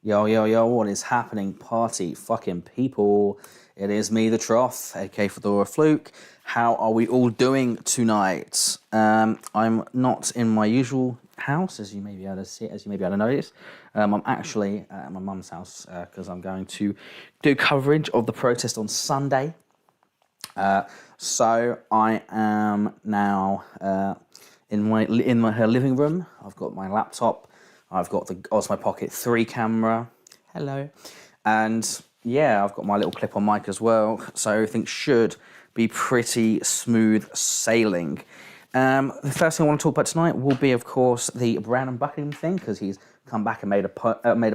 Yo, yo, yo, what is happening, party fucking people? It is me, the Trough, aka Fedora Fluke. How are we all doing tonight? I'm not in my usual house, as you may be able to see, as you may be able to notice. I'm actually at my mum's house because I'm going to do coverage of the protest on Sunday. So I am now in her living room. I've got my laptop. I've got the Osmo Pocket 3 camera. Hello. And yeah, I've got my little clip-on mic as well. So everything should be pretty smooth sailing. The first thing I want to talk about tonight will be, of course, the Brown and Buckingham thing, because he's come back and made a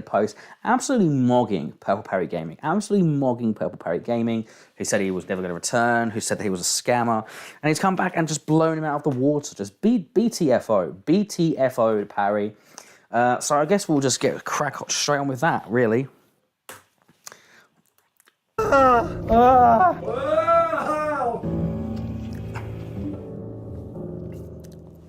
post absolutely mogging Purple Parry Gaming. Absolutely mogging Purple Parry Gaming, who said he was never going to return, who said that he was a scammer. And he's come back and just blown him out of the water. Just BTFO. BTFO to Parry. So I guess we'll just get crack straight on with that, really.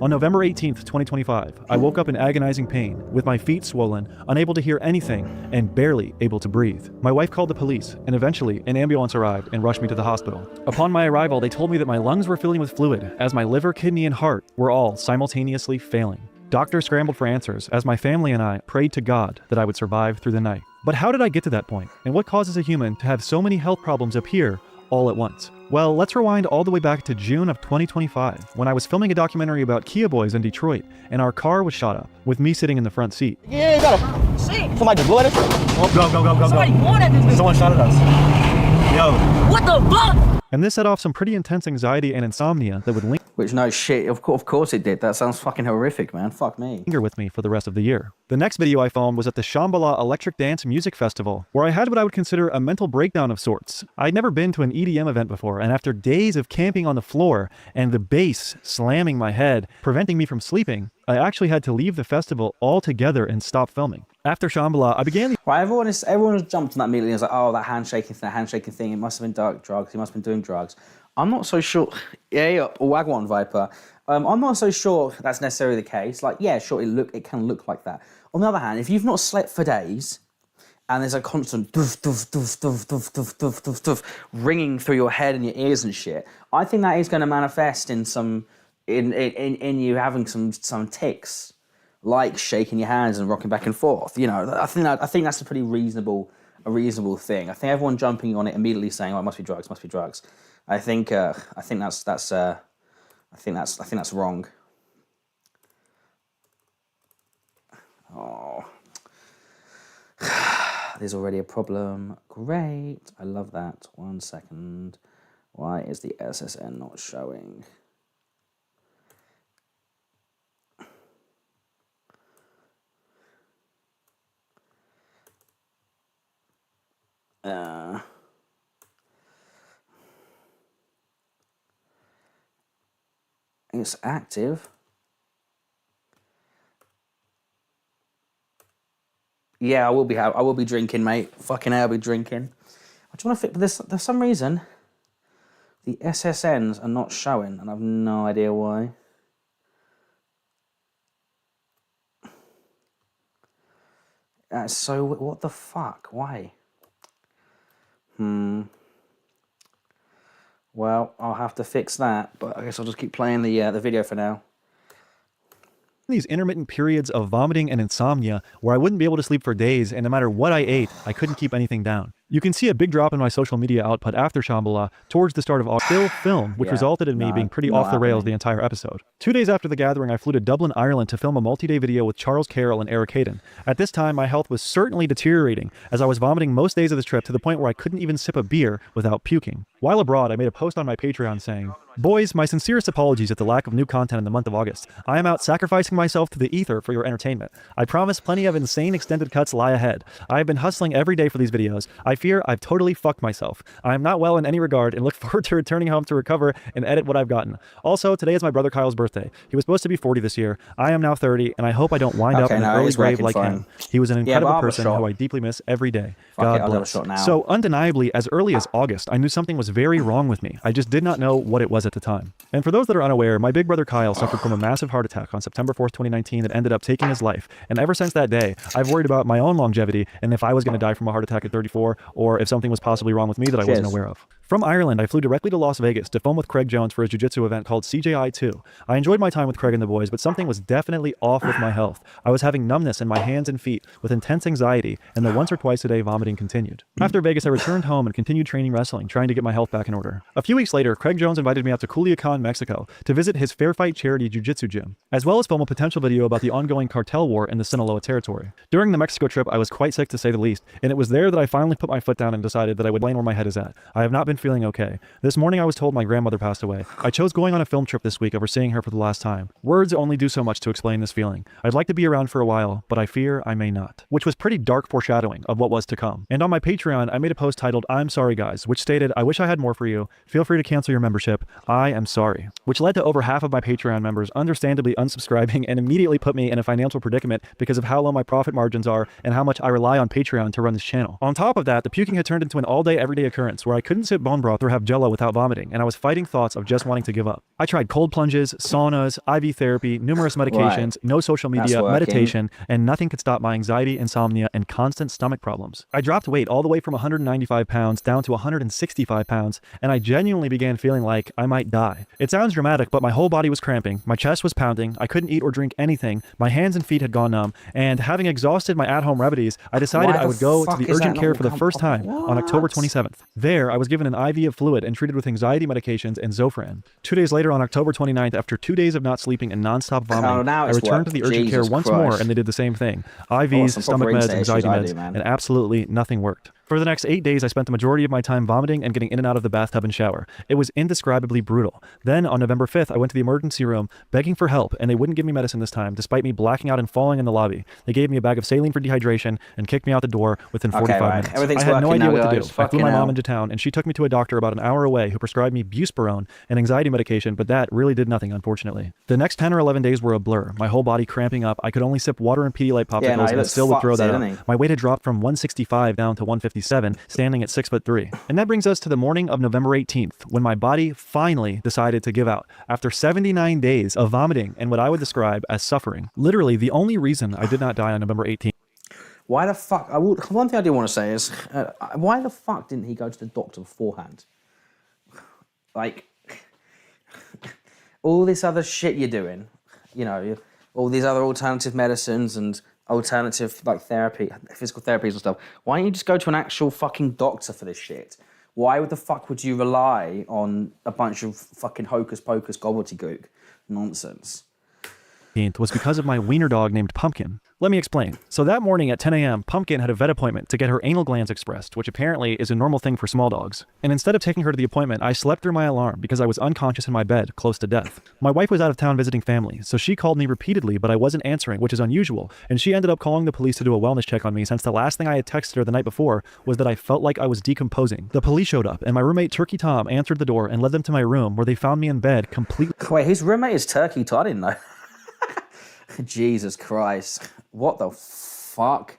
On November 18th, 2025, I woke up in agonizing pain, with my feet swollen, unable to hear anything, and barely able to breathe. My wife called the police, and eventually an ambulance arrived and rushed me to the hospital. Upon my arrival, they told me that my lungs were filling with fluid, as my liver, kidney, and heart were all simultaneously failing. Doctors scrambled for answers, as my family and I prayed to God that I would survive through the night. But how did I get to that point? And what causes a human to have so many health problems appear all at once? Well, let's rewind all the way back to June of 2025, when I was filming a documentary about Kia boys in Detroit, and our car was shot up, with me sitting in the front seat. Yeah, you gotta see. Somebody just blew at us. Oh, go. Somebody won at this bitch. Someone shot at us. Yo. What the fuck? And this set off some pretty intense anxiety and insomnia that would Which, no shit, of course it did. That sounds fucking horrific, man. Fuck me. linger with me for the rest of the year. The next video I filmed was at the Shambhala Electric Dance Music Festival, where I had what I would consider a mental breakdown of sorts. I'd never been to an EDM event before, and after days of camping on the floor and the bass slamming my head, preventing me from sleeping, I actually had to leave the festival altogether and stop filming. After Shambhala, I began the Right, everyone has jumped on that immediately and was like, oh, that handshaking thing, it must have been dark drugs, he must have been doing drugs. I'm not so sure, yeah, or Wagwan Viper, I'm not so sure that's necessarily the case. Like, yeah, sure, it can look like that. On the other hand, if you've not slept for days, and there's a constant doof, doof, doof, doof, doof, doof, doof, doof, doof, ringing through your head and your ears and shit, I think that is going to manifest in in you having some tics, like shaking your hands and rocking back and forth. You know, I think that's a pretty reasonable thing. I think everyone jumping on it immediately saying, "Oh, it must be drugs." I think that's wrong. Oh, there's already a problem. Great, I love that. 1 second. Why is the SSN not showing? It's active. Yeah, I will be drinking, mate. Fucking hell, I'll be drinking. I just want to fit, but there's some reason the SSNs are not showing, and I've no idea why. So what the fuck? Why? Well, I'll have to fix that, but I guess I'll just keep playing the video for now. these intermittent periods of vomiting and insomnia where I wouldn't be able to sleep for days, and no matter what I ate, I couldn't keep anything down. You can see a big drop in my social media output after Shambhala towards the start of August. Still film, which resulted in me being pretty off the rails the entire episode. 2 days after the gathering, I flew to Dublin, Ireland to film a multi-day video with Charles Carroll and Eric Hayden. At this time, my health was certainly deteriorating, as I was vomiting most days of this trip to the point where I couldn't even sip a beer without puking. While abroad, I made a post on my Patreon saying, "Boys, my sincerest apologies at the lack of new content in the month of August. I am out sacrificing myself to the ether for your entertainment. I promise plenty of insane extended cuts lie ahead. I have been hustling every day for these videos. I fear I've totally fucked myself. I am not well in any regard and look forward to returning home to recover and edit what I've gotten. Also, today is my brother Kyle's birthday. He was supposed to be 40 this year. I am now 30, and I hope I don't wind up in an early grave like him. He was an incredible person who I deeply miss every day. God bless." So undeniably, as early as August, I knew something was was very wrong with me. I just did not know what it was at the time. And for those that are unaware, my big brother Kyle suffered from a massive heart attack on September 4th, 2019 that ended up taking his life. And ever since that day, I've worried about my own longevity and if I was going to die from a heart attack at 34 or if something was possibly wrong with me that I wasn't aware of. From Ireland, I flew directly to Las Vegas to film with Craig Jones for his jiu-jitsu event called CJI2. I enjoyed my time with Craig and the boys, but something was definitely off with my health. I was having numbness in my hands and feet with intense anxiety, and the once or twice a day vomiting continued. After Vegas, I returned home and continued training wrestling, trying to get my health back in order. A few weeks later, Craig Jones invited me out to Culiacan, Mexico, to visit his Fair Fight charity jiu-jitsu gym, as well as film a potential video about the ongoing cartel war in the Sinaloa territory. During the Mexico trip, I was quite sick to say the least, and it was there that I finally put my foot down and decided that I would explain where my head is at. I have not been feeling okay. This morning I was told my grandmother passed away. I chose going on a film trip this week over seeing her for the last time. Words only do so much to explain this feeling. I'd like to be around for a while, but I fear I may not. Which was pretty dark foreshadowing of what was to come. And on my Patreon, I made a post titled, "I'm sorry guys," which stated, "I wish I had more for you. Feel free to cancel your membership. I am sorry." Which led to over half of my Patreon members understandably unsubscribing and immediately put me in a financial predicament because of how low my profit margins are and how much I rely on Patreon to run this channel. On top of that, the puking had turned into an all-day everyday occurrence where I couldn't sip bone broth or have jello without vomiting, and I was fighting thoughts of just wanting to give up. I tried cold plunges, saunas, IV therapy, numerous medications, no social media, meditation, and nothing could stop my anxiety, insomnia, and constant stomach problems. I dropped weight all the way from 195 pounds down to 165 pounds, and I genuinely began feeling like I might die. It sounds dramatic, but my whole body was cramping, my chest was pounding, I couldn't eat or drink anything, my hands and feet had gone numb, and having exhausted my at-home remedies, I decided I would go to the urgent care for the first time on October 27th. There, I was given an IV of fluid and treated with anxiety medications and Zofran. 2 days later, on October 29th, after 2 days of not sleeping and non-stop vomiting, I returned to the urgent care once more, and they did the same thing. IVs, stomach meds, anxiety meds, and absolutely nothing worked. For the next 8 days, I spent the majority of my time vomiting and getting in and out of the bathtub and shower. It was indescribably brutal. Then, on November 5th, I went to the emergency room begging for help, and they wouldn't give me medicine this time, despite me blacking out and falling in the lobby. They gave me a bag of saline for dehydration and kicked me out the door within 45 minutes. I had no idea what to do. I flew my mom into town, and she took me to a doctor about an hour away who prescribed me buspirone, an anxiety medication, but that really did nothing, unfortunately. The next 10 or 11 days were a blur. My whole body cramping up. I could only sip water and Pedialyte popsicles, and it still would throw that up. My weight had dropped from 165 down to 157, standing at 6'3". And that brings us to the morning of November 18th, when my body finally decided to give out after 79 days of vomiting and what I would describe as suffering. Literally, the only reason I did not die on November 18th. Why the fuck? One thing I do want to say is, why the fuck didn't he go to the doctor beforehand? Like, all this other shit you're doing, you know, all these other alternative medicines and alternative like therapy, physical therapies and stuff. Why don't you just go to an actual fucking doctor for this shit? Why the fuck would you rely on a bunch of fucking hocus pocus gobbledygook nonsense? Was because of my wiener dog named Pumpkin. Let me explain. So that morning at 10 a.m., Pumpkin had a vet appointment to get her anal glands expressed, which apparently is a normal thing for small dogs. And instead of taking her to the appointment, I slept through my alarm because I was unconscious in my bed, close to death. My wife was out of town visiting family, so she called me repeatedly, but I wasn't answering, which is unusual. And she ended up calling the police to do a wellness check on me since the last thing I had texted her the night before was that I felt like I was decomposing. The police showed up, and my roommate Turkey Tom answered the door and led them to my room, where they found me in bed completely. Wait, his roommate is Turkey Tom? I didn't know. Jesus Christ. What the fuck?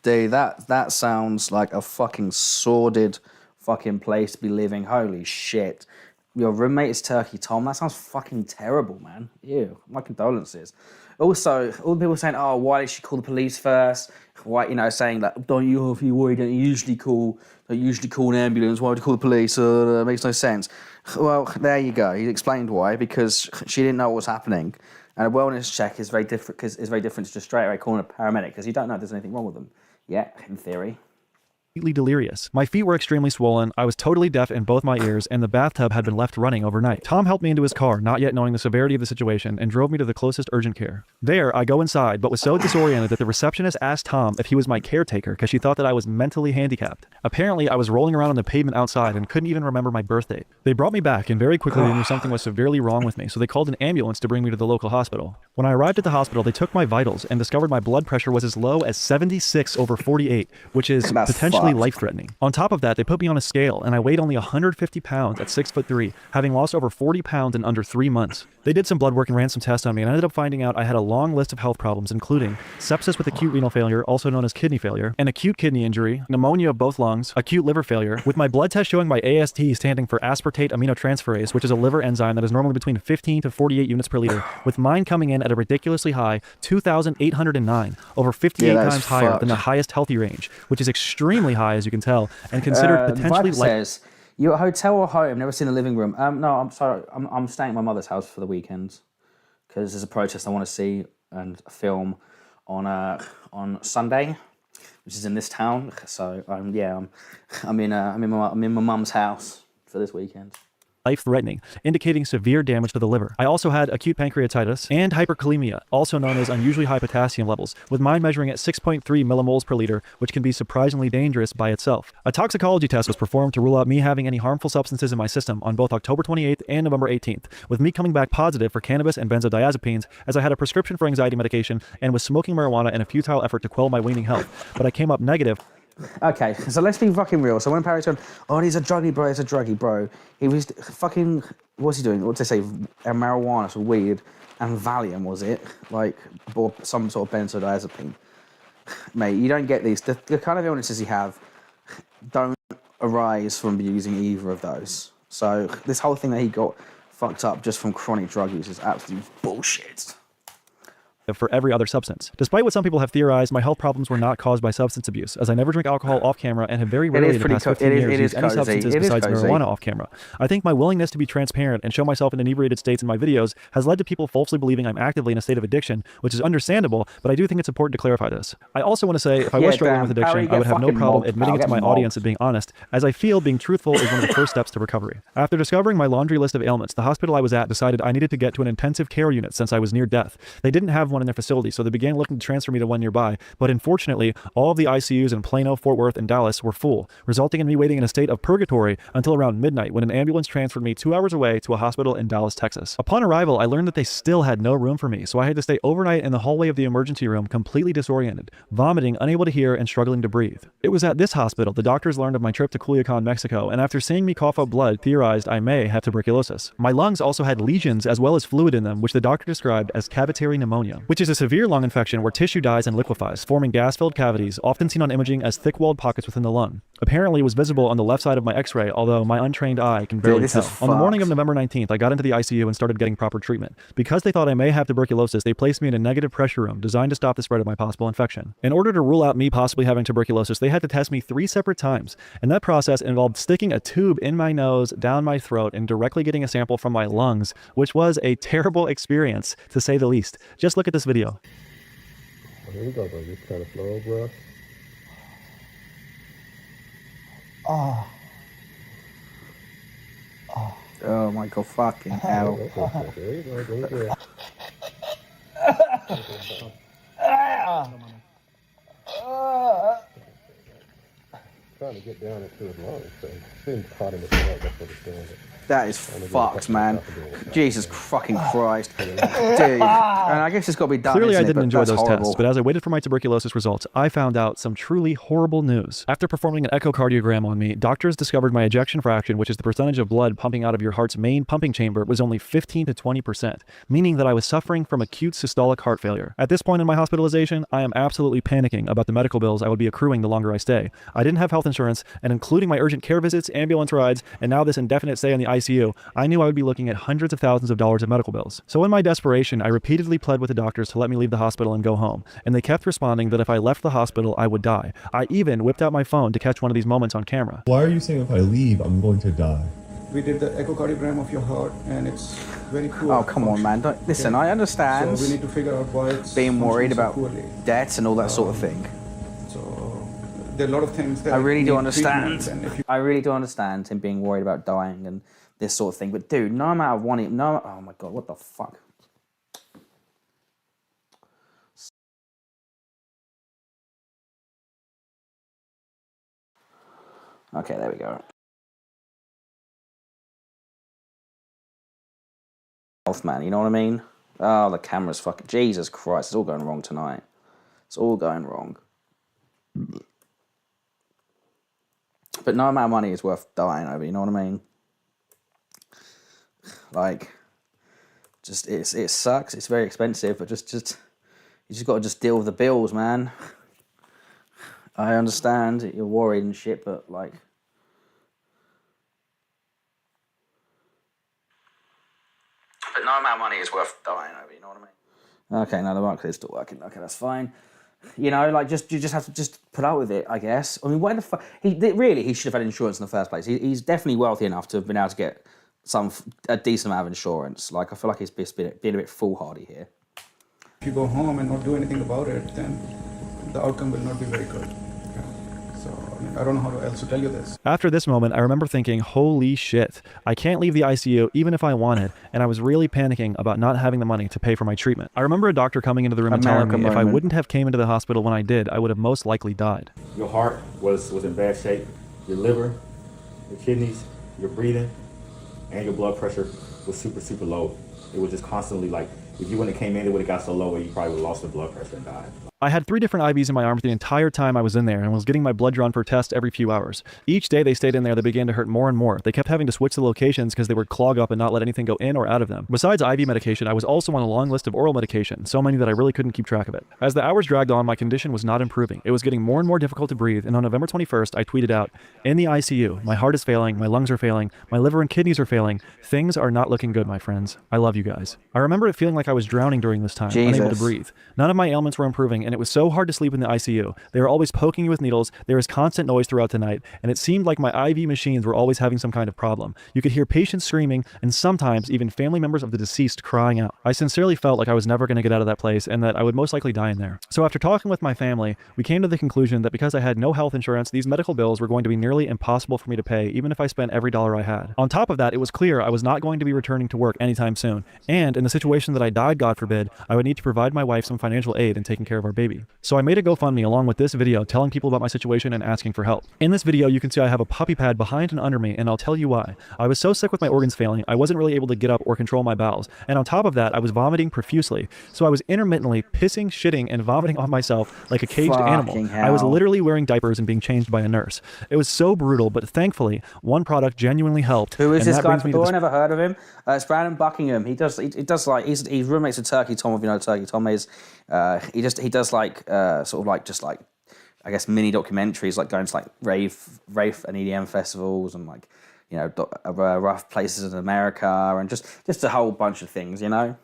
Dude, that sounds like a fucking sordid fucking place to be living. Holy shit. Your roommate is Turkey Tom? That sounds fucking terrible, man. Ew. My condolences. Also, all the people saying, oh, why did she call the police first? Why, you know, saying that, don't you, if you worry, don't usually call an ambulance. Why would you call the police? That makes no sense. Well, there you go. He explained why, because she didn't know what was happening. And a wellness check is very different to just straight away calling a paramedic because you don't know if there's anything wrong with them. Yeah, in theory. Delirious. My feet were extremely swollen, I was totally deaf in both my ears, and the bathtub had been left running overnight. Tom helped me into his car, not yet knowing the severity of the situation, and drove me to the closest urgent care. There, I go inside, but was so disoriented that the receptionist asked Tom if he was my caretaker because she thought that I was mentally handicapped. Apparently, I was rolling around on the pavement outside and couldn't even remember my birth date. They brought me back, and very quickly they knew something was severely wrong with me, so they called an ambulance to bring me to the local hospital. When I arrived at the hospital, they took my vitals and discovered my blood pressure was as low as 76/48, which is potentially truly fucked. life-threatening. On top of that, they put me on a scale, and I weighed only 150 pounds at 6'3", having lost over 40 pounds in under 3 months. They did some blood work and ran some tests on me, and I ended up finding out I had a long list of health problems, including sepsis with acute renal failure, also known as kidney failure, an acute kidney injury, pneumonia of both lungs, acute liver failure, with my blood test showing my AST standing for aspartate aminotransferase, which is a liver enzyme that is normally between 15 to 48 units per liter, with mine coming in at a ridiculously high 2,809, over 58 times higher than the highest healthy range, which is extremely high, as you can tell, and considered potentially says, you at a hotel or home? Never seen a living room. No, I'm sorry. I'm staying at my mother's house for the weekend because there's a protest I want to see and film on Sunday, which is in this town. So I'm in my mum's house for this weekend. Life-threatening, indicating severe damage to the liver. I also had acute pancreatitis and hyperkalemia, also known as unusually high potassium levels, with mine measuring at 6.3 millimoles per liter, which can be surprisingly dangerous by itself. A toxicology test was performed to rule out me having any harmful substances in my system on both October 28th and November 18th, with me coming back positive for cannabis and benzodiazepines, as I had a prescription for anxiety medication and was smoking marijuana in a futile effort to quell my waning health, but I came up negative. Okay, so let's be fucking real. So when Parry's going, oh, he's a druggie, bro. He was fucking, what's he doing? What did they say? Marijuana, so weed, and Valium, was it? Like, or some sort of benzodiazepine. Mate, you don't get these. The kind of illnesses you have don't arise from using either of those. So this whole thing that he got fucked up just from chronic drug use is absolute bullshit. For every other substance. Despite what some people have theorized, my health problems were not caused by substance abuse, as I never drink alcohol off camera and have very rarely in the past 15 years used any substances besides marijuana off camera. I think my willingness to be transparent and show myself in inebriated states in my videos has led to people falsely believing I'm actively in a state of addiction, which is understandable, but I do think it's important to clarify this. I also want to say, if I was struggling with addiction, I would have no problem admitting it to my audience and being honest, as I feel being truthful is one of the first steps to recovery. After discovering my laundry list of ailments, the hospital I was at decided I needed to get to an intensive care unit since I was near death. They didn't have one in their facility, so they began looking to transfer me to one nearby, but unfortunately, all of the ICUs in Plano, Fort Worth, and Dallas were full, resulting in me waiting in a state of purgatory until around midnight when an ambulance transferred me 2 hours away to a hospital in Dallas, Texas. Upon arrival, I learned that they still had no room for me, so I had to stay overnight in the hallway of the emergency room, completely disoriented, vomiting, unable to hear, and struggling to breathe. It was at this hospital the doctors learned of my trip to Culiacan, Mexico, and after seeing me cough up blood, theorized I may have tuberculosis. My lungs also had lesions as well as fluid in them, which the doctor described as cavitary pneumonia, which is a severe lung infection where tissue dies and liquefies, forming gas-filled cavities, often seen on imaging as thick-walled pockets within the lung. Apparently, it was visible on the left side of my x-ray, although my untrained eye can barely tell. On the morning of November 19th, I got into the ICU and started getting proper treatment. Because they thought I may have tuberculosis, they placed me in a negative pressure room designed to stop the spread of my possible infection. In order to rule out me possibly having tuberculosis, they had to test me 3 separate times, and that process involved sticking a tube in my nose, down my throat, and directly getting a sample from my lungs, which was a terrible experience, to say the least. Just look at this video. Here we go, bro. Just kind of slow, bro. Oh my god, fucking hell. There you go. There you go. Trying to get down into his lungs, so it's been caught in the throat. That's what it's doing. That is fucked, man. Jesus fucking Christ. Dude. And I guess it's got to be done. Clearly, I isn't it? didn't enjoy That's those horrible. tests, but as I waited for my tuberculosis results, I found out some truly horrible news. After performing an echocardiogram on me, doctors discovered my ejection fraction, which is the percentage of blood pumping out of your heart's main pumping chamber, was only 15 to 20%, meaning that I was suffering from acute systolic heart failure. At this point in my hospitalization, I am absolutely panicking about the medical bills I would be accruing the longer I stay. I didn't have health insurance, and including my urgent care visits, ambulance rides, and now this indefinite stay in the ICU, I knew I would be looking at hundreds of thousands of dollars of medical bills. So in my desperation, I repeatedly pled with the doctors to let me leave the hospital and go home, and they kept responding that if I left the hospital, I would die. I even whipped out my phone to catch one of these moments on camera. Why are you saying if I leave, I'm going to die? We did the echocardiogram of your heart, and it's very poor. Oh, come on, man. Don't, listen, I understand So we need to figure out why it's being worried about poorly. debts and all that sort of thing. So there are a lot of things that I really do need understand. treatment, and if you I really do understand him being worried about dying and this sort of thing. But dude, no amount of wanting, no, oh my god, what the fuck? Okay, there we go. Health man, you know what I mean? Oh, the camera's fucking, Jesus Christ, it's all going wrong tonight. It's all going wrong. But no amount of money is worth dying over, you know what I mean? Like, just, it sucks, it's very expensive, but just you just got to just deal with the bills, man. I understand that you're worried and shit, but like... But no amount of money is worth dying over, you know what I mean? Okay, now the mic is still working. Okay, that's fine. You know, like, you just have to just put up with it, I guess. I mean, why the fuck... He should have had insurance in the first place. He's definitely wealthy enough to have been able to get a decent amount of insurance. Like, I feel like he's been a bit foolhardy here. If you go home and not do anything about it, then the outcome will not be very good. Yeah. So, I mean, I don't know how else to tell you this. After this moment, I remember thinking, holy shit, I can't leave the ICU even if I wanted, and I was really panicking about not having the money to pay for my treatment. I remember a doctor coming into the room and telling me if I wouldn't have came into the hospital when I did, I would have most likely died. Your heart was in bad shape. Your liver, your kidneys, your breathing, and your blood pressure was super, super low. It was just constantly like, if you wouldn't have came in, it would have got so low where you probably would have lost your blood pressure and died. I had 3 different IVs in my arm for the entire time I was in there and was getting my blood drawn for tests every few hours. Each day they stayed in there, they began to hurt more and more. They kept having to switch the locations because they would clog up and not let anything go in or out of them. Besides IV medication, I was also on a long list of oral medication, so many that I really couldn't keep track of it. As the hours dragged on, my condition was not improving. It was getting more and more difficult to breathe, and on November 21st, I tweeted out, "In the ICU, my heart is failing, my lungs are failing, my liver and kidneys are failing. Things are not looking good, my friends. I love you guys." I remember it feeling like I was drowning during this time, unable to breathe. None of my ailments were improving, and it was so hard to sleep in the ICU. They were always poking you with needles, there was constant noise throughout the night, and it seemed like my IV machines were always having some kind of problem. You could hear patients screaming, and sometimes even family members of the deceased crying out. I sincerely felt like I was never going to get out of that place, and that I would most likely die in there. So after talking with my family, we came to the conclusion that because I had no health insurance, these medical bills were going to be nearly impossible for me to pay, even if I spent every dollar I had. On top of that, it was clear I was not going to be returning to work anytime soon, and in the situation that I died, God forbid, I would need to provide my wife some financial aid in taking care of our baby. So I made a GoFundMe along with this video telling people about my situation and asking for help. In this video, you can see I have a puppy pad behind and under me, and I'll tell you why. I was so sick with my organs failing, I wasn't really able to get up or control my bowels, and on top of that, I was vomiting profusely. So I was intermittently pissing, shitting, and vomiting on myself like a caged animal. Hell. I was literally wearing diapers and being changed by a nurse. It was so brutal, but thankfully, one product genuinely helped. Who is this guy? I never heard of him. It's Brandon Buckingham. He does like he's roommates with Turkey Tom. If you know who Turkey Tom is, he does like sort of like just like I guess mini documentaries, like going to like rave and EDM festivals and like you know rough places in America and just a whole bunch of things. You know,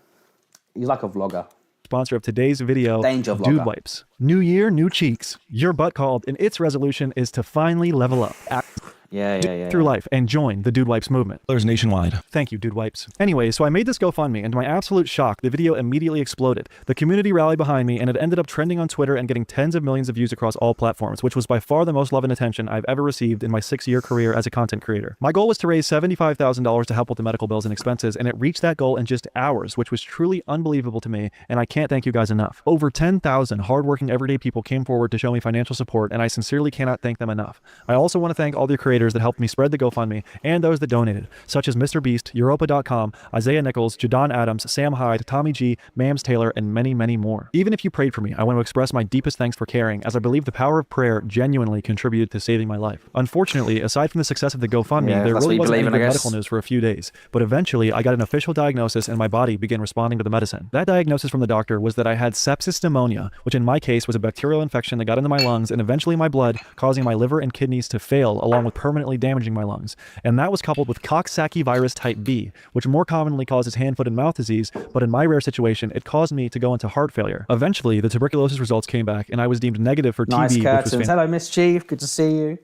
he's like a vlogger. Sponsor of today's video, Dude Wipes. New year, new cheeks. Your butt called, and its resolution is to finally level up. Through life and join the Dude Wipes movement. There's nationwide. Thank you, Dude Wipes. Anyway, so I made this GoFundMe, and to my absolute shock, the video immediately exploded. The community rallied behind me, and it ended up trending on Twitter and getting tens of millions of views across all platforms, which was by far the most love and attention I've ever received in my 6-year career as a content creator. My goal was to raise $75,000 to help with the medical bills and expenses, and it reached that goal in just hours, which was truly unbelievable to me, and I can't thank you guys enough. Over 10,000 hardworking everyday people came forward to show me financial support, and I sincerely cannot thank them enough. I also want to thank all the creators that helped me spread the GoFundMe and those that donated, such as Mr. Beast, Europa.com, Isaiah Nichols, Jadon Adams, Sam Hyde, Tommy G, Mams Taylor, and many, many more. Even if you prayed for me, I want to express my deepest thanks for caring, as I believe the power of prayer genuinely contributed to saving my life. Unfortunately, aside from the success of the GoFundMe, there really wasn't any good medical news for a few days, but eventually I got an official diagnosis and my body began responding to the medicine. That diagnosis from the doctor was that I had sepsis pneumonia, which in my case was a bacterial infection that got into my lungs and eventually my blood, causing my liver and kidneys to fail along with permanently damaging my lungs. And that was coupled with Coxsackie virus type B, which more commonly causes hand, foot, and mouth disease, but in my rare situation, it caused me to go into heart failure. Eventually, the tuberculosis results came back, and I was deemed negative for TB. Nice curtains. Hello, Miss Chief. Good to see you.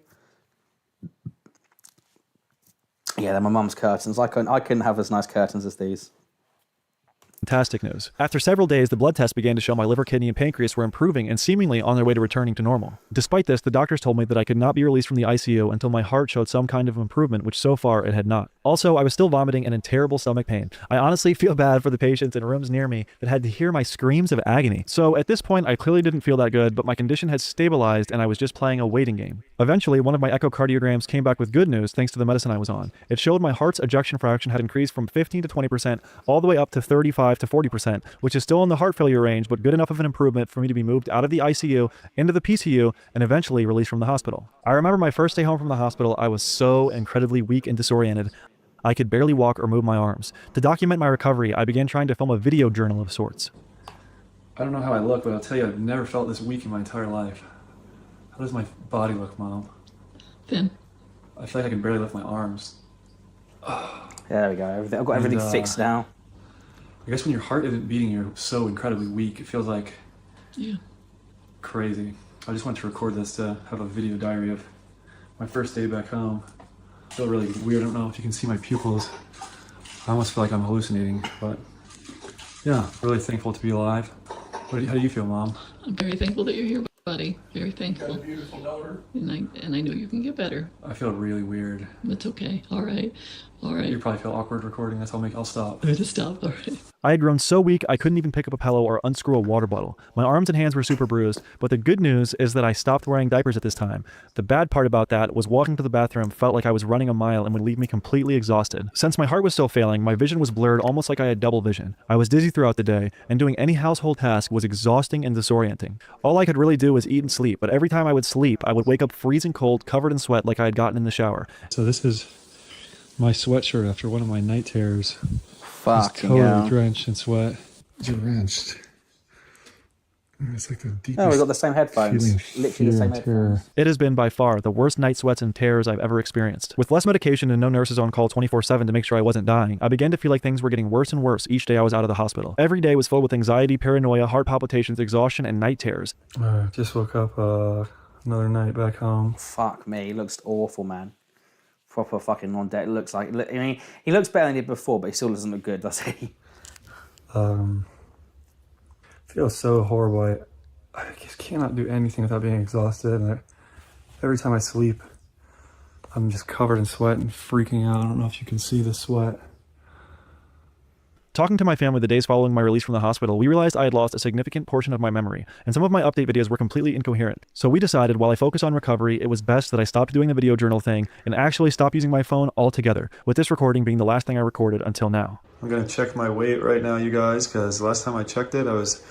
Yeah, they're my mum's curtains. I couldn't have as nice curtains as these. Fantastic news. After several days, the blood tests began to show my liver, kidney, and pancreas were improving and seemingly on their way to returning to normal. Despite this, the doctors told me that I could not be released from the ICU until my heart showed some kind of improvement, which so far it had not. Also, I was still vomiting and in terrible stomach pain. I honestly feel bad for the patients in rooms near me that had to hear my screams of agony. So at this point, I clearly didn't feel that good, but my condition had stabilized and I was just playing a waiting game. Eventually, one of my echocardiograms came back with good news thanks to the medicine I was on. It showed my heart's ejection fraction had increased from 15 to 20% all the way up to 35 to 40%, which is still in the heart failure range, but good enough of an improvement for me to be moved out of the ICU into the PCU and eventually released from the hospital. I remember my first day home from the hospital, I was so incredibly weak and disoriented. I could barely walk or move my arms. To document my recovery, I began trying to film a video journal of sorts. I don't know how I look, but I'll tell you, I've never felt this weak in my entire life. How does my body look, Mom? Thin. I feel like I can barely lift my arms. There we go. I've got everything fixed now. I guess when your heart isn't beating, you're so incredibly weak. It feels like crazy. I just wanted to record this to have a video diary of my first day back home. I feel really weird. I don't know if you can see my pupils. I almost feel like I'm hallucinating, but yeah, really thankful to be alive. How do you feel, Mom? I'm very thankful that you're here, buddy. Very thankful. Got a beautiful daughter. And I know you can get better. I feel really weird. That's okay. All right. All right. You probably feel awkward recording this. I'll stop. Just stop. All right. I had grown so weak I couldn't even pick up a pillow or unscrew a water bottle. My arms and hands were super bruised, but the good news is that I stopped wearing diapers at this time. The bad part about that was walking to the bathroom felt like I was running a mile and would leave me completely exhausted. Since my heart was still failing, my vision was blurred almost like I had double vision. I was dizzy throughout the day, and doing any household task was exhausting and disorienting. All I could really do was eat and sleep, but every time I would sleep, I would wake up freezing cold, covered in sweat like I had gotten in the shower. So this is my sweatshirt after one of my night terrors. Fucking totally hell. drenched in sweat. Drenched. It's like the deepest. Oh, we got the same headphones. Literally the same headphones. It has been by far the worst night sweats and tears I've ever experienced. With less medication and no nurses on call 24/7 to make sure I wasn't dying, I began to feel like things were getting worse and worse each day I was out of the hospital. Every day was filled with anxiety, paranoia, heart palpitations, exhaustion, and night terrors. Just woke up another night back home. Fuck me, he looks awful, man. Proper fucking on deck. Looks like. I mean, he looks better than he did before, but he still doesn't look good, does he? Feels so horrible. I just cannot do anything without being exhausted. And every time I sleep, I'm just covered in sweat and freaking out. I don't know if you can see the sweat. Talking to my family the days following my release from the hospital, we realized I had lost a significant portion of my memory, and some of my update videos were completely incoherent. So we decided while I focus on recovery, it was best that I stopped doing the video journal thing and actually stop using my phone altogether, with this recording being the last thing I recorded until now. I'm gonna check my weight right now, you guys, because last time I checked it, I was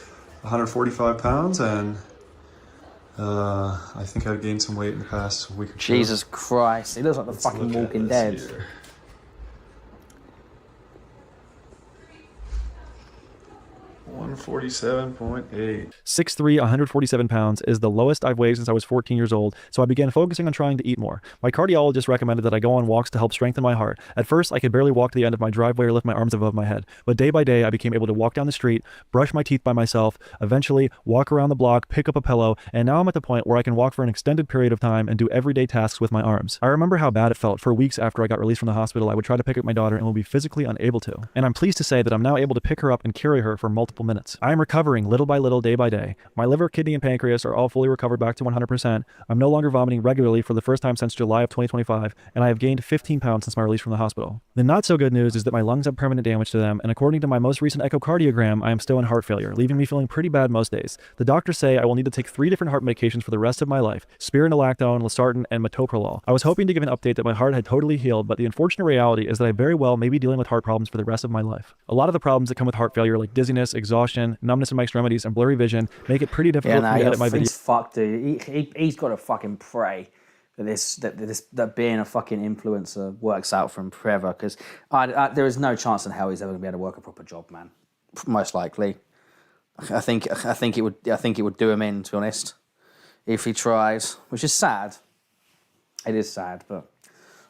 145 pounds, and I think I've gained some weight in the past week or two. Jesus Christ, he looks like the fucking Walking Dead. Here. 147.8. 6'3", 147 pounds is the lowest I've weighed since I was 14 years old, so I began focusing on trying to eat more. My cardiologist recommended that I go on walks to help strengthen my heart. At first, I could barely walk to the end of my driveway or lift my arms above my head, but day by day, I became able to walk down the street, brush my teeth by myself, eventually walk around the block, pick up a pillow, and now I'm at the point where I can walk for an extended period of time and do everyday tasks with my arms. I remember how bad it felt. For weeks after I got released from the hospital, I would try to pick up my daughter and would be physically unable to. And I'm pleased to say that I'm now able to pick her up and carry her for multiple minutes. I am recovering little by little, day by day. My liver, kidney, and pancreas are all fully recovered back to 100%. I'm no longer vomiting regularly for the first time since July of 2025, and I have gained 15 pounds since my release from the hospital. The not so good news is that my lungs have permanent damage to them, and according to my most recent echocardiogram, I am still in heart failure, leaving me feeling pretty bad most days. The doctors say I will need to take 3 different heart medications for the rest of my life: spironolactone, losartan, and metoprolol. I was hoping to give an update that my heart had totally healed, but the unfortunate reality is that I very well may be dealing with heart problems for the rest of my life. A lot of the problems that come with heart failure, like dizziness, exhaustion, numbness in my extremities, and blurry vision, make it pretty difficult for me to edit my videos. He's fucked, dude. He's got to fucking pray that being a fucking influencer works out for him forever, because there is no chance in hell he's ever going to be able to work a proper job, man. Most likely. I think it would do him in, to be honest, if he tries, which is sad. It is sad, but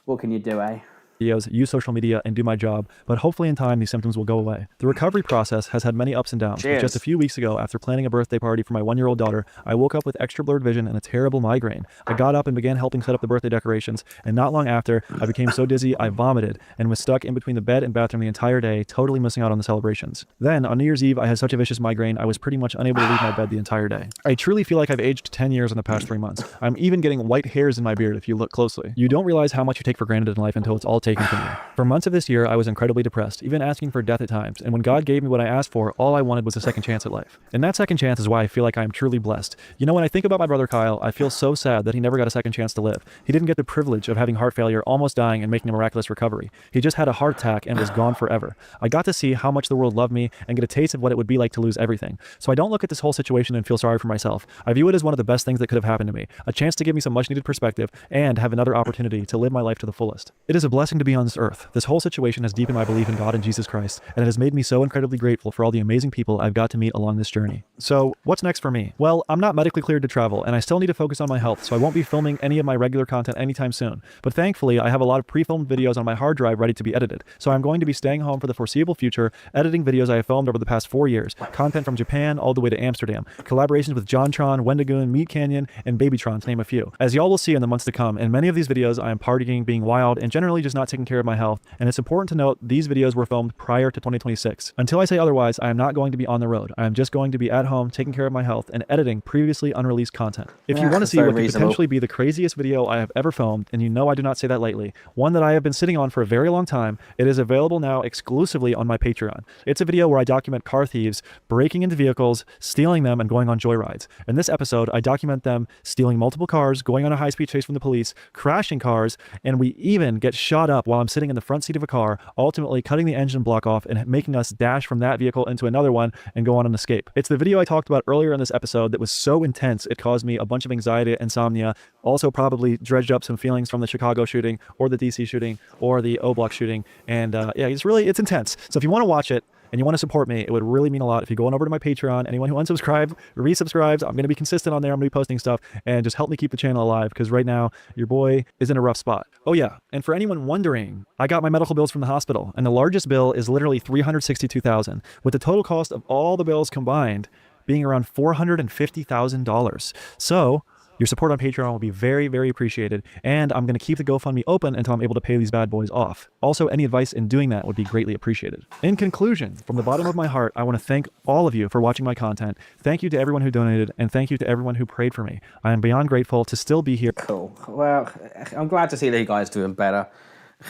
what can you do, eh? Use social media, and do my job, but hopefully in time these symptoms will go away. The recovery process has had many ups and downs. Just a few weeks ago, after planning a birthday party for my 1-year-old daughter, I woke up with extra blurred vision and a terrible migraine. I got up and began helping set up the birthday decorations, and not long after, I became so dizzy I vomited and was stuck in between the bed and bathroom the entire day, totally missing out on the celebrations. Then, on New Year's Eve, I had such a vicious migraine, I was pretty much unable to leave my bed the entire day. I truly feel like I've aged 10 years in the past 3 months. I'm even getting white hairs in my beard if you look closely. You don't realize how much you take for granted in life until it's all taken taken from me. For months of this year, I was incredibly depressed, even asking for death at times, and when God gave me what I asked for, all I wanted was a second chance at life. And that second chance is why I feel like I am truly blessed. You know, when I think about my brother Kyle, I feel so sad that he never got a second chance to live. He didn't get the privilege of having heart failure, almost dying, and making a miraculous recovery. He just had a heart attack and was gone forever. I got to see how much the world loved me and get a taste of what it would be like to lose everything. So I don't look at this whole situation and feel sorry for myself. I view it as one of the best things that could have happened to me, a chance to give me some much needed perspective and have another opportunity to live my life to the fullest. It is a blessing to be on this earth. This whole situation has deepened my belief in God and Jesus Christ, and it has made me so incredibly grateful for all the amazing people I've got to meet along this journey. So what's next for me? Well, I'm not medically cleared to travel, and I still need to focus on my health, so I won't be filming any of my regular content anytime soon. But thankfully, I have a lot of pre-filmed videos on my hard drive ready to be edited, so I'm going to be staying home for the foreseeable future, editing videos I have filmed over the past 4 years, content from Japan all the way to Amsterdam, collaborations with JonTron, Wendigoon, Meat Canyon, and Babytron, to name a few. As y'all will see in the months to come, in many of these videos, I am partying, being wild, and generally just not taking care of my health, and it's important to note these videos were filmed prior to 2026. Until I say otherwise, I am not going to be on the road. I am just going to be at home, taking care of my health, and editing previously unreleased content. If you want to see what could potentially be the craziest video I have ever filmed, and you know I do not say that lightly, one that I have been sitting on for a very long time, it is available now exclusively on my Patreon. It's a video where I document car thieves breaking into vehicles, stealing them, and going on joyrides. In this episode, I document them stealing multiple cars, going on a high-speed chase from the police, crashing cars, and we even get shot up while I'm sitting in the front seat of a car, ultimately cutting the engine block off and making us dash from that vehicle into another one and go on an escape. It's the video I talked about earlier in this episode that was so intense it caused me a bunch of anxiety, insomnia, also probably dredged up some feelings from the Chicago shooting or the DC shooting or the O Block shooting, and yeah, it's intense. So if you want to watch it and you want to support me, it would really mean a lot if you go on over to my Patreon. Anyone who unsubscribed, resubscribes, I'm going to be consistent on there. I'm going to be posting stuff, and just help me keep the channel alive, because right now your boy is in a rough spot. Oh yeah, and for anyone wondering, I got my medical bills from the hospital, and the largest bill is literally $362,000, with the total cost of all the bills combined being around $450,000. So your support on Patreon will be very, very appreciated, and I'm going to keep the GoFundMe open until I'm able to pay these bad boys off. Also, any advice in doing that would be greatly appreciated. In conclusion, from the bottom of my heart, I want to thank all of you for watching my content. Thank you to everyone who donated, and thank you to everyone who prayed for me. I am beyond grateful to still be here. Cool. Well, I'm glad to see that you guys doing better.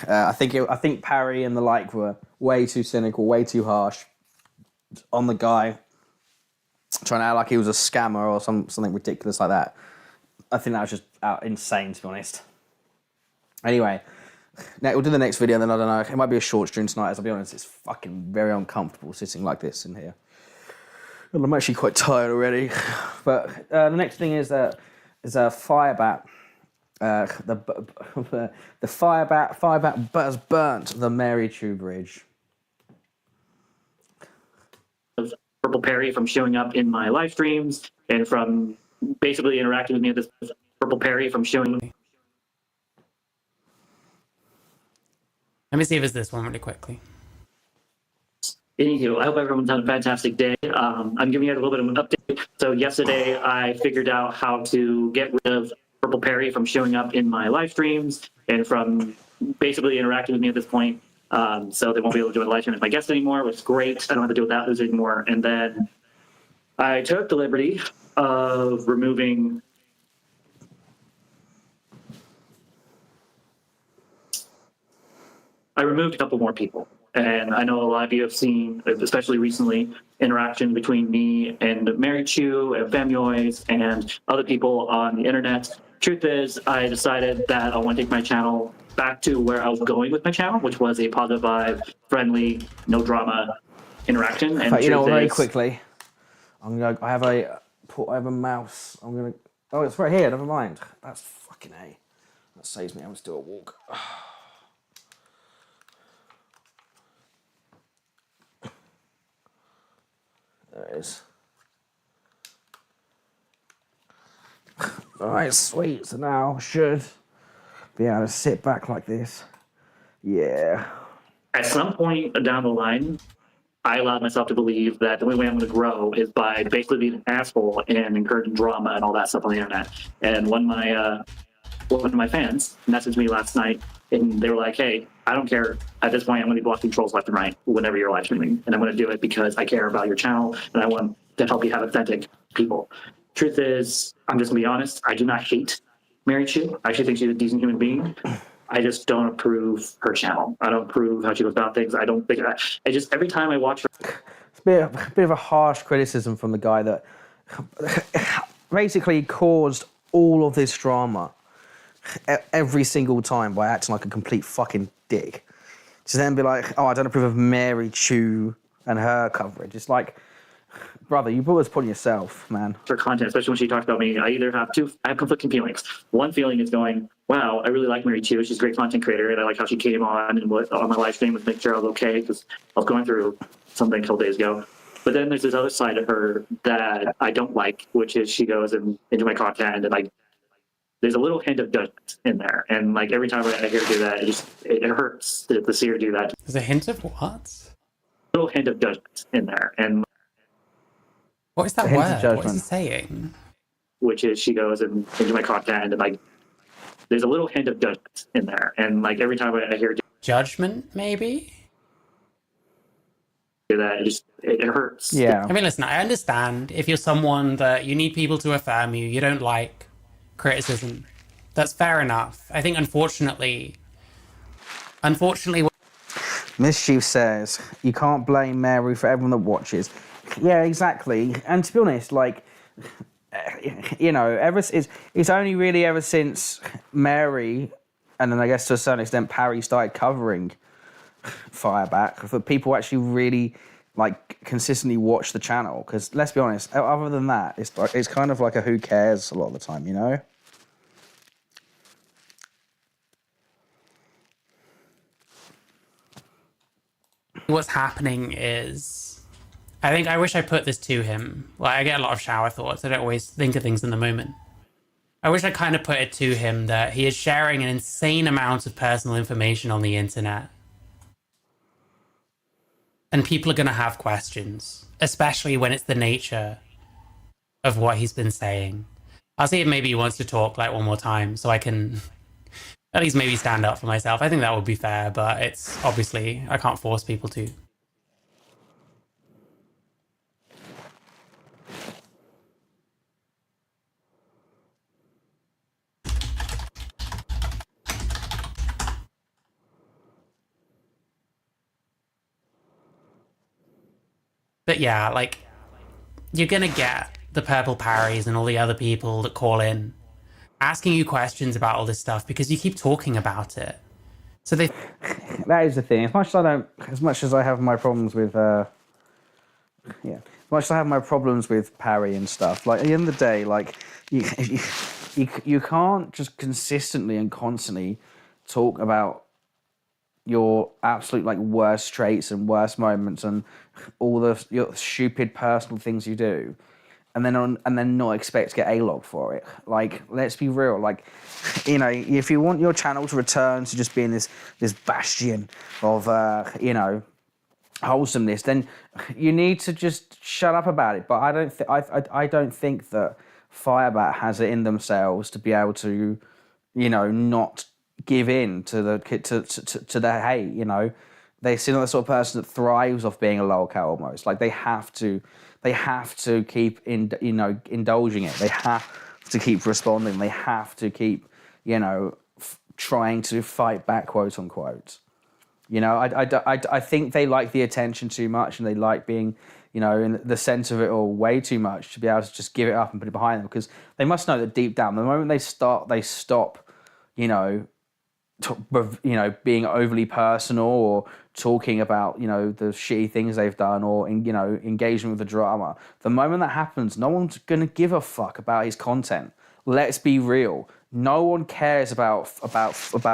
I think Parry and the like were way too cynical, way too harsh on the guy, trying to act like he was a scammer or something ridiculous like that. I think that was just insane, to be honest. Anyway, now we'll do the next video, then I don't know. It might be a short stream tonight, as I'll be honest. It's fucking very uncomfortable sitting like this in here. And I'm actually quite tired already. But the next thing is a Firebat. The Firebat has burnt the Marychu bridge. Purple Parry from showing up in my live streams and from basically interacting with me at this Purple Parry from showing. Let me see if it's this one really quickly. Anywho, I hope everyone's having a fantastic day. I'm giving you a little bit of an update. So yesterday I figured out how to get rid of Purple Parry from showing up in my live streams and from basically interacting with me at this point. So they won't be able to do a live stream with my guests anymore, which is great. I don't have to deal with that loser anymore. And then I took the liberty of removing I removed a couple more people. And I know a lot of you have seen, especially recently, interaction between me and Marychu and Femyoys and other people on the internet. Truth is, I decided that I want to take my channel back to where I was going with my channel, which was a positive vibe, friendly, no drama interaction. And but, you know, very quickly, I have a mouse. Oh, it's right here. Never mind. That's fucking A. That saves me. I'm still at walk. There it is. Alright, sweet. So now I should be able to sit back like this. Yeah. At some point down the line, I allowed myself to believe that the only way I'm going to grow is by basically being an asshole and encouraging drama and all that stuff on the internet. And one of my fans messaged me last night, and they were like, hey, I don't care. At this point, I'm going to be blocking trolls left and right whenever you're live streaming. And I'm going to do it because I care about your channel, and I want to help you have authentic people. Truth is, I'm just going to be honest, I do not hate Marychu. I actually think she's a decent human being. I just don't approve her channel. I don't approve how she goes about things. I don't think I just every time I watch her. It's a bit of a harsh criticism from the guy that basically caused all of this drama every single time by acting like a complete fucking dick. To then be like, oh, I don't approve of Marychu and her coverage. It's like, brother, you brought this upon yourself, man. Her content, especially when she talks about me, I have conflicting feelings. One feeling is going, wow, I really like Marychu. She's a great content creator, and I like how she came on and on my live stream to make sure I was okay, because I was going through something a couple days ago. But then there's this other side of her that I don't like, which is she goes into my content and there's a little hint of judgment in there. And like every time I hear her do that, it hurts to see her do that. There's a hint of what? A little hint of judgment in there. And what is that hint word? of judgment. What is he saying? Which is she goes into my content and there's a little hint of judgment in there. And like every time I hear her do Judgment, maybe? that, it hurts. Yeah. I mean, listen, I understand if you're someone that you need people to affirm you, you don't like criticism. That's fair enough. I think unfortunately, Mischief says, you can't blame Mary for everyone that watches. Yeah, exactly. And to be honest, like, you know, it's only really ever since Mary, and then I guess to a certain extent Parry started covering Firebat, that people actually really like consistently watch the channel. Because let's be honest, other than that, it's kind of like a who cares a lot of the time, you know? what's happening is, I think I wish I put this to him. Like, I get a lot of shower thoughts. I don't always think of things in the moment. I wish I kind of put it to him that he is sharing an insane amount of personal information on the internet. And people are going to have questions, especially when it's the nature of what he's been saying. I'll see if maybe he wants to talk like one more time so I can at least maybe stand up for myself. I think that would be fair, but it's obviously, I can't force people to. But yeah, like, you're gonna get the Purple Parries and all the other people that call in asking you questions about all this stuff because you keep talking about it. So they... That is the thing. As much as I have my problems with, as much as I have my problems with Parry and stuff, like, at the end of the day, like, you can't just consistently and constantly talk about your absolute like worst traits and worst moments and all your stupid personal things you do, and then not expect to get A-log for it. Like, let's be real. Like, you know, if you want your channel to return to just being this bastion of wholesomeness, then you need to just shut up about it. But I don't think that Firebat has it in themselves to be able to, you know, not give in to the hate. You know, they seem like the sort of person that thrives off being a lolcat almost. Like, they have to keep indulging it. They have to keep responding. They have to keep, you know, trying to fight back, quote unquote. You know, I think they like the attention too much, and they like being, you know, in the sense of it all way too much to be able to just give it up and put it behind them, because they must know that deep down, the moment they stop, you know, being overly personal or talking about, you know, the shitty things they've done, or, you know, engaging with the drama. The moment that happens, no one's gonna give a fuck about his content. Let's be real. No one cares about Firebat's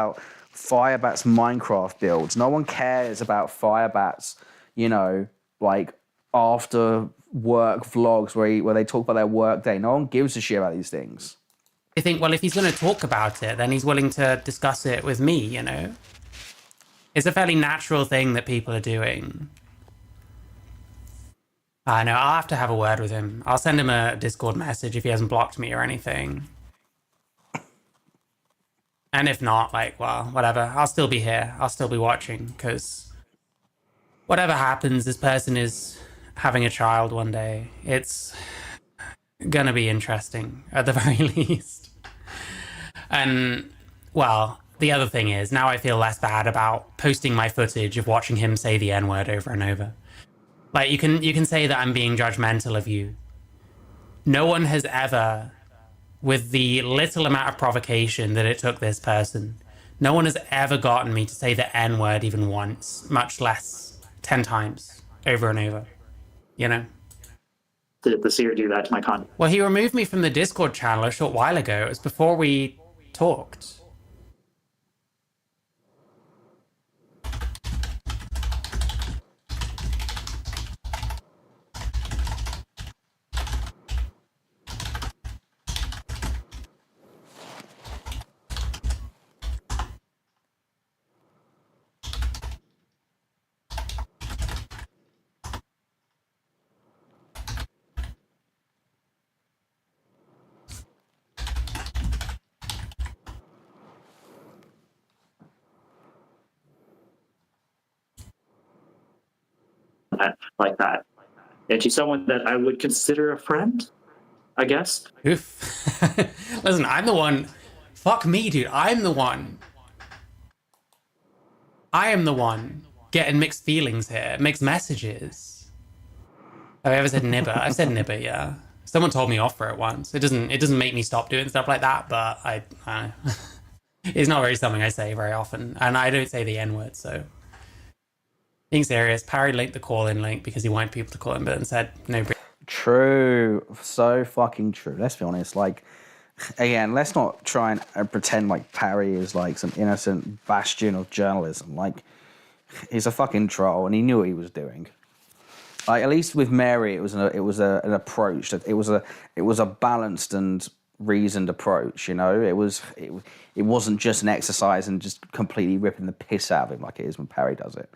Minecraft builds. No one cares about Firebat's, you know, like after work vlogs where they talk about their work day. No one gives a shit about these things. I think, well, if he's going to talk about it, then he's willing to discuss it with me, you know? It's a fairly natural thing that people are doing. I know, I'll have to have a word with him. I'll send him a Discord message if he hasn't blocked me or anything. And if not, like, well, whatever. I'll still be here. I'll still be watching, because whatever happens, this person is having a child one day. It's gonna be interesting, at the very least. And, well, the other thing is, now I feel less bad about posting my footage of watching him say the N-word over and over. Like, you can say that I'm being judgmental of you. No one has ever, with the little amount of provocation that it took this person, no one has ever gotten me to say the N-word even once, much less 10 times over and over, you know? Did the seer do that to my content? Well, he removed me from the Discord channel a short while ago. It was before we talked. Like that. And she's someone that I would consider a friend, I guess. Oof. Listen, I'm the one. Fuck me, dude. I'm the one. I am the one getting mixed feelings here, mixed messages. Have I ever said nibber? I've said nibber, yeah. Someone told me off for it once. It doesn't make me stop doing stuff like that, but I it's not really something I say very often, and I don't say the N-word, so. Being serious, Parry linked the call-in link because he wanted people to call him, but instead, no. True. So fucking true. Let's be honest. Like, again, let's not try and pretend like Parry is like some innocent bastion of journalism. Like, he's a fucking troll, and he knew what he was doing. Like, at least with Mary, it was an approach that it was a balanced and reasoned approach. You know, it wasn't just an exercise and just completely ripping the piss out of him like it is when Parry does it.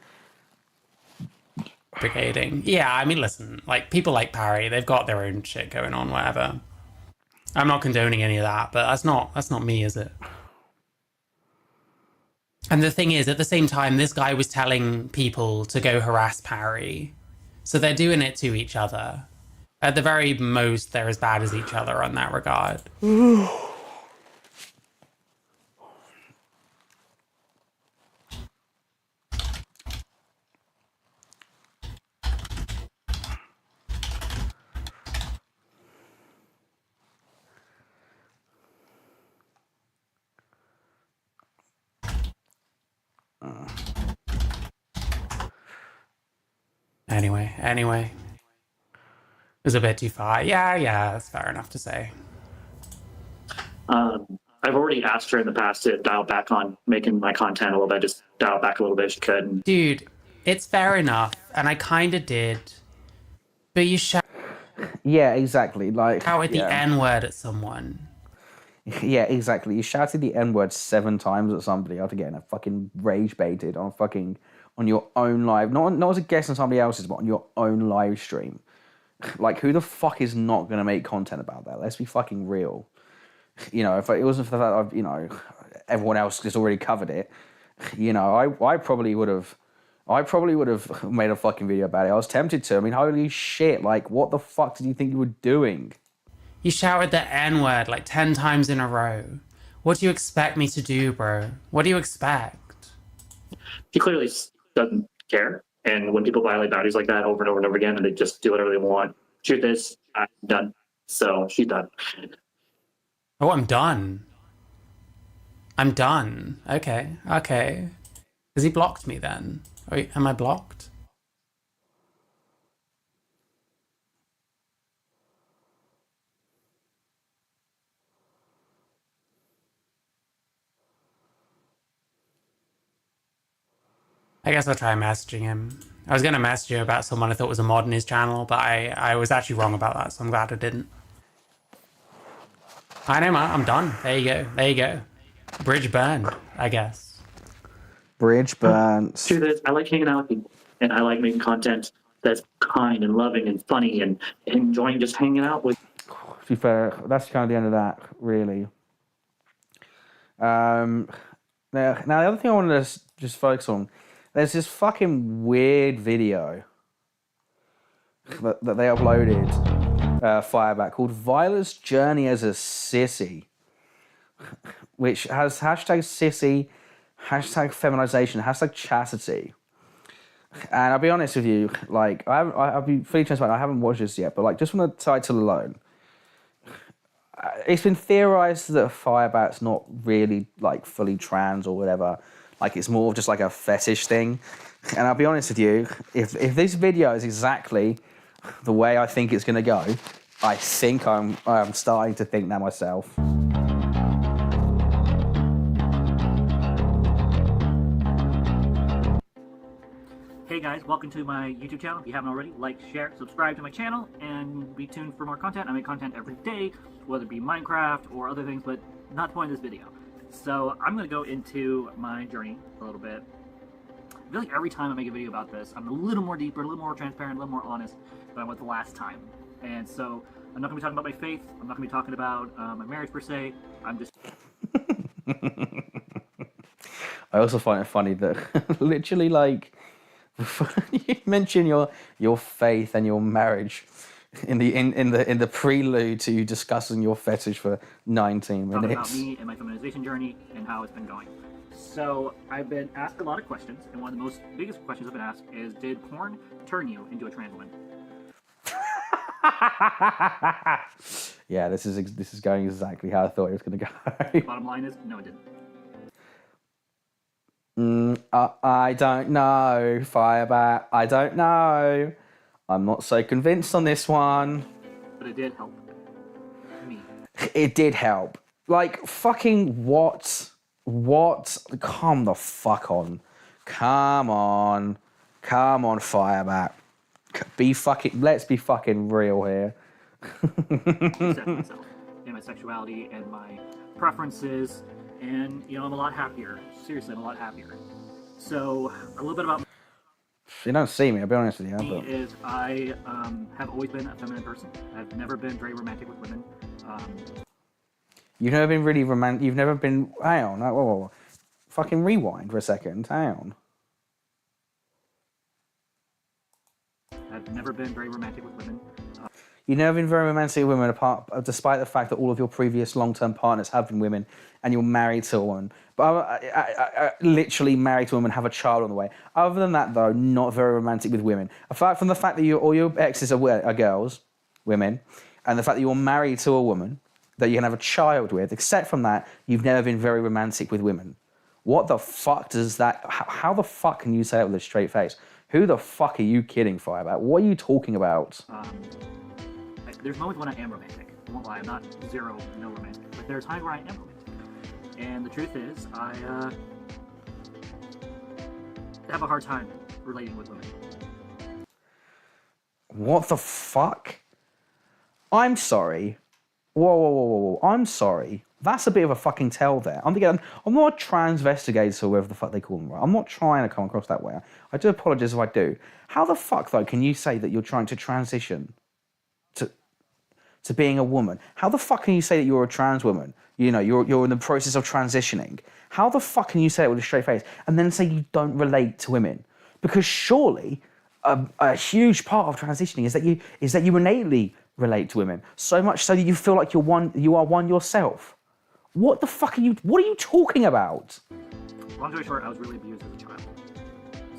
Brigading. Yeah, I mean, listen, like, people like Parry, they've got their own shit going on, whatever. I'm not condoning any of that, but that's not me, is it? And the thing is, at the same time, this guy was telling people to go harass Parry. So they're doing it to each other. At the very most, they're as bad as each other on that regard. Anyway. It was a bit too far. Yeah, that's fair enough to say. I've already asked her in the past to dial back on making my content a little bit, just dial back a little bit if she could. Dude, it's fair enough, and I kind of did. But you Yeah, exactly. Like, shouted the N-word at someone. Yeah, exactly. You shouted the N-word 7 times at somebody after getting a fucking rage baited on your own live, not as a guest on somebody else's, but on your own live stream. Like, who the fuck is not going to make content about that? Let's be fucking real. You know, if it wasn't for the fact that everyone else has already covered it, you know, I probably would have made a fucking video about it. I was tempted to. I mean, holy shit, like, what the fuck did you think you were doing? You shouted the N-word like 10 times in a row. What do you expect me to do, bro? What do you expect? She clearly doesn't care. And when people violate boundaries like that over and over and over again, and they just do whatever they want, truth is, I'm done. So she's done. Oh, I'm done. I'm done. Okay. Has he blocked me then? Am I blocked? I guess I'll try messaging him. I was going to message you about someone I thought was a mod in his channel, but I was actually wrong about that, so I'm glad I didn't. I know, man. I'm done. There you go. Bridge burned, I guess. Bridge burnt. Truth is, I like hanging out with people, and I like making content that's kind and loving and funny and enjoying just hanging out with. To be fair, that's kind of the end of that, really. Now the other thing I wanted to just focus on, there's this fucking weird video that they uploaded, Firebat, called Viola's Journey as a Sissy, which has hashtag sissy, hashtag feminization, hashtag chastity. And I'll be honest with you, like, I'll be fully transparent, I haven't watched this yet, but like, just from the title alone, it's been theorized that Firebat's not really like fully trans or whatever. Like, it's more of just like a fetish thing. And I'll be honest with you, if this video is exactly the way I think it's gonna go, I think I'm starting to think that myself. Hey guys, welcome to my YouTube channel. If you haven't already, like, share, subscribe to my channel, and be tuned for more content. I make content every day, whether it be Minecraft or other things, but not the point of this video. So I'm going to go into my journey a little bit. I feel like every time I make a video about this, I'm a little more deeper, a little more transparent, a little more honest than I was the last time. And so I'm not going to be talking about my faith. I'm not going to be talking about my marriage per se. I'm just... I also find it funny that literally, like, you mention your faith and your marriage in the prelude to you discussing your fetish for 19 minutes. Talking about me and my feminization journey and how it's been going. So I've been asked a lot of questions, and one of the biggest questions I've been asked is, did porn turn you into a trans woman? Yeah, this is going exactly how I thought it was going to go. Bottom line is, no, it didn't. I don't know, Firebat. I don't know. I'm not so convinced on this one. But it did help me. It did help. Like, fucking what? What? Come the fuck on. Come on. Come on, Firebat. Let's be fucking real here. Accept myself and my sexuality and my preferences. And, you know, I'm a lot happier. Seriously, I'm a lot happier. So, a little bit about You don't see me, I'll be honest with you. me is I have always been a feminine person. I've never been very romantic with women. You've never been really romantic. You've never been. Hang on. Whoa. Fucking rewind for a second. Hang on. I've never been very romantic with women. You've never been very romantic with women, despite the fact that all of your previous long-term partners have been women, and you're married to a woman. But I literally married to a woman, have a child on the way. Other than that, though, not very romantic with women. Apart from the fact that all your exes are girls, women, and the fact that you're married to a woman that you can have a child with, except from that, you've never been very romantic with women. What the fuck does that... How the fuck can you say that with a straight face? Who the fuck are you kidding, Firebat? What are you talking about? There's moments when I am romantic. I won't lie, I'm not no romantic. But there are times where I am romantic. And the truth is, I have a hard time relating with women. What the fuck? I'm sorry. Whoa. I'm sorry. That's a bit of a fucking tell there. I'm not a transvestigator or whatever the fuck they call them, right? I'm not trying to come across that way. I do apologize if I do. How the fuck, though, can you say that you're trying to transition to being a woman? How the fuck can you say that you're a trans woman? You know, you're in the process of transitioning. How the fuck can you say it with a straight face and then say you don't relate to women? Because surely a huge part of transitioning is that you innately relate to women, so much so that you feel like you are one yourself. What the fuck are you talking about? Long story short, I was really abused as a child.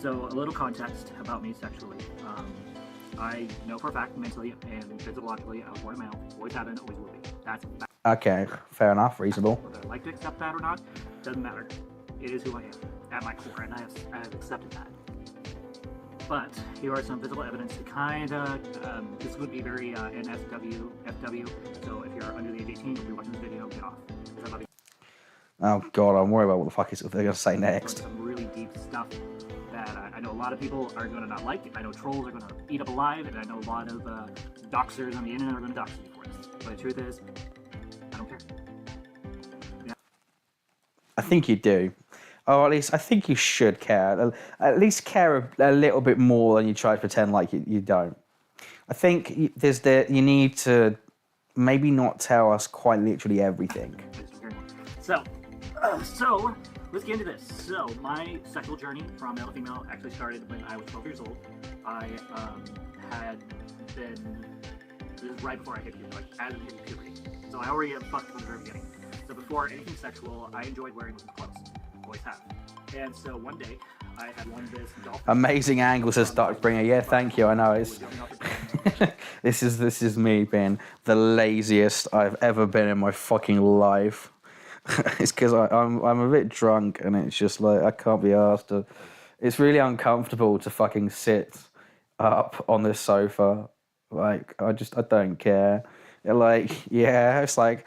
So a little context about me sexually. I know for a fact, mentally and physiologically, I was born a male. Always have been, always will be. That's a fact. Okay, fair enough, reasonable. Whether I like to accept that or not, doesn't matter. It is who I am at my core, and I have accepted that. But here are some physical evidence to kind of, this would be very NSW, FW, so if you're under the age 18, you'll be watching this video, get off. Oh god, I'm worried about what the fuck they're going to say next. Some really deep stuff that I know a lot of people are going to not like. I know trolls are going to eat up alive, and I know a lot of doxers on the internet are going to dox you for this. But the truth is, I don't care. Yeah. I think you do. Or at least I think you should care. At least care a little bit more than you try to pretend like you don't. I think you need to maybe not tell us quite literally everything. So let's get into this. So my sexual journey from male to female actually started when I was 12 years old. I had been, this is right before I hit puberty, like as I hit puberty. So I already had fucked from the very beginning. So before anything sexual, I enjoyed wearing women's clothes. Always have. And so one day, I had one of this dolphin. Amazing angle, says Darkbringer. Yeah, thank you. I know it's. this is me being the laziest I've ever been in my fucking life. It's because I'm a bit drunk and it's just like I can't be asked to. It's really uncomfortable to fucking sit up on this sofa. Like I don't care. It's like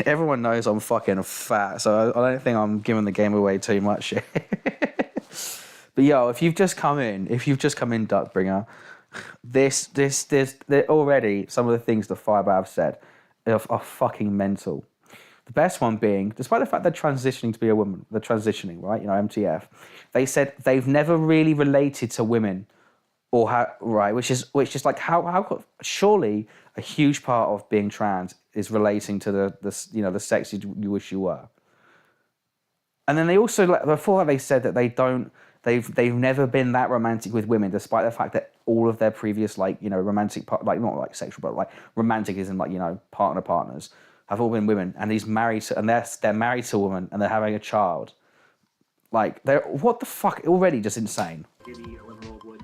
everyone knows I'm fucking fat, so I don't think I'm giving the game away too much. But yo, if you've just come in, Duckbringer, there's already some of the things the Firebat have said are fucking mental. The best one being, despite the fact they're transitioning to be a woman, they're transitioning, right? You know, MTF. They said they've never really related to women, or how, right? Which is like how surely a huge part of being trans is relating to the sex you wish you were. And then they also before they said that they've never been that romantic with women, despite the fact that all of their previous romantic not like sexual but like romanticism, partners have all been women, and he's married to, and they're married to a woman and they're having a child. Like they're what the fuck already just insane. Maybe a 11-year-old would,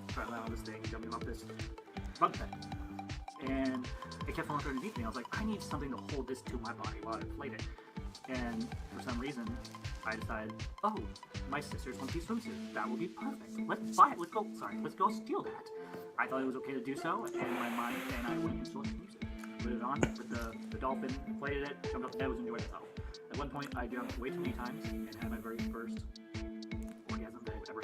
try to on this thing, jumping off this bunk bed. And it kept falling underneath me. I was like, I need something to hold this to my body while I inflate it. And for some reason, I decided, oh, my sister's one-piece swimsuit. That would be perfect. Let's buy it. Let's go steal that. I thought it was okay to do so, and my mind and I went and stole it. Put it on with the dolphin, inflated it, jumped up, I was enjoying myself. At one point, I jumped way too many times and had my very first orgasm that I've ever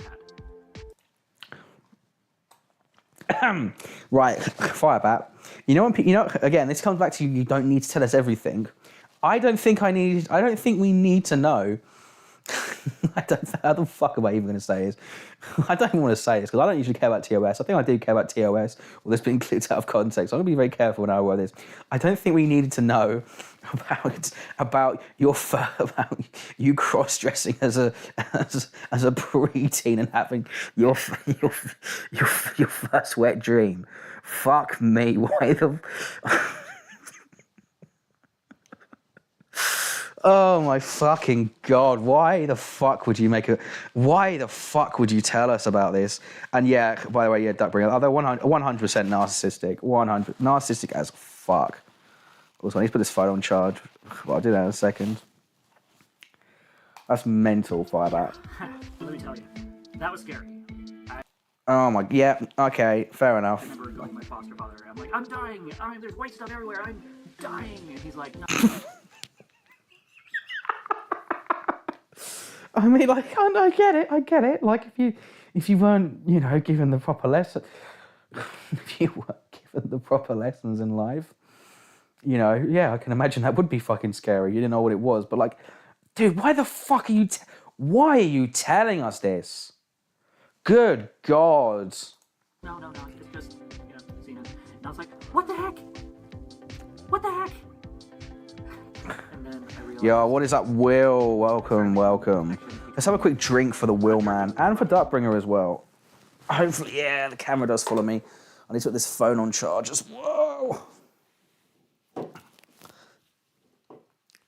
had. Right, Firebat. Again, this comes back to you don't need to tell us everything. I don't think we need to know. How the fuck am I even going to say this? I don't even want to say this because I don't usually care about TOS. I think I do care about TOS, or this being clipped out of context. I'm going to be very careful when I wear this. I don't think we needed to know about you cross-dressing as a preteen and having your first wet dream. Fuck me. Why the... Oh my fucking god, why the fuck would you tell us about this? And yeah, by the way, yeah, Duckbringer, they're 100% narcissistic, narcissistic as fuck. Also, I need to put this phone on charge. Well, I'll do that in a second. That's mental, Firebat. Let me tell you, that was scary. Oh my, yeah, okay, fair enough. I remember going to my foster father, I'm like, I'm dying, there's white stuff everywhere, I'm dying, and he's like, no. I mean, like, I get it. Like, if you weren't, given the proper lesson, if you weren't given the proper lessons in life, yeah, I can imagine that would be fucking scary. You didn't know what it was, but like, dude, why the fuck are why are you telling us this? Good God. No, it's just, seeing it. And I was like, what the heck? What the heck? And then I realized... Yo, what is up, Will? Welcome. Let's have a quick drink for the Will man, and for Duckbringer as well. Hopefully, yeah, the camera does follow me. I need to put this phone on charge as whoa.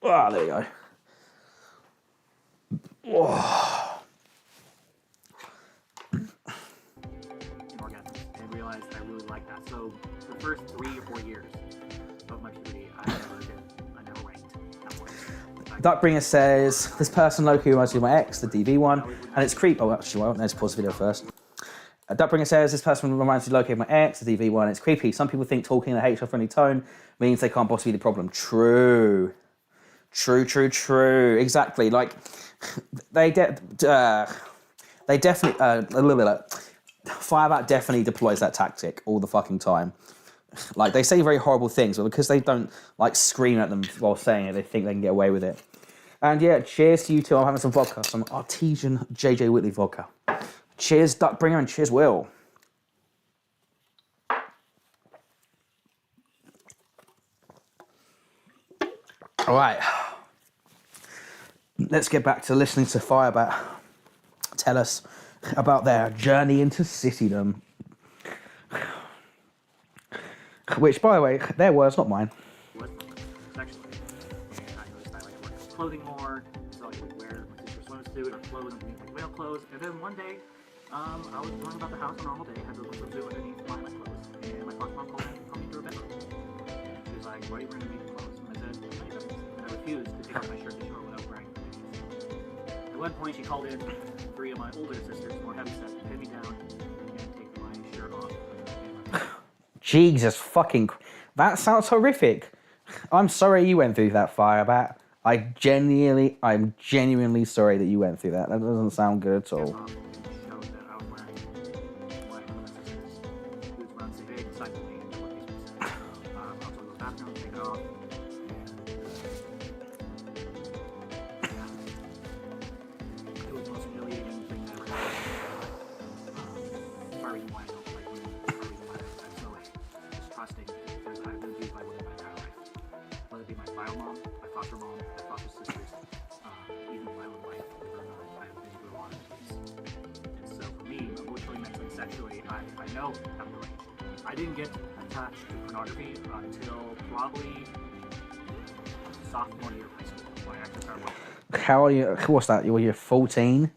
Ah, there you go. Whoa. And realized I really like that. So the first 3 or 4 years of my puberty, I never ranked. Duckbringer says, this person locally reminds me of my ex, the DV one, and it's creep. Oh, actually, well, let's pause the video first. Duckbringer says, this person reminds me locally of my ex, the DV one, it's creepy. Some people think talking in a HR-friendly tone means they can't possibly be the problem. True. Exactly. Like, they definitely, Firebat definitely deploys that tactic all the fucking time. Like, they say very horrible things, but because they don't, like, scream at them while saying it, they think they can get away with it. And yeah, cheers to you two. I'm having some vodka, some artesian JJ Whitley vodka. Cheers, Duckbringer, and cheers, Will. All right. Let's get back to listening to Firebat tell us about their journey into citydom. Which, by the way, their words, not mine. clothing more, so I would wear my sister's swimsuit or clothes underneath like whale clothes. And then one day, I was going about the house on a normal day, had the swimsuit underneath my clothes, and my foster mom called me through a bedroom. And she was like, "Why are you wearing underneath your clothes?" And I said, "My business." And I refused to take off my shirt and shorts without wearing panties. At one point, she called in 3 of my older sisters, more heavy set, to pin me down and take my shirt off. Jesus fucking... That sounds horrific. I'm sorry you went through that, Firebat. I'm genuinely sorry that you went through that. That doesn't sound good at all. I know I'm the range. I didn't get attached to pornography until probably sophomore year of high school when I actually started watching it. How are you? What's that? You're 14?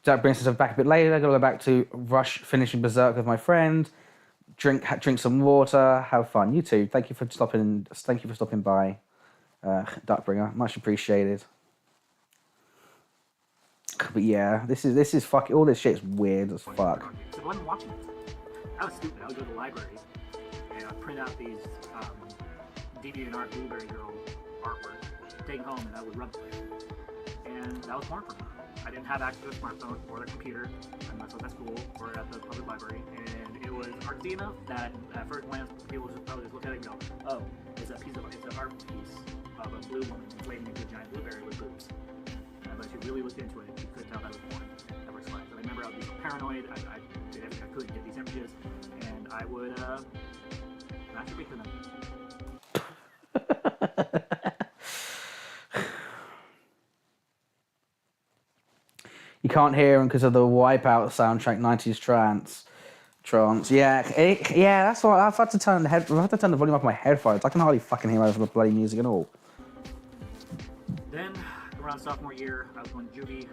That brings us back a bit later. I gotta go back to Rush finishing Berserk with my friend. Drink some water, have fun. You too. Thank you for stopping by. Duckbringer, much appreciated. But yeah, this is fucking, all this shit's weird as fuck. So I wasn't watching it. I was stupid. I would go to the library and I'd print out these DeviantArt Blueberry Girl artwork, take it home, and I would rub it. And that was porn for me. I didn't have access to a smartphone or a computer unless I was at school or at the public library, and it was artsy enough that at first glance people would just look at it and go, "Oh, it's an art piece of a blue woman waving into a giant blueberry with boobs." But if you really looked into it, you could tell that was porn at first glance. And I remember I would be so paranoid. I did everything I could to get these images, and I would masturbate to them. You can't hear him because of the Wipeout soundtrack, 90s trance. Yeah, that's why I've had to turn the volume up on my headphones. I can hardly fucking hear over the bloody music at all. Then, around sophomore year, I was going to juvie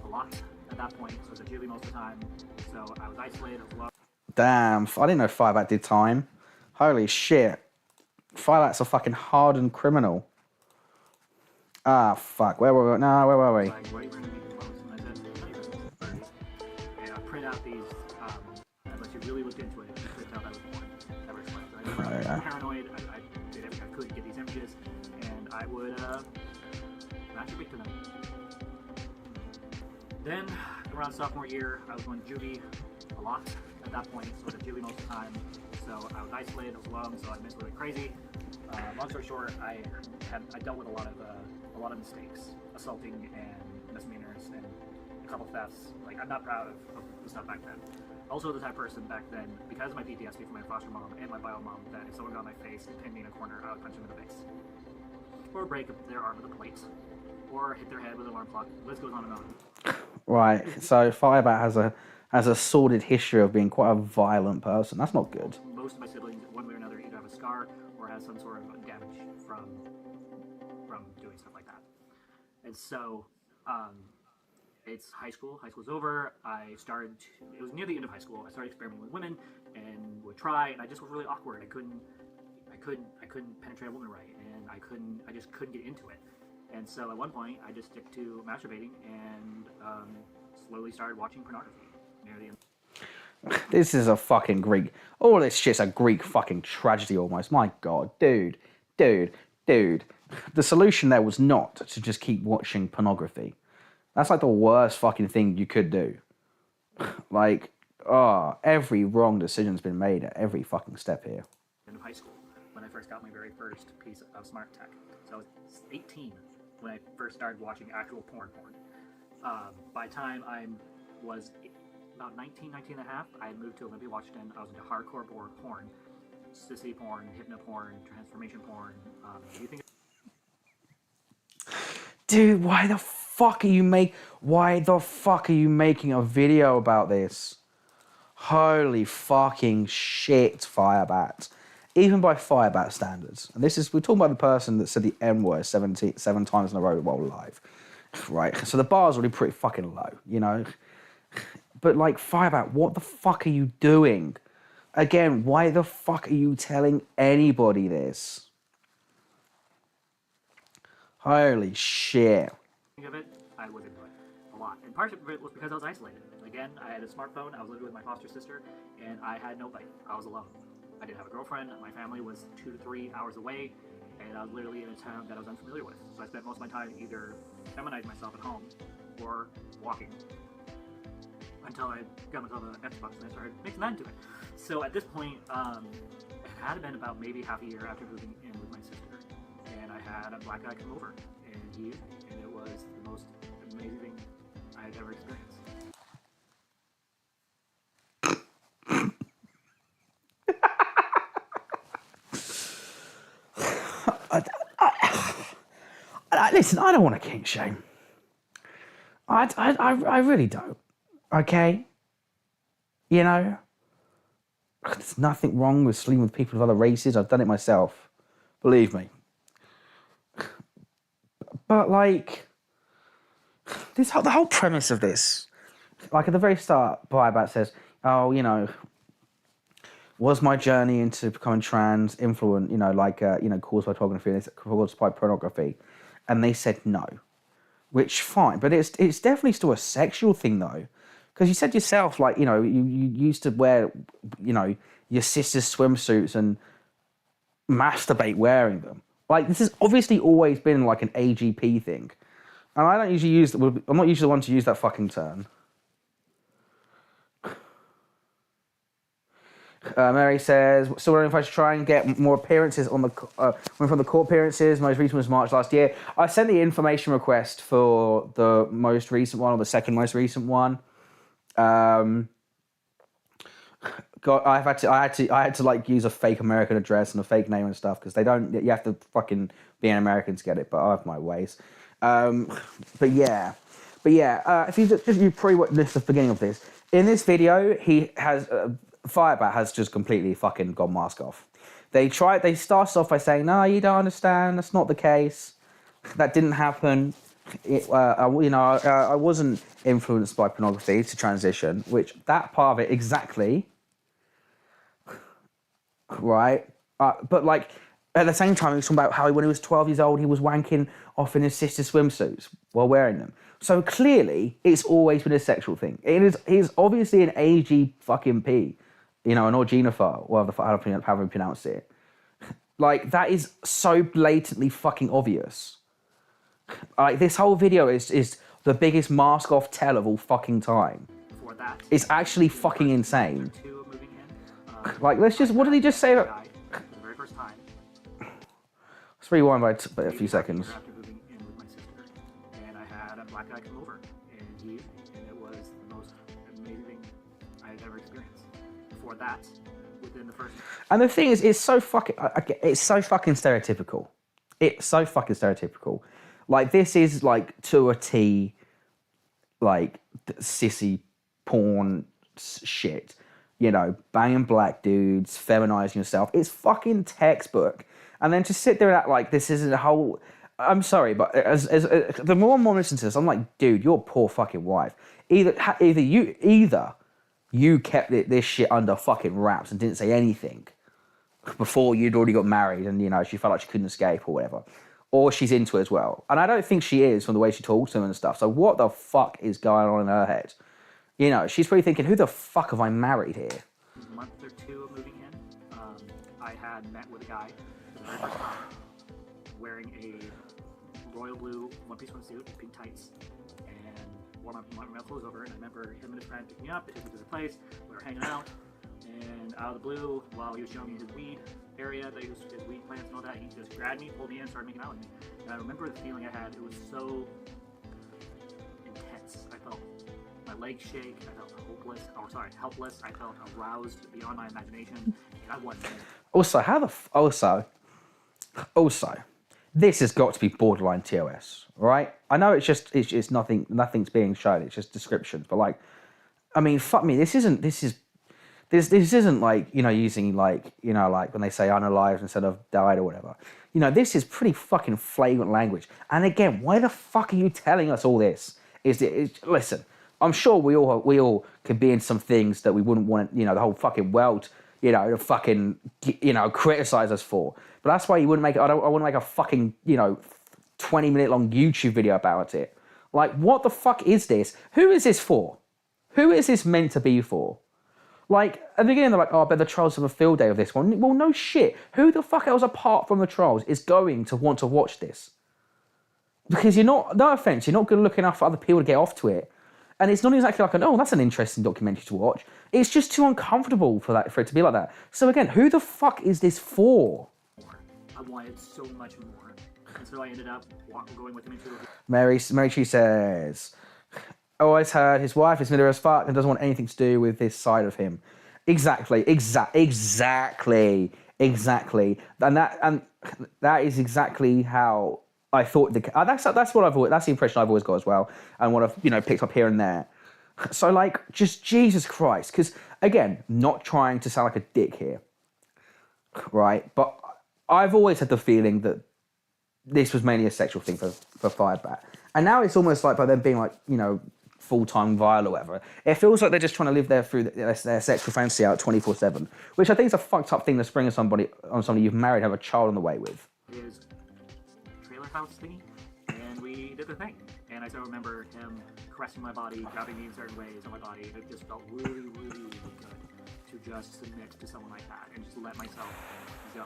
a lot at that point, so I was at juvie most of the time. So I was isolated, I was low. Damn, I didn't know Firebat did time. Holy shit. Firebat's a fucking hardened criminal. Ah, fuck. Where were we? No, where were we? Like, what are you going to make the clothes? And I said, and I print out these, unless you really looked into it, you could tell that was porn. That was fun. So I was paranoid. I did everything I could to get these images, and I would masturbate to them. Then, around sophomore year, I was going to juvie a lot at that point, so I was at juvie most of the time. So I was isolated, I was alone, so I mentally went crazy. Long story short, I dealt with a lot of mistakes, assaulting and misdemeanors and a couple thefts. Like, I'm not proud of the stuff back then. Also the type of person back then, because of my PTSD from my foster mom and my bio mom, that if someone got on my face and pinned me in a corner, I would punch them in the face. Or break their arm with a plate. Or hit their head with an alarm clock. The list goes on and on. Right, so Firebat has a sordid history of being quite a violent person. That's not good. Most of my siblings, one way or another, either have a scar or has some sort of damage from doing stuff like that. And so, it's high school. High school's over. It was near the end of high school. I started experimenting with women and would try, and I just was really awkward. I couldn't penetrate a woman right, and I just couldn't get into it. And so at one point, I just stick to masturbating and slowly started watching pornography near the end. This is a fucking Greek. All this shit's a Greek fucking tragedy almost. My God, dude. The solution there was not to just keep watching pornography. That's like the worst fucking thing you could do. Like, every wrong decision's been made at every fucking step here. In high school, when I first got my very first piece of smart tech. So I was 18 when I first started watching actual porn. By the time I was about 19 and a half, I had moved to Olympia, Washington. I was into hardcore porn, sissy porn, hypno porn, transformation porn. Do you think? Dude, why the fuck are you making a video about this? Holy fucking shit, Firebat. Even by Firebat standards. And we're talking about the person that said the N word 7 times in a row while live. Right? So the bar's already pretty fucking low, you know? But like, Firebat, what the fuck are you doing? Again, why the fuck are you telling anybody this? Holy shit. Of it, I was into it a lot. And part of it was because I was isolated. Again, I had a smartphone, I was living with my foster sister, and I had nobody. I was alone. I didn't have a girlfriend, my family was 2 to 3 hours away, and I was literally in a town that I was unfamiliar with. So I spent most of my time either feminizing myself at home or walking. Until I got myself an Xbox and I started mixing that into it. So at this point, it had been about maybe half a year after moving in with my sister, and I had a black guy come over, and he used me, and it was the most amazing thing I had ever experienced. Listen, I don't want to kink shame. I really don't. Okay? You know? There's nothing wrong with sleeping with people of other races. I've done it myself. Believe me. But, like, the whole premise of this, like, at the very start, Firebat says, oh, you know, was my journey into becoming trans influent, you know, like, caused by pornography, and it's caused by pornography? And they said no. Which, fine. But it's definitely still a sexual thing, though. Because you said yourself, like, you know, you used to wear, you know, your sister's swimsuits and masturbate wearing them. Like, this has obviously always been, like, an AGP thing. And I don't usually I'm not usually the one to use that fucking term. Mary says, still wondering if I should try and get more appearances on from the court appearances. Most recent was March last year. I sent the information request for the most recent one, or the second most recent one. I had to like use a fake American address and a fake name and stuff, because you have to fucking be an American to get it, but I have my ways. But yeah, if you pre-witnessed the beginning of this, in this video, he has, Firebat has just completely fucking gone mask off. They started off by saying, no, you don't understand, that's not the case, that didn't happen. I wasn't influenced by pornography to transition, which that part of it exactly, right? But like at the same time, he was talking about how when he was 12 years old, he was wanking off in his sister's swimsuits while wearing them. So clearly, it's always been a sexual thing. He's obviously an AG fucking P, you know, an orgenophile, however you pronounce it. Like, that is so blatantly fucking obvious. Like, this whole video is the biggest mask off tell of all fucking time. It's actually fucking insane. Like, what did he just say? Let's rewind by a few seconds. And I had a black guy come over, and it was the most amazing thing I had ever experienced. Before that, within the first... And the thing is, it's so fucking stereotypical. It's so fucking stereotypical. Like, this is, like, to a T, like, sissy porn shit. You know, banging black dudes, feminizing yourself. It's fucking textbook. And then to sit there and act like this isn't a whole... I'm sorry, but as the more and more I listen to this, I'm like, dude, your poor fucking wife. Either you kept this shit under fucking wraps and didn't say anything before you'd already got married and, you know, she felt like she couldn't escape or whatever. Or she's into it as well. And I don't think she is from the way she talks to him and stuff. So what the fuck is going on in her head? You know, she's probably thinking, who the fuck have I married here? A month or two of moving in, I had met with a guy for the very first time wearing a royal blue one-piece swimsuit, pink tights, and wore my clothes over. And I remember him and his friend picked me up, took me to his place, we were hanging out, and out of the blue, while he was showing me his weed area, his weed plants and all that, he just grabbed me, pulled me in, started making out with me. And I remember the feeling I had. It was so intense. I felt my legs shake, I felt helpless, I felt aroused beyond my imagination, and I wasn't. Also, this has got to be borderline TOS, right? I know it's nothing's being shown, it's just descriptions, but like, I mean, fuck me, this is This isn't like, you know, using like, you know, like when they say unalive instead of died or whatever. You know, this is pretty fucking flagrant language. And again, why the fuck are you telling us all this? Listen, I'm sure we all could be in some things that we wouldn't want, you know, the whole fucking world, you know, to fucking, you know, criticize us for. But that's why you wouldn't make, I wouldn't make a fucking, you know, 20-minute long YouTube video about it. Like, what the fuck is this? Who is this for? Who is this meant to be for? Like, at the beginning, they're like, oh, I bet the trolls have a field day of this one. Well, no shit. Who the fuck else, apart from the trolls, is going to want to watch this? Because you're not, no offense, you're not good looking enough for other people to get off to it. And it's not exactly like, oh, that's an interesting documentary to watch. It's just too uncomfortable for it to be like that. So again, who the fuck is this for? I wanted so much more. And so I ended up going with him into the... Marychu says, always heard his wife is middle as fuck and doesn't want anything to do with this side of him. Exactly. And that is exactly how I thought that's what I've always, that's the impression I've always got as well, and what I've, you know, picked up here and there. So like, just Jesus Christ, because again, not trying to sound like a dick here, right? But I've always had the feeling that this was mainly a sexual thing for Firebat, and now it's almost like by them being like, you know, full-time vile or whatever, it feels like they're just trying to live their sexual fantasy out 24/7, which I think is a fucked up thing to spring on somebody you've married, have a child on the way with. His trailer house thingy, and we did the thing. And I still remember him caressing my body, grabbing me in certain ways on my body. It just felt really, really, really good to just submit to someone like that and just let myself go.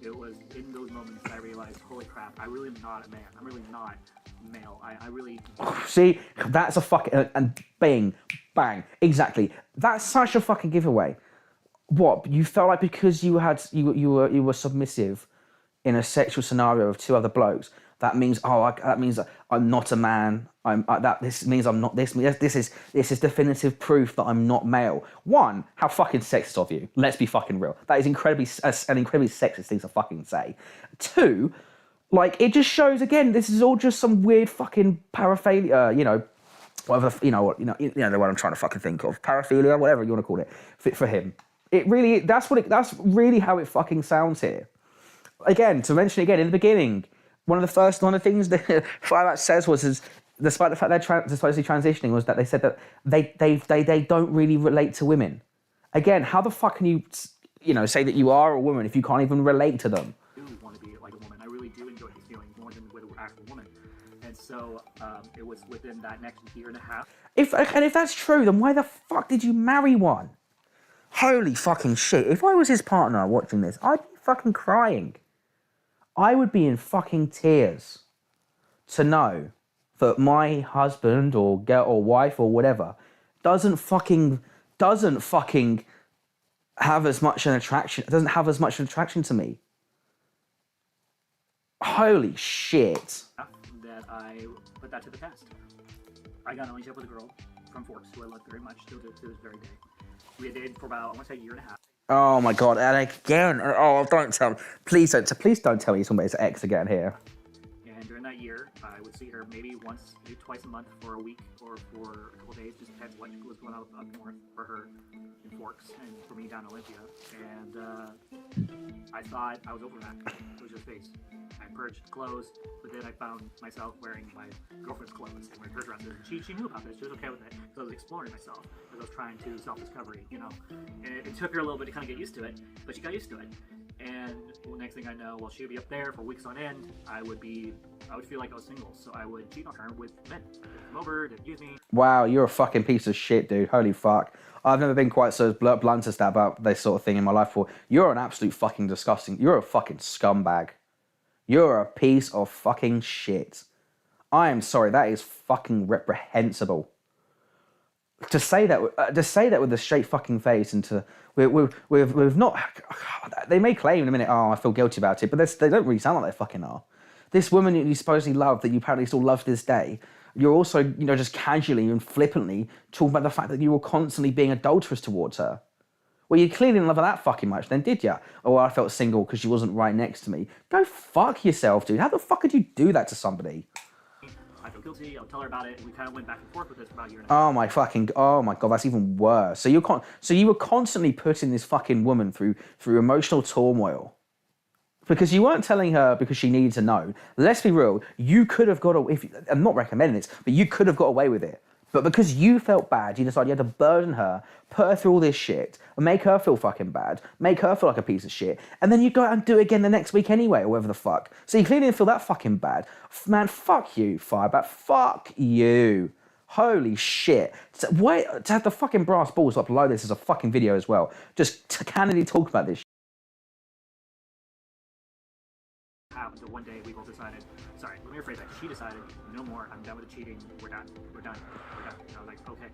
It was in those moments that I realized, holy crap, I really am not a man. I'm really not male. I really... See, that's a fucking... And bing, bang, exactly. That's such a fucking giveaway. What, you felt like because you were submissive in a sexual scenario of two other blokes, that means that I'm not a man. This means I'm not this. This is definitive proof that I'm not male. One, how fucking sexist of you. Let's be fucking real. That is an incredibly sexist thing to fucking say. Two, like, it just shows again. This is all just some weird fucking paraphilia. You know, whatever. You know what I'm trying to fucking think of. Paraphilia, whatever you want to call it, for him. It really. That's really how it fucking sounds here. Again, to mention again in the beginning. One of the things that Firebat says was, despite the fact they're supposedly transitioning, was that they said that they don't really relate to women. Again, how the fuck can you, you know, say that you are a woman if you can't even relate to them? I do want to be like a woman. I really do enjoy these feelings more than with an actual woman. And so it was within that next year and a half. If that's true, then why the fuck did you marry one? Holy fucking shit! If I was his partner watching this, I'd be fucking crying. I would be in fucking tears to know that my husband or girl or wife or whatever doesn't fucking have as much an attraction. Doesn't have as much an attraction to me. Holy shit! That I put that to the test. I got a relationship with a girl from Forks who I love very much still to this very day. We had dated for about, I want to say, a year and a half. Oh my god, and again, don't tell me. Please don't tell me you're talking about his ex again here. And during that year, I would see her maybe once, maybe twice a month for a week or for a couple days, just depends what was going on up north for her in Forks and for me down in Olympia. And I thought I was over that. It was just face. I purged clothes, but then I found myself wearing my girlfriend's clothes and wearing her dresses. And she knew about this. She was okay with it. So I was exploring myself as I was trying to self-discovery, you know. And it took her a little bit to kind of get used to it, but she got used to it. And well, next thing I know, she would be up there for weeks on end. I would feel like I was single, so I would cheat on her with men. They'd come over, they'd use me. Wow, you're a fucking piece of shit, dude. Holy fuck. I've never been quite so blunt as that about this sort of thing in my life before. You're an absolute fucking disgusting. You're a fucking scumbag. You're a piece of fucking shit. I am sorry. That is fucking reprehensible. To say that with a straight fucking face, and to we've not. They may claim in a minute, oh, I feel guilty about it, but they don't really sound like they fucking are. This woman you supposedly love, that you apparently still love to this day, you're also, you know, just casually and flippantly talking about the fact that you were constantly being adulterous towards her. Well, you clearly didn't love her that fucking much, then, did ya? Oh, I felt single because she wasn't right next to me. Go fuck yourself, dude. How the fuck could you do that to somebody? I feel guilty. I'll tell her about it, and we kind of went back and forth with this for about a year and a half. Oh my god, that's even worse. So you were constantly putting this fucking woman through emotional turmoil. Because you weren't telling her because she needed to know. Let's be real, you could have got away, I'm not recommending this, but you could have got away with it. But because you felt bad, you decided you had to burden her, put her through all this shit, and make her feel fucking bad, make her feel like a piece of shit, and then you go out and do it again the next week anyway, or whatever the fuck. So you clearly didn't feel that fucking bad. Man, fuck you, Firebat. Fuck you. Holy shit. To have the fucking brass balls to upload this as a fucking video as well. Just candidly talk about this shit. Until one day we both decided, sorry, let me rephrase that. She decided, no more, I'm done with the cheating, we're done. And I was like, okay.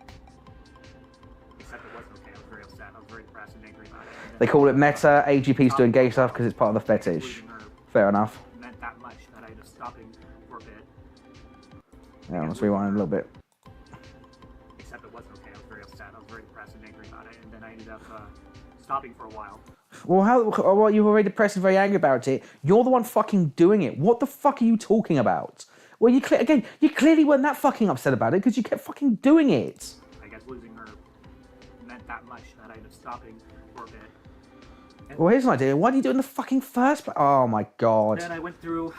Except it wasn't okay, I was very upset, I was very depressed and angry about it. They call it meta, AGP's doing gay stuff because it's part of the fetish. Fair enough. Meant that much that I ended up stopping for a bit. Yeah, let's rewind a little bit. Except it wasn't okay, I was very upset, I was very depressed and angry about it. And then I ended up stopping for a while. Well, you were already depressed and very angry about it. You're the one fucking doing it. What the fuck are you talking about? Well, you clearly weren't that fucking upset about it because you kept fucking doing it. I guess losing her meant that much that I ended up stopping for a bit. And Well, here's an idea. Why do you do it in the fucking first place? Oh my god. then I went through,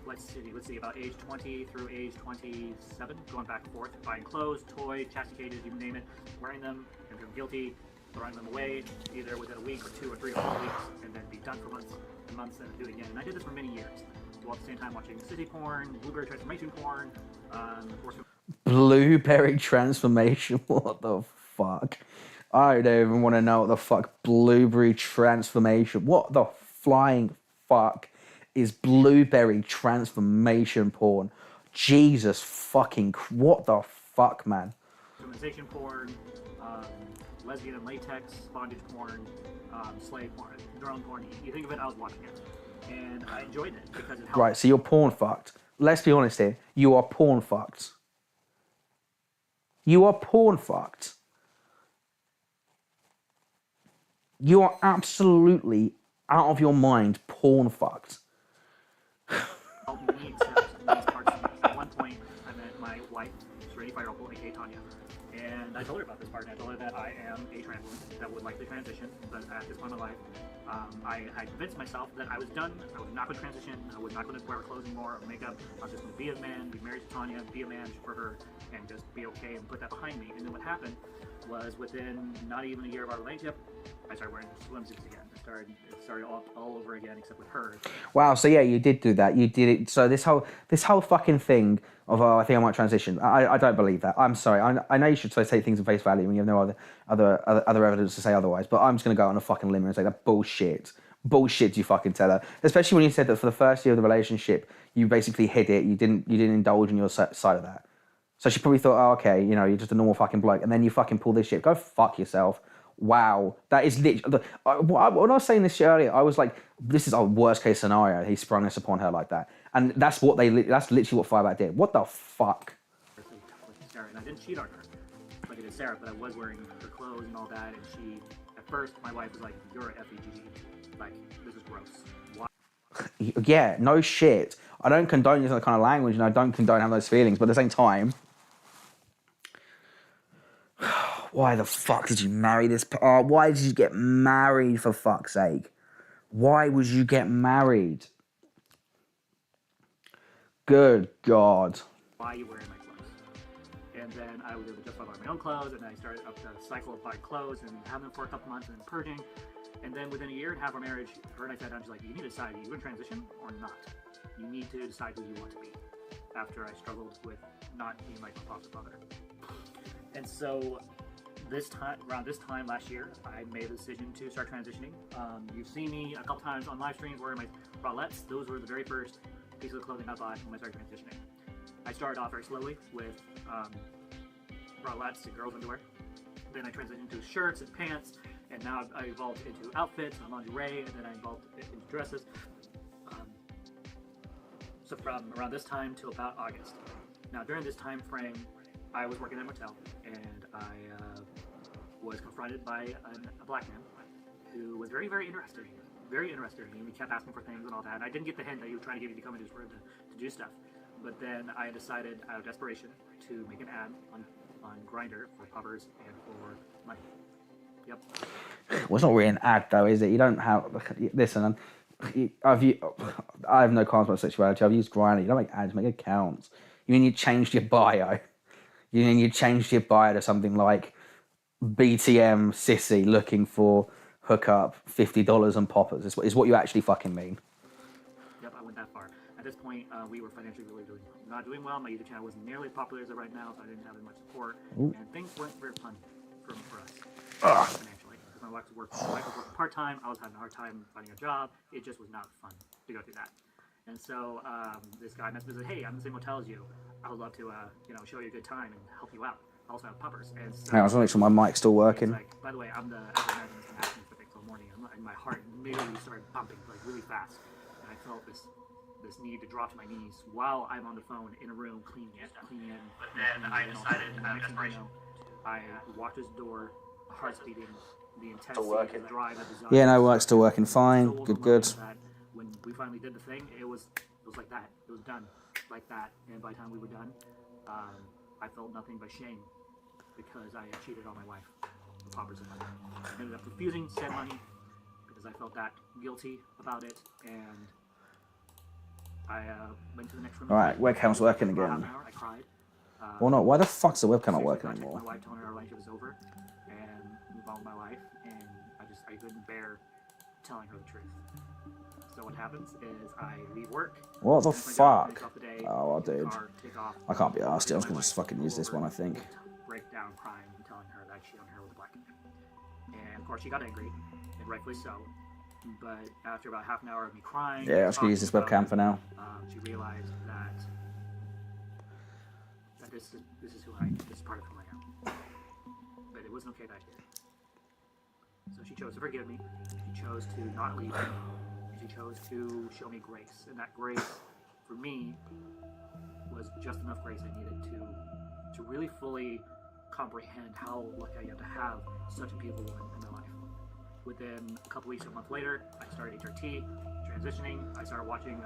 let's see, about age 20 through age 27, going back and forth, buying clothes, toys, chastity cages, you name it, wearing them, and feeling guilty, throwing them away, either within a week or 2 or 3 or 4 weeks, and then be done for months and months and do it again. And I did this for many years, while at the same time watching city porn, blueberry transformation porn, Blueberry transformation? What the fuck? I don't even want to know what the fuck blueberry transformation. What the flying fuck is blueberry transformation porn? Jesus fucking, what the fuck, man? Feminization porn, lesbian and latex, bondage porn, slave porn, drone porn. You think of it, I was watching it. And I enjoyed it because it helped. Right, so you're porn fucked. Let's be honest here. You are porn fucked. You are porn fucked. You are absolutely out of your mind porn fucked. Helped me accept these parts of me. At one point, I met my wife, she's a 85-year-old, aka Tanya. And I told her about this part, and I told her that I am a trans woman that would like to transition, but at this point in my life, I had convinced myself that I was done. I was not going to transition. I was not going to wear clothes anymore or makeup. I was just going to be a man, be married to Tanya, be a man for her, and just be okay and put that behind me. And then what happened was within not even a year of our relationship, I started wearing swimsuits again. It started all over again, except with her. Wow, so yeah, you did do that. You did it. So this whole fucking thing of, oh, I think I might transition. I don't believe that. I'm sorry. I know you should take things in face value when you have no other evidence to say otherwise. But I'm just gonna go on a fucking limb and say that bullshit. Bullshit, you fucking tell her. Especially when you said that for the first year of the relationship, you basically hid it. You didn't indulge in your side of that. So she probably thought, oh, okay, you know, you're just a normal fucking bloke, and then you fucking pull this shit. Go fuck yourself. Wow, that is literally. When I was saying this shit earlier, I was like, this is our worst case scenario. He sprung us upon her like that, and that's literally what Firebat did. What the fuck? Sarah, and I didn't cheat on her like I did Sarah, but I was wearing her clothes and all that. And she, at first, my wife was like, "You're a FEGG. Like, this is gross." Why? Yeah, no shit. I don't condone using that kind of language, and I don't condone having those feelings. But at the same time, why the fuck did you marry this? Why did you get married, for fuck's sake? Why would you get married? Good God. Why are you wearing my clothes? And then I was able to justify buying my own clothes, and then I started up the cycle of buying clothes and having them for a couple months and then purging. And then within a year and a half of our marriage, her and I sat down, she's like, you need to decide, are you going to transition or not? You need to decide who you want to be. After I struggled with not being like my foster father. And so around this time last year, I made a decision to start transitioning. You've seen me a couple times on live streams wearing my bralettes. Those were the very first pieces of clothing I bought when I started transitioning. I started off very slowly with bralettes and girls' underwear. Then I transitioned to shirts and pants, and now I evolved into outfits and lingerie, and then I evolved into dresses. So from around this time till about August. Now during this time frame, I was working at a motel, and I was confronted by a black man who was very, very interesting. Very interesting. And he kept asking for things and all that. And I didn't get the hint that he was trying to get me to come into his room to do stuff. But then I decided, out of desperation, to make an ad on Grindr for puppers and for money. Yep. Well, it's not really an ad, though, is it? You don't have... Listen, I have no comments about sexuality. I've used Grindr. You don't make ads, make accounts. You mean you changed your bio? You mean you changed your bio to something like BTM sissy looking for hookup, $50 and poppers? Is what you actually fucking mean. Yep, I went that far. At this point, we were financially really not doing well. My YouTube channel wasn't nearly as popular as it right now, so I didn't have as much support. Ooh. And things weren't very fun for us financially. Because my wife was working part-time. I was having a hard time finding a job. It just was not fun to go through that. And so this guy messaged me and said, hey, I'm in the same hotel as you. I would love to show you a good time and help you out. I also have puppers. And so, I was going to make sure my mic's still working. like, by the way, I'm the African American that's been asking for things all morning. And my heart immediately started pumping like really fast. And I felt this need to drop to my knees while I'm on the phone in a room cleaning it. But then I decided, desperation. I walked his door, heart's beating, the intensity, the drive, the desire. Yeah, no, work's still working fine. Good. When we finally did the thing, it was like that. It was done like that. And by the time we were done, I felt nothing but shame because I had cheated on my wife. The poppers and money. I ended up refusing said money because I felt that guilty about it, and I went to the next room. All right, webcam's working again. I cried. Well, no, why the fuck's the webcam not working anymore? My wife told her our relationship was over, and move on with my life, and I couldn't bear telling her the truth. So what happens is I leave work. What the fuck? Oh, dude. I can't be arsed. I was gonna just fucking use this one, I think. Break down crying and telling her that she on her with a black man. And of course she got angry, and rightfully so. But after about half an hour of me crying, yeah, I was gonna use this webcam for now. She realized that this is part of who I am. But it wasn't okay that I did. So she chose to forgive me. She chose to not leave me. She chose to show me grace, and that grace for me was just enough grace I needed to really fully comprehend how lucky I am to have such a beautiful woman in my life. Within a couple weeks, a month later, I started HRT, transitioning. I started watching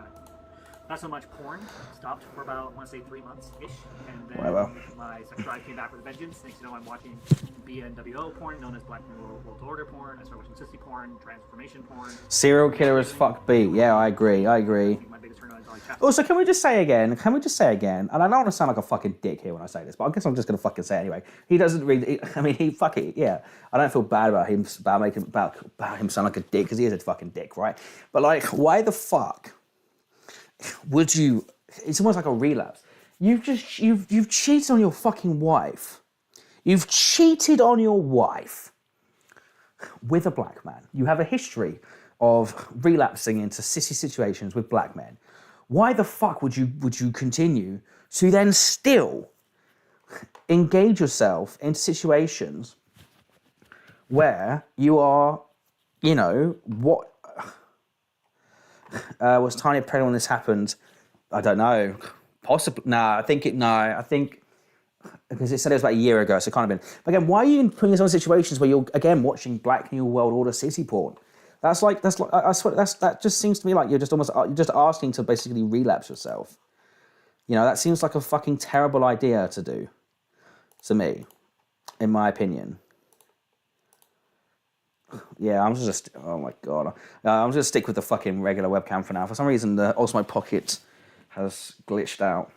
not so much porn. Stopped for about, I want to say, 3 months-ish. And then my sex drive came back with a vengeance. Next thing you know, I'm watching BNWO porn, known as Black World Order porn. I started watching sissy porn, transformation porn. Serial killer as fuck beat. Yeah, I agree. My biggest turn on is also, can we just say again, and I don't want to sound like a fucking dick here when I say this, but I guess I'm just going to fucking say it anyway. He doesn't really, yeah. I don't feel bad about him, about him sound like a dick, because he is a fucking dick, right? But like, why the fuck would you, it's almost like a relapse. You've cheated on your fucking wife. You've cheated on your wife with a black man. You have a history of relapsing into sissy situations with black men. Why the fuck would you continue to then still engage yourself in situations where you are, what was Tiny pregnant when this happened? I don't know. Possibly. I think because it said it was about a year ago, so it can't have been. But again, why are you putting yourself in situations where you're again watching Black New World Order city porn? I swear that just seems to me like you're just asking to basically relapse yourself. That seems like a fucking terrible idea to do. To me, in my opinion. Yeah, I'm just. Oh my god, I'm just gonna stick with the fucking regular webcam for now. For some reason, the Osmo Pocket has glitched out.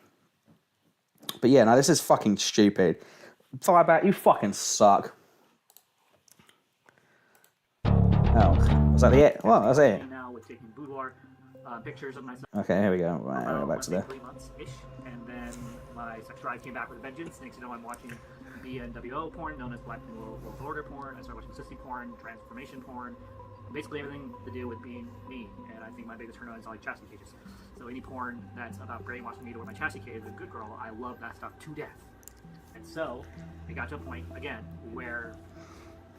But yeah, no, this is fucking stupid. Firebat, you fucking suck. Oh, was that it? Well, that's it. Now with taking boudoir pictures of myself. Okay, here we go. Right, we're back to there. 3 months-ish, and then my sex drive came back with a vengeance. Next thing you know, I'm watching BNWO porn, known as Black World Order porn. I started watching sissy porn, transformation porn, basically everything to do with being me. And I think my biggest turn on is like chastity cages. So any porn that's about brainwashing me to wear my chastity cage as a good girl, I love that stuff to death. And so it got to a point again where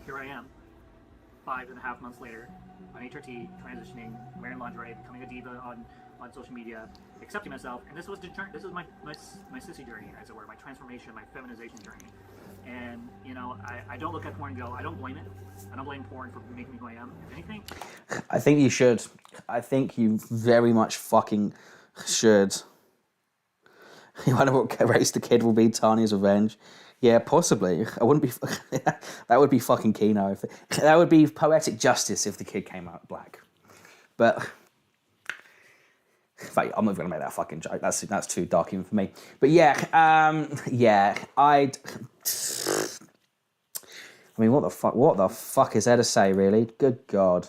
here I am, 5.5 months later, on HRT, transitioning, wearing lingerie, becoming a diva on social media, accepting myself, and this was my sissy journey, as it were, my transformation, my feminization journey. And I don't look at porn and go, I don't blame it. I don't blame porn for making me who I am. If anything, I think you should. I think you very much fucking should. You wonder what race the kid will be, Tanya's revenge. Yeah, possibly. I wouldn't be... that would be fucking Kino. That would be poetic justice if the kid came out black. But... in fact, I'm not going to make that fucking joke. That's too dark even for me. But yeah, I mean, what the fuck is there to say, really? Good God.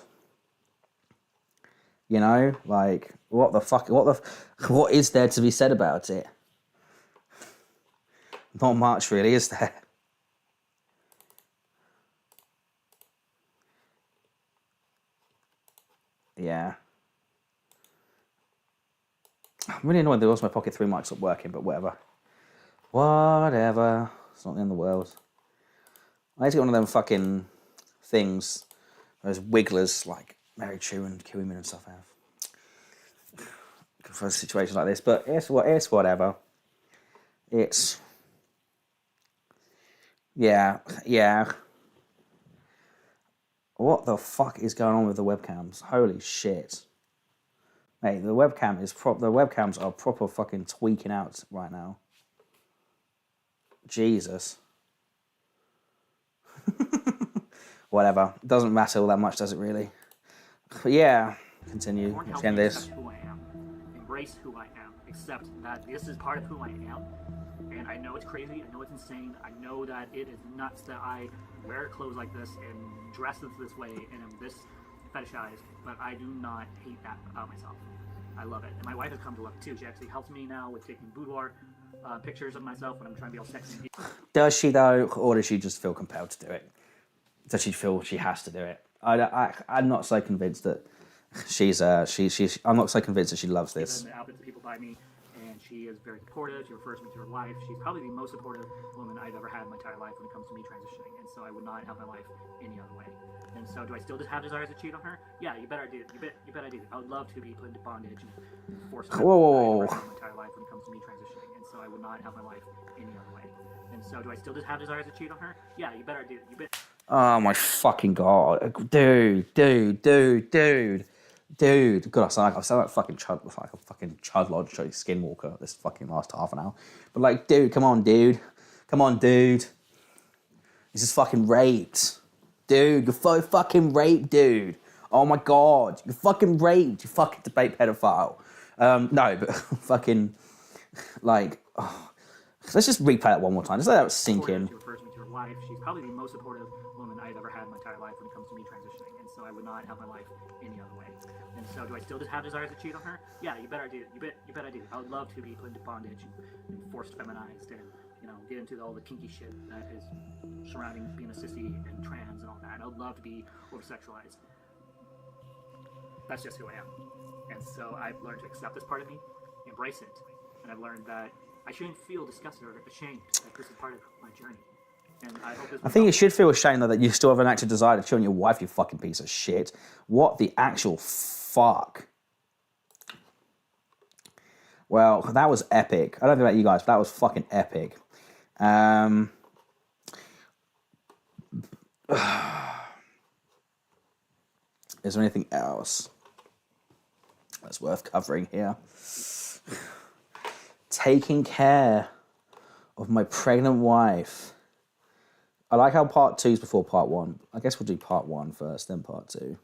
You know, like, what is there to be said about it? Not much, really, is there? Yeah. I'm really annoyed that my Pocket 3 mic's not working, but whatever. Whatever. It's not the end of the world. I need to get one of them fucking things, those wigglers like Marychu and Kiwiman and stuff have. For a situation like this, but it's whatever. It's... Yeah. What the fuck is going on with the webcams? Holy shit. Mate, the webcams are proper fucking tweaking out right now. Jesus. Whatever. Doesn't matter all that much, does it really? But yeah, continue. End this. Who I am. Embrace who I am. Accept that this is part of who I am. And I know it's crazy. I know it's insane. I know that it is nuts that I wear clothes like this and dress this way and am this fetishized. But I do not hate that about myself. I love it. And my wife has come to love it too. She actually helps me now with taking boudoir pictures of myself when I'm trying to be all sexy. Does she though, or does she just feel compelled to do it? Does she feel she has to do it? I'm not so convinced that I'm not so convinced that she loves this. The outfits that people buy me, and she is very supportive. She refers me to her life. She's probably the most supportive woman I've ever had in my entire life when it comes to me transitioning. And so I would not have my life any other way. And so, do I still just have desires to cheat on her? Yeah, you bet I do. You bet I do. I would love to be put into bondage and forced to have my entire life when it comes to me transitioning. And so I would not have my life any other way. And so, do I still just have desires to cheat on her? Yeah, you bet I do. You bet. Oh my fucking God, dude. God, I sound like a fucking chud lodge skinwalker this fucking last half an hour. But like, dude, come on, dude. This is fucking raped. Dude, you're fucking raped, dude. Oh my God, you're fucking raped, you fucking debate pedophile. No, but fucking, like, let's just replay that one more time. Just let that sink in. She refers me to her life. She's probably the most supportive woman I've ever had in my entire life when it comes to me transitioning. And so I would not have my life any other way. And so, do I still just have desires to cheat on her? Yeah, you bet I do. You bet I do. I would love to be put into bondage and forced feminized and, get into all the kinky shit that is surrounding being a sissy and trans and all that. And I would love to be over-sexualized. That's just who I am. And so I've learned to accept this part of me, embrace it, and I've learned that I shouldn't feel disgusted or ashamed that this is part of my journey. And I think you should feel ashamed though that you still have an active desire to cheat on your wife, you fucking piece of shit. What the actual fuck? Well, that was epic. I don't know about you guys, but that was fucking epic. Is there anything else that's worth covering here? Taking care of my pregnant wife. I like how part 2 is before part 1. I guess we'll do part 1 first, then part 2.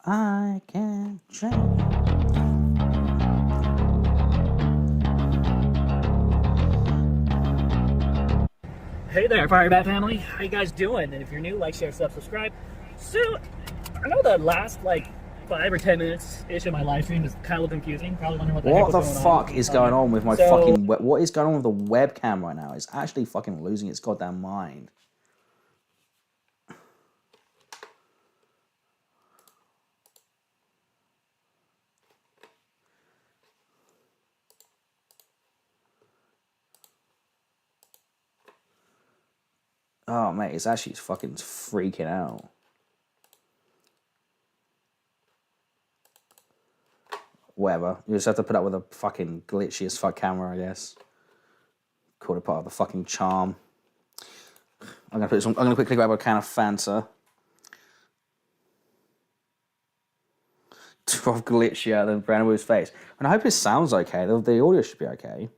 I can change. Hey there, Firebat family. How you guys doing? And if you're new, like, share, subscribe. So, I know the last, 5 or 10 minutes-ish of my live stream is kind of confusing. Probably wondering what the heck was going on. What the fuck is going on with my fucking... What is going on with the webcam right now? It's actually fucking losing its goddamn mind. Oh, mate, it's actually fucking freaking out. Whatever. You just have to put up with a fucking glitchy as fuck camera, I guess. Call it part of the fucking charm. I'm gonna quickly grab a can of Fanta. Trough glitchier than Brandon Wu's face. And I hope it sounds okay. The audio should be okay.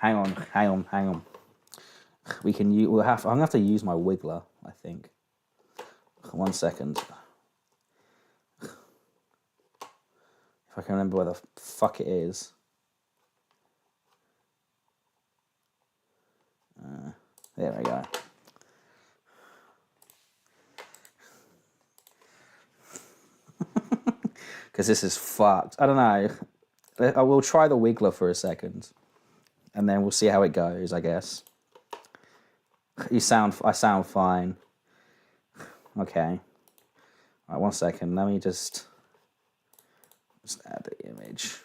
Hang on. We can use. I'm gonna have to use my wiggler, I think. 1 second. If I can remember where the fuck it is. There we go. Because this is fucked. I don't know. I will try the wiggler for a second, and then we'll see how it goes, I guess. I sound fine. Okay. All right, 1 second. Let me just add the image.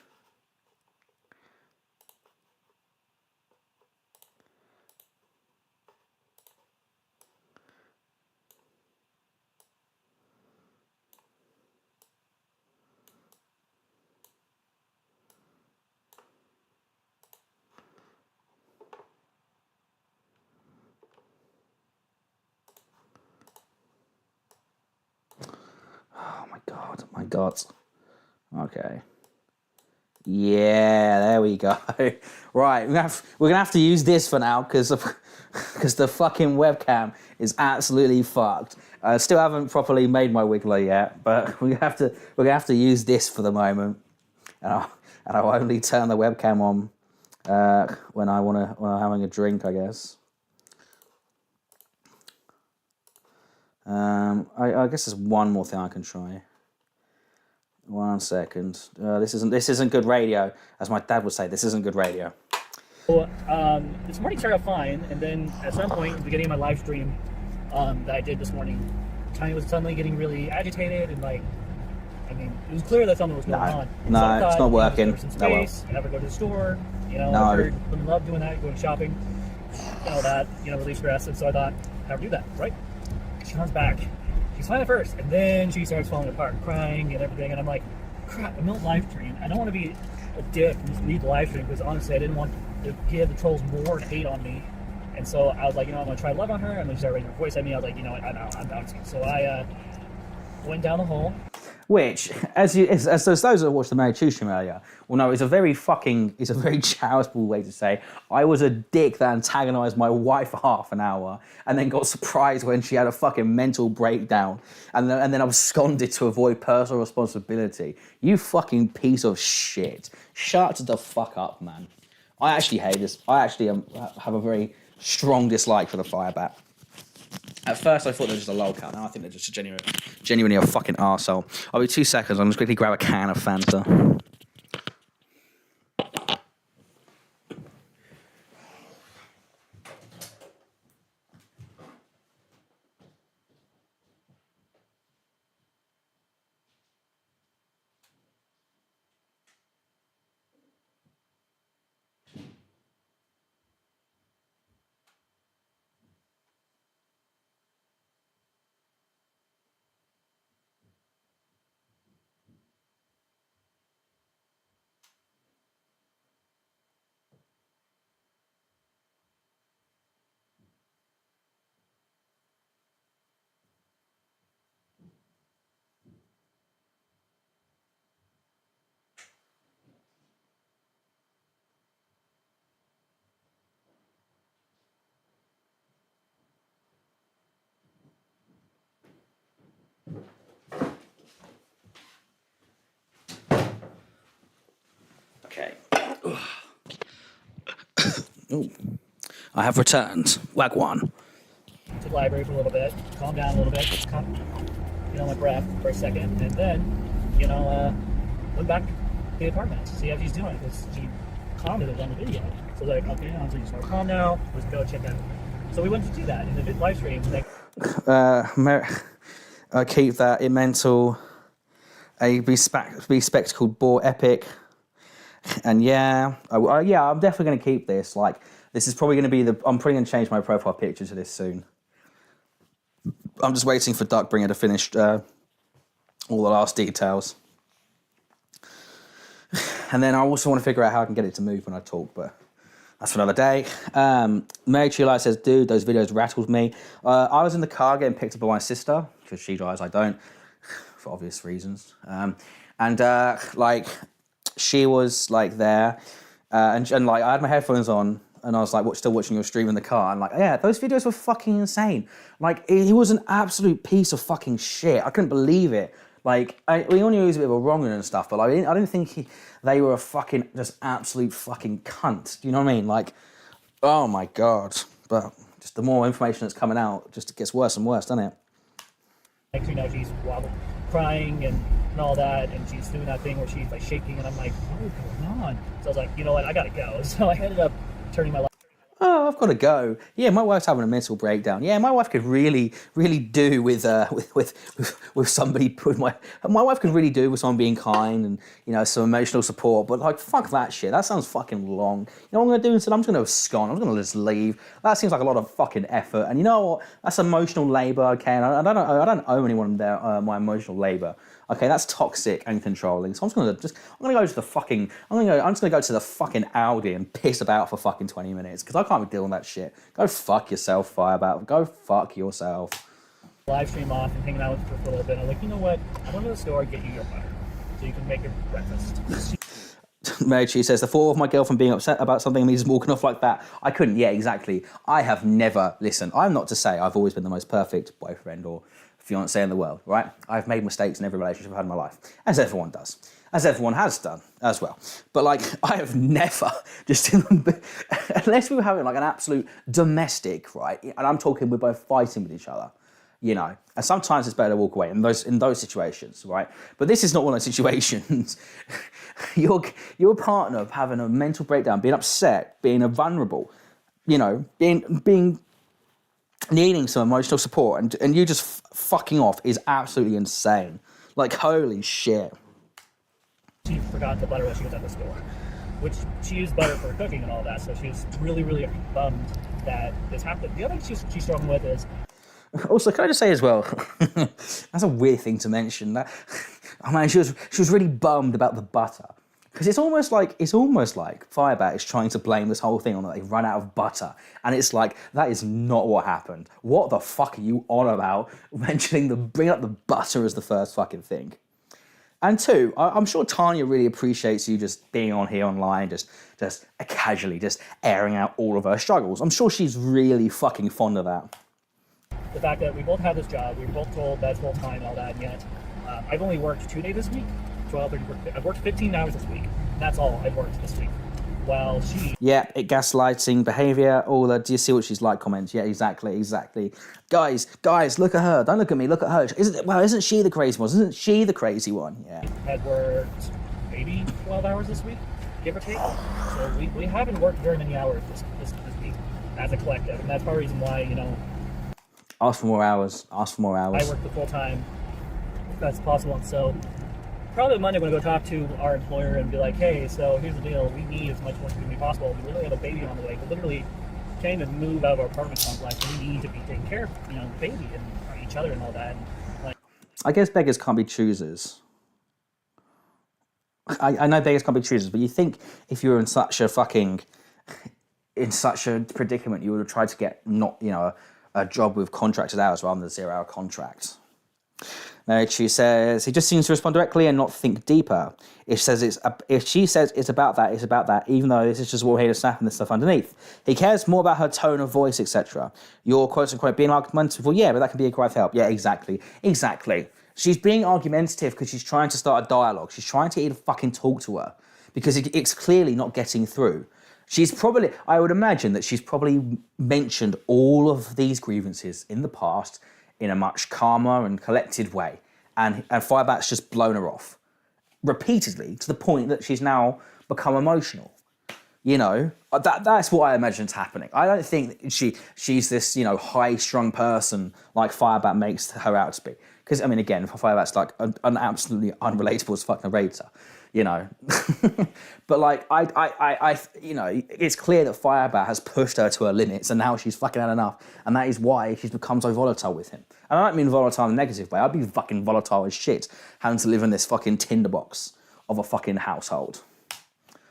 My God. Okay. Yeah, there we go. Right, we're gonna have to use this for now because the fucking webcam is absolutely fucked. I still haven't properly made my wiggler yet, but we're gonna have to use this for the moment. And I'll only turn the webcam on when I'm having a drink, I guess. I guess there's one more thing I can try. 1 second. This isn't good radio, as my dad would say. This isn't good radio. So, this morning started out fine, and then at some point, at the beginning of my live stream that I did this morning, Tiny was suddenly getting really agitated, and it was clear that something was going on. No, so it's not working. Some space, I never go to the store. No. I heard women love doing that, going shopping, and all that. Relieve stress, and so I thought, have her do that, right? She comes back. She's fine at first, and then she starts falling apart, crying and everything, and I'm like, crap, I'm in a live stream. I don't want to be a dick and just leave the live stream, because honestly, I didn't want to give the trolls more hate on me. And so I was like, I'm going to try love on her, and then she started raising her voice at me. I was like, I'm bouncing. So I went down the hole. Which, as those that watched the Marychu stream earlier, well, no, it's a very charitable way to say I was a dick that antagonised my wife for half an hour and then got surprised when she had a fucking mental breakdown and then absconded to avoid personal responsibility. You fucking piece of shit. Shut the fuck up, man. I actually hate this. I actually have a very strong dislike for the Firebat. At first, I thought they were just a lolcat. Now I think they're just genuinely a fucking arsehole. I'll be 2 seconds. I'm just quickly grab a can of Fanta. Okay. Ooh. I have returned. Wagwan. To the library for a little bit, calm down a little bit, just my breath for a second, and then, went back to the apartment to see how she's doing, because she commented on the video. So I was like, okay, I'm so calm now, let's go check out. So we went to do that in the live stream. I keep that in mental. A bespectacled boar epic. And I'm definitely going to keep this. This is probably going to be I'm probably going to change my profile picture to this soon. I'm just waiting for Duckbringer to finish all the last details. And then I also want to figure out how I can get it to move when I talk, but that's for another day. Marychu says, dude, those videos rattled me. I was in the car getting picked up by my sister, because she drives, I don't, for obvious reasons. She was there, and I had my headphones on, and I was like, still watching your stream in the car, and like, yeah, those videos were fucking insane. Like, he was an absolute piece of fucking shit. I couldn't believe it. Like, we all knew he was a bit of a wrong and stuff, but like, I didn't think they were a fucking, just absolute fucking cunt. Do you know what I mean? Like, oh my God. But just the more information that's coming out, just it gets worse and worse, doesn't it? Next, you know, she's crying and all that, and she's doing that thing where she's like shaking, and I'm like, what is going on? So I was like, you know what, I gotta go. So I ended up turning my life. Oh, I've got to go. Yeah, my wife's having a mental breakdown. Yeah, my wife could really do with somebody. My wife can really do with someone being kind and, you know, some emotional support. But like, fuck that shit. That sounds fucking long. You know what I'm gonna do instead? I'm just gonna abscond. I'm just gonna just leave. That seems like a lot of fucking effort. And you know what? That's emotional labor. Okay, and I don't owe anyone there my emotional labor. Okay, that's toxic and controlling. So I'm gonna go to the fucking Audi and piss about for fucking 20 minutes because I can't be dealing with that shit. Go fuck yourself, Firebat. Go fuck yourself. Live stream off and hanging out with her for a little bit. I'm like, you know what? I'm going to the store and get you your butter so you can make your breakfast. Marychu says, the thought of my girlfriend being upset about something and me just walking off like that, I couldn't. Yeah, exactly. I have never, listen, I'm not to say I've always been the most perfect boyfriend or fiance in the world, right? I've made mistakes in every relationship I've had in my life, as everyone does, as everyone has done as well. But like, I have never, just unless we were having like an absolute domestic, right? And I'm talking we're both fighting with each other, you know. And sometimes it's better to walk away in those situations, right? But this is not one of those situations. Your partner having a mental breakdown, being upset, being vulnerable, you know, being needing some emotional support, and you just fucking off is absolutely insane. Like, holy shit. She forgot the butter while she was at the store, which she used butter for cooking and all that, so she was really, really bummed that this happened. The other thing she's struggling with is... Also, can I just say as well, that's a weird thing to mention. That, I mean, she was really bummed about the butter. Because it's almost like Firebat is trying to blame this whole thing on that they've run out of butter. And it's like, that is not what happened. What the fuck are you on about bringing up the butter as the first fucking thing? And two, I'm sure Tanya really appreciates you just being on here online, just casually, just airing out all of her struggles. I'm sure she's really fucking fond of that. The fact that we both have this job, we were both told that's full time and all that, and yet I've only worked 2 days this week. 12, 30, I've worked 15 hours this week. That's all I've worked this week. While she... Yeah, it gaslighting behaviour, all that. Do you see what she's like comments? Yeah, exactly. Guys, look at her. Don't look at me, look at her. Isn't she the crazy one? Isn't she the crazy one? Yeah. Had worked maybe 12 hours this week, give or take. So we haven't worked very many hours this week as a collective. And that's part of the reason why, you know... Ask for more hours. I work the full time, if that's possible. And so... Probably Monday, I'm going to go talk to our employer and be like, hey, so here's the deal. We need as much work as humanly possible. We literally have a baby on the way. We literally can't even move out of our apartment complex. We need to be taking care of, you know, the baby and each other and all that. And, like, I guess beggars can't be choosers. I know beggars can't be choosers, but you think if you were in such a predicament, you would have tried to get a job with contracted hours rather than 0-hour contracts. Marychu says he just seems to respond directly and not think deeper. If she says it's about that, even though this is just Warhader snapping this stuff underneath. He cares more about her tone of voice, etc. You're quote unquote being argumentative. Well, yeah, but that can be a cry for help. Yeah, exactly. She's being argumentative because she's trying to start a dialogue. She's trying to even fucking talk to her because it's clearly not getting through. I would imagine that she's probably mentioned all of these grievances in the past in a much calmer and collected way. And Firebat's just blown her off repeatedly to the point that she's now become emotional. You know, that's what I imagine's happening. I don't think that she's this, you know, high-strung person like Firebat makes her out to be. Because, I mean, again, Firebat's like an absolutely unrelatable as fuck narrator, you know. But like, I you know, it's clear that Firebat has pushed her to her limits and now she's fucking had enough. And that is why she's become so volatile with him. And I don't mean volatile in a negative way. I'd be fucking volatile as shit having to live in this fucking tinderbox of a fucking household.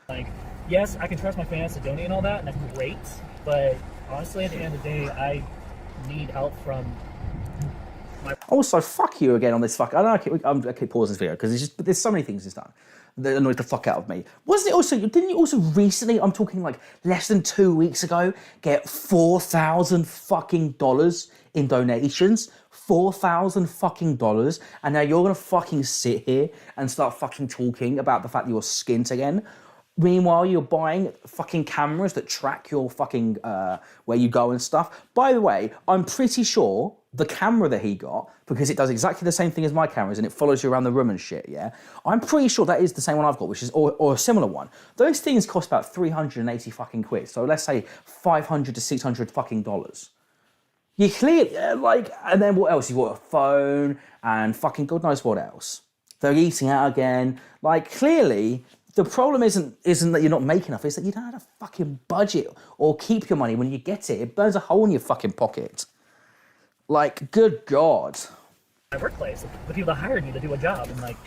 Like, yes, I can trust my fans to donate and all that, and that's great. But honestly, at the end of the day, I need help from Also, fuck you again on this fuck. I know I keep pausing this video because there's so many things he's done that annoyed the fuck out of me. Didn't you also recently, I'm talking like less than 2 weeks ago, get $4,000 fucking dollars in donations? $4,000 fucking dollars, and now you're gonna fucking sit here and start fucking talking about the fact that you're skint again. Meanwhile, you're buying fucking cameras that track your fucking where you go and stuff. By the way, I'm pretty sure the camera that he got, because it does exactly the same thing as my cameras and it follows you around the room and shit, yeah? I'm pretty sure that is the same one I've got, which is, or a similar one. Those things cost about 380 fucking quid. So let's say 500 to 600 fucking dollars. You clearly, and then what else? You've got a phone and fucking God knows what else. They're eating out again. Like, clearly, the problem isn't that you're not making enough, it's that you don't have a fucking budget or keep your money when you get it. It burns a hole in your fucking pocket. Like, good God. My workplace, the people that hired me to do a job, and like,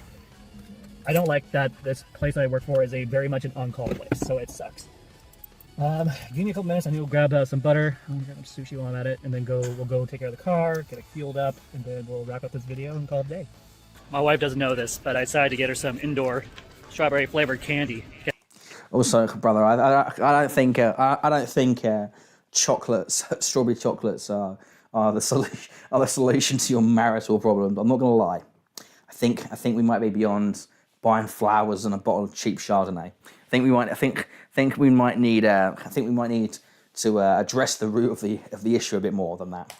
I don't like that this place I work for is very much an on-call place, so it sucks. Give me a couple minutes, I need to grab some butter, I'm gonna grab some sushi while I'm at it, and then we'll go take care of the car, get it fueled up, and then we'll wrap up this video and call it a day. My wife doesn't know this, but I decided to get her some indoor strawberry flavored candy. Also, brother, I don't think chocolates, strawberry chocolates are the solution to your marital problems. I'm not gonna lie. I think we might be beyond buying flowers and a bottle of cheap Chardonnay. I think we might need to address the root of the issue a bit more than that.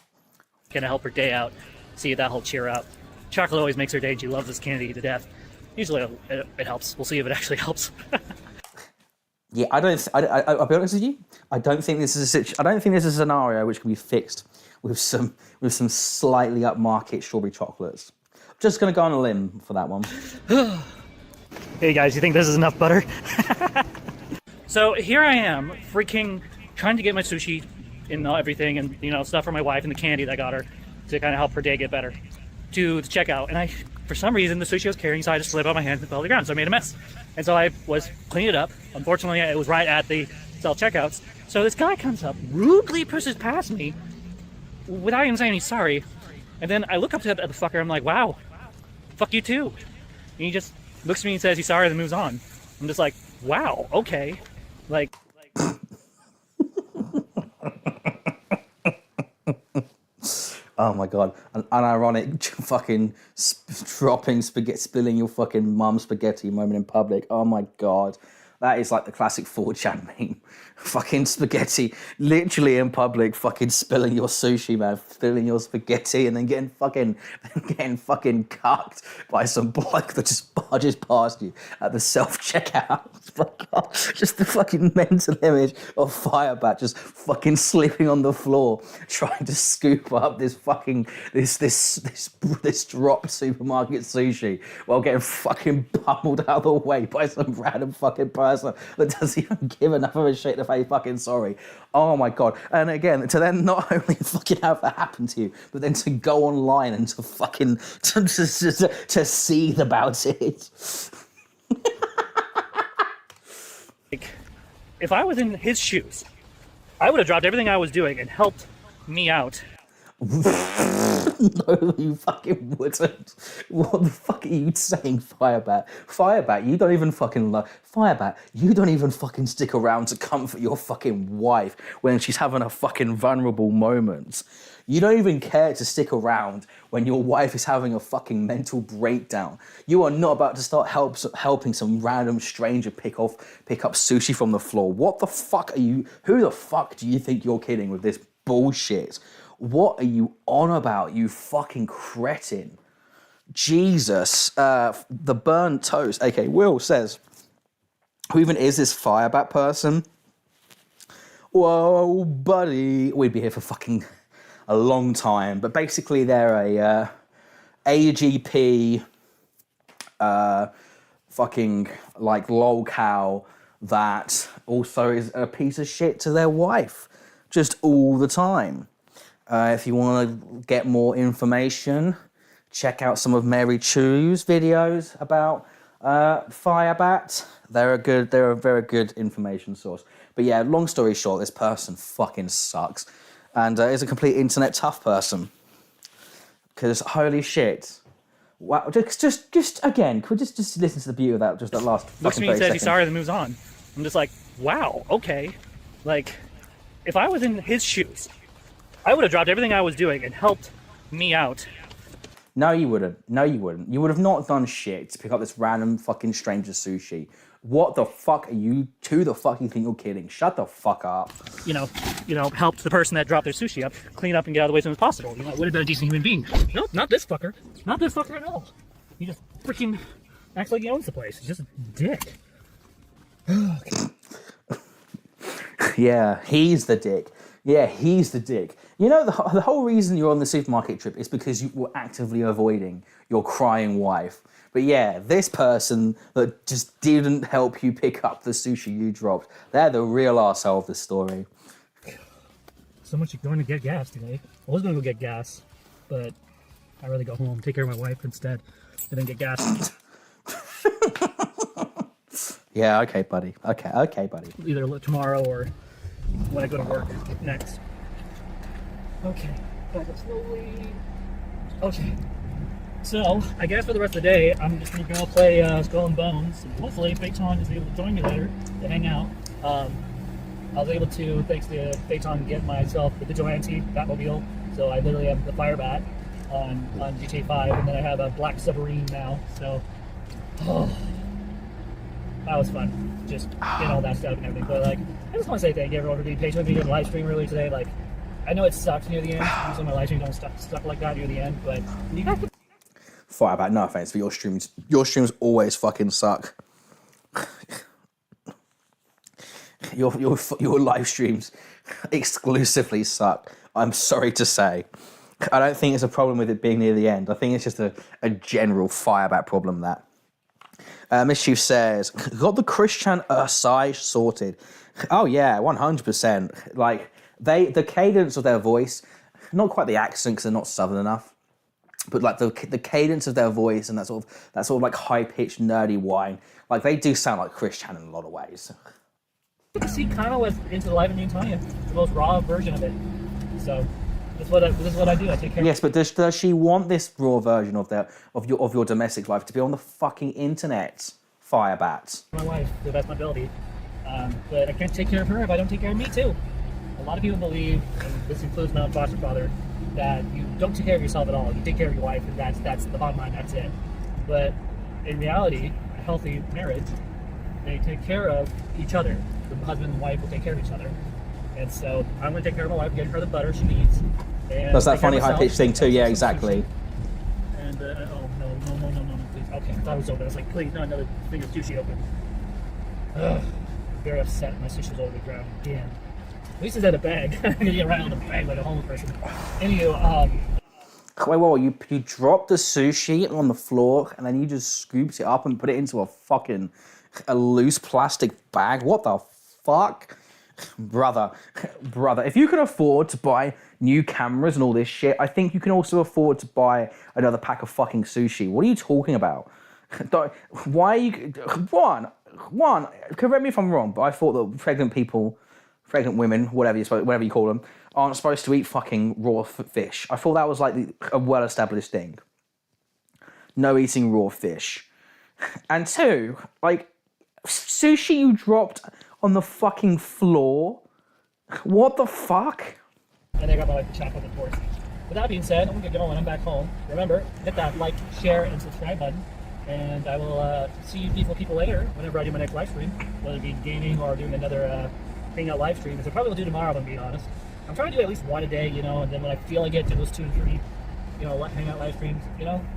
Gonna help her day out. See if that'll cheer up. Chocolate always makes her day. She loves this candy to death. Usually it helps. We'll see if it actually helps. Yeah, I'll be honest with you. I don't think this is a scenario which can be fixed with some slightly upmarket strawberry chocolates. I'm just gonna go on a limb for that one. Hey guys, you think this is enough butter? So here I am, freaking trying to get my sushi and everything, and stuff for my wife and the candy that I got her to kind of help her day get better. To the checkout, and for some reason the sushi I was carrying, so I just slipped on my hand and fell to the ground, so I made a mess. And so I was cleaning it up. Unfortunately, it was right at the self-checkouts. So this guy comes up, rudely pushes past me, without even saying he's sorry. And then I look up at the fucker, I'm like, wow, fuck you too. And he just looks at me and says he's sorry and then moves on. I'm just like, wow, okay. Like Oh my God, an unironic fucking spilling your fucking mum's spaghetti moment in public. Oh my God. That is like the classic 4chan meme. Fucking spaghetti, literally in public, fucking spilling your sushi, man, spilling your spaghetti, and then getting fucking cucked by some bloke that just barges past you at the self-checkout. Just the fucking mental image of Firebat just fucking sleeping on the floor, trying to scoop up this fucking this dropped supermarket sushi while getting fucking pummeled out of the way by some random fucking person that doesn't even give enough of a shit to say fucking sorry. Oh my God. And again, to then not only fucking have that happen to you, but then to go online and to fucking to seethe about it. Like, if I was in his shoes, I would have dropped everything I was doing and helped me out. No, you fucking wouldn't. What the fuck are you saying, Firebat? Firebat, you don't even fucking Firebat, you don't even fucking stick around to comfort your fucking wife when she's having a fucking vulnerable moment. You don't even care to stick around when your wife is having a fucking mental breakdown. You are not about to start helping some random stranger pick up sushi from the floor. What the fuck are you? Who the fuck do you think you're kidding with this bullshit? What are you on about, you fucking cretin? Jesus. The burnt toast. Okay, Will says, who even is this Firebat person? Whoa, buddy. We'd be here for fucking a long time. But basically, they're a AGP fucking like lolcow that also is a piece of shit to their wife. Just all the time. If you want to get more information, check out some of Marychu's videos about Firebat. They're a very good information source. But yeah, long story short, this person fucking sucks, and is a complete internet tough person. Because holy shit. Wow, just again, could we just listen to the beauty of that, just that last Looks fucking at me and 30 says seconds. he's sorry and moves on. I'm just like, wow, okay. Like, if I was in his shoes, I would have dropped everything I was doing and helped me out. No, you wouldn't. No, you wouldn't. You would have not done shit to pick up this random fucking stranger sushi. What the fuck are you? Who the fuck you think you're kidding? Shut the fuck up. You know, helped the person that dropped their sushi up clean up and get out of the way as soon as possible. You know, would have been a decent human being. No, not this fucker. Not this fucker at all. He just freaking acts like he owns the place. He's just a dick. Yeah, he's the dick. Yeah, he's the dick. You know, the whole reason you're on the supermarket trip is because you were actively avoiding your crying wife. But yeah, this person that just didn't help you pick up the sushi you dropped, they're the real arsehole of the story. So much going to get gas today. I was going to go get gas, but I'd rather go home, take care of my wife instead, and then get gas. Yeah, okay, buddy. Okay, buddy. Either tomorrow or when I go to work next. Okay, back up slowly. Okay. So, I guess for the rest of the day, I'm just going to go play Skull and Bones. And hopefully, Phaeton is able to join me later to hang out. I was able to, thanks to Phaeton, get myself the Vigilante Batmobile. So, I literally have the Firebat on GTA 5, and then I have a Black Submarine now. So, that was fun. Just getting all that stuff and everything. But, like, I just want to say thank you, everyone, for being patient with me on the live stream earlier today. Like, I know it sucks near the end. Usually my live streams don't stuck like that near the end, but you guys. Firebat, no offense, but your streams always fucking suck. your live streams exclusively suck. I'm sorry to say. I don't think it's a problem with it being near the end. I think it's just a general Firebat problem. That Mischief says, got the Christian Ursage sorted. Oh yeah, 100%. Like the cadence of their voice, not quite the accent because they're not southern enough. But like the cadence of their voice and that sort of like high pitched nerdy whine, like they do sound like Chris Chan in a lot of ways. See, kind of was into the live and Italian, the most raw version of it. So this is what I do. I take care. Yes, but does she want this raw version of your domestic life to be on the fucking internet? Firebat. My wife, to the best of my ability, but I can't take care of her if I don't take care of me too. A lot of people believe, and this includes my own foster father, that you don't take care of yourself at all. You take care of your wife, and that's the bottom line. That's it. But in reality, a healthy marriage, they take care of each other. The husband and wife will take care of each other. And so I'm going to take care of my wife, get her the butter she needs. And that's that funny high pitched thing too. Yeah, exactly. And oh no, please. Okay, I thought it was open. I was like, please, not another thing of sushi open. Ugh, very upset. My sushi's over the ground again. At least it's in a bag. I'm gonna get around the bag like a homeless person. Anywho, wait, you dropped the sushi on the floor and then you just scooped it up and put it into a loose plastic bag? What the fuck? Brother, if you can afford to buy new cameras and all this shit, I think you can also afford to buy another pack of fucking sushi. What are you talking about? Why are you... One, correct me if I'm wrong, but I thought that pregnant women, whatever you call them, aren't supposed to eat fucking raw fish. I thought that was like a well-established thing. No eating raw fish. And two, like, sushi you dropped on the fucking floor? What the fuck? And I got my wife to chop up, of course. With that being said, I'm gonna get going. I'm back home. Remember, hit that like, share, and subscribe button. And I will see you people later whenever I do my next live stream, whether it be gaming or doing another hangout live stream, which I probably will do tomorrow, if I'm being honest. I'm trying to do at least one a day, and then when I feel like it, do those 2 and 3, hangout live streams,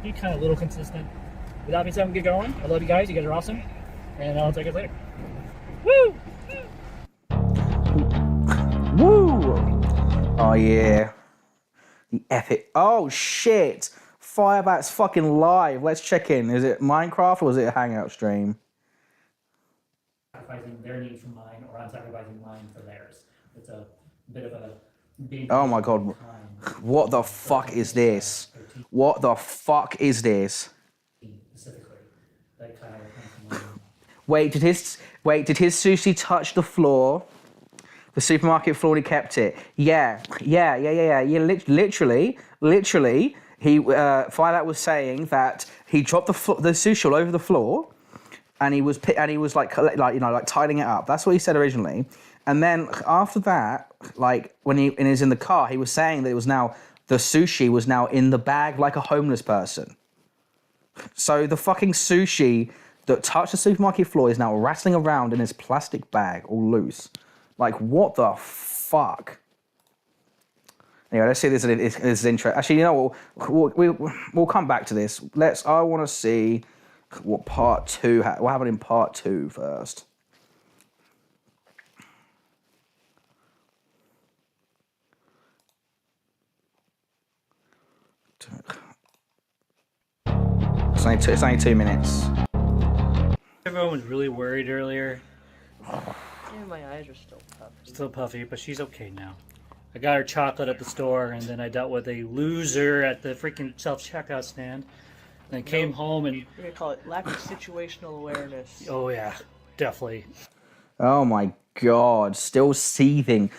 be kind of a little consistent. With that being said, I'm gonna get going. I love you guys. You guys are awesome. And I'll take you later. Woo! Woo! Oh yeah. The epic. Oh shit! Firebat's fucking live. Let's check in. Is it Minecraft or is it a hangout stream? Sacrificing their needs for mine, or I'm sacrificing mine for theirs. It's a bit of a big... Oh my god. What the fuck is this? What the fuck is this? Specifically, that kind of... Wait, did his sushi touch the floor? The supermarket floor and he kept it. Yeah. Literally, Firebat was saying that he dropped the sushi all over the floor, and he was like tidying it up. That's what he said originally. And then after that, like when he was in the car, he was saying that the sushi was now in the bag like a homeless person. So the fucking sushi that touched the supermarket floor is now rattling around in his plastic bag, all loose. Like, what the fuck? Anyway, let's see this is interesting. Actually, you know what? We'll come back to this. I want to see what part 2, what happened in part 2 first. It's only 2 minutes. Everyone was really worried earlier. Yeah, my eyes are still puffy. Still puffy, but she's okay now. I got her chocolate at the store, and then I dealt with a loser at the freaking self-checkout stand. And I came home and... We're gonna call it lack of situational awareness. Oh yeah, definitely. Oh my god, still seething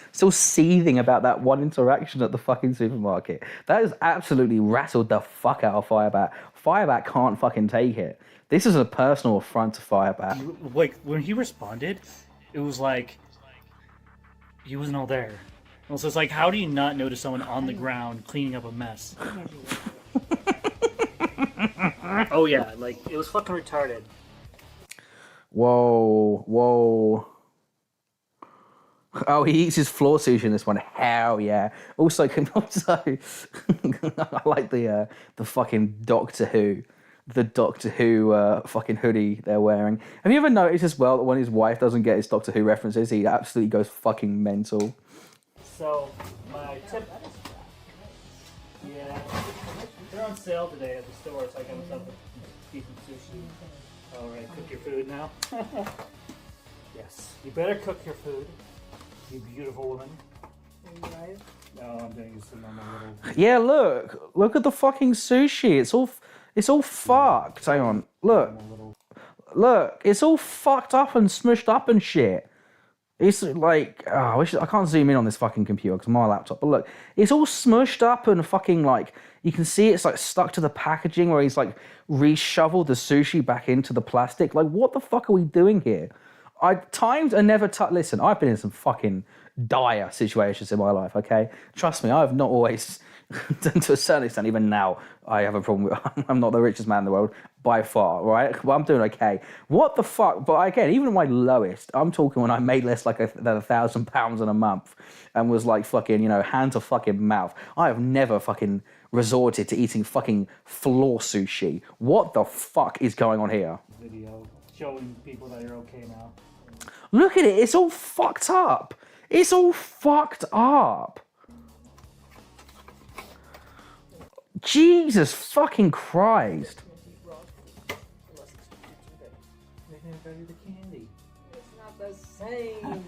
about that one interaction at the fucking supermarket. That has absolutely rattled the fuck out of Firebat. Firebat can't fucking take it. This is a personal affront to Firebat. Like, when he responded, it was like, he wasn't all there. Also, it's like, how do you not notice someone on the ground cleaning up a mess? Oh yeah, like, it was fucking retarded. Whoa. Oh, he eats his floor sushi in this one. Hell yeah. Also, I like the fucking Doctor Who. The Doctor Who fucking hoodie they're wearing. Have you ever noticed as well that when his wife doesn't get his Doctor Who references, he absolutely goes fucking mental? So, my tip... Yeah. They're on sale today at the store, so I got myself a decent sushi. Alright, cook your food now. Yes. You better cook your food, you beautiful woman. No, I'm doing some normal little... Yeah, look at the fucking sushi. It's all fucked. Hang on. Look, it's all fucked up and smushed up and shit. It's like, I can't zoom in on this fucking computer because my laptop, but look, it's all smushed up and fucking like, you can see it's like stuck to the packaging where he's like reshoveled the sushi back into the plastic. Like, what the fuck are we doing here? Times are never listen, I've been in some fucking dire situations in my life, okay? Trust me, I've not always, to a certain extent, even now, I have a problem with, I'm not the richest man in the world, by far, right? Well, I'm doing okay. What the fuck? But again, even at my lowest, I'm talking when I made less than £1,000 in a month and was like fucking, hand to fucking mouth. I have never fucking resorted to eating fucking floor sushi. What the fuck is going on here? Video showing people that you're okay now. Look at it, it's all fucked up. It's all fucked up. Jesus fucking Christ. The candy. It's not the same.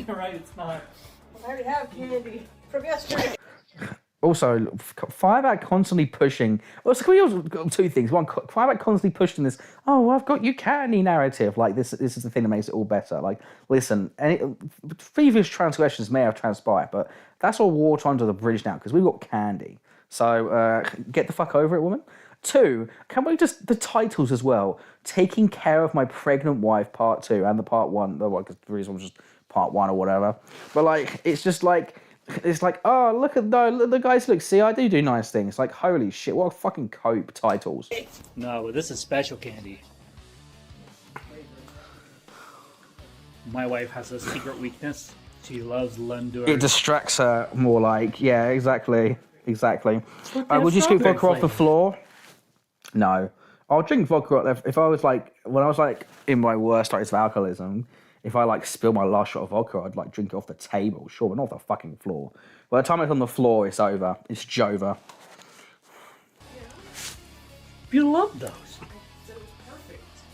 You're right, it's not. I already have candy from yesterday. Also, Firebat constantly pushing. Also, can we also two things? One, Firebat constantly pushing this. Oh, I've got you candy narrative. Like this is the thing that makes it all better. Like, listen, previous transgressions may have transpired, but that's all water under the bridge now because we've got candy. So get the fuck over it, woman. 2, can we just the titles as well? Taking Care of My Pregnant Wife, Part 2, and the Part 1. Because the reason was just Part 1 or whatever. But like, it's just like. It's like, oh, look at the guys. Look, see, I do nice things. Like, holy shit, what fucking cope titles. No, but this is special candy. My wife has a secret weakness. She loves Lundor. It distracts her more. Like, yeah, exactly. Would you scoop vodka off the floor? No, I'll drink vodka if I was like when I was like in my worst states of alcoholism. If I like spill my last shot of vodka, I'd like drink it off the table, sure, but not off the fucking floor. By the time it's on the floor, it's over. It's Jova. You love those.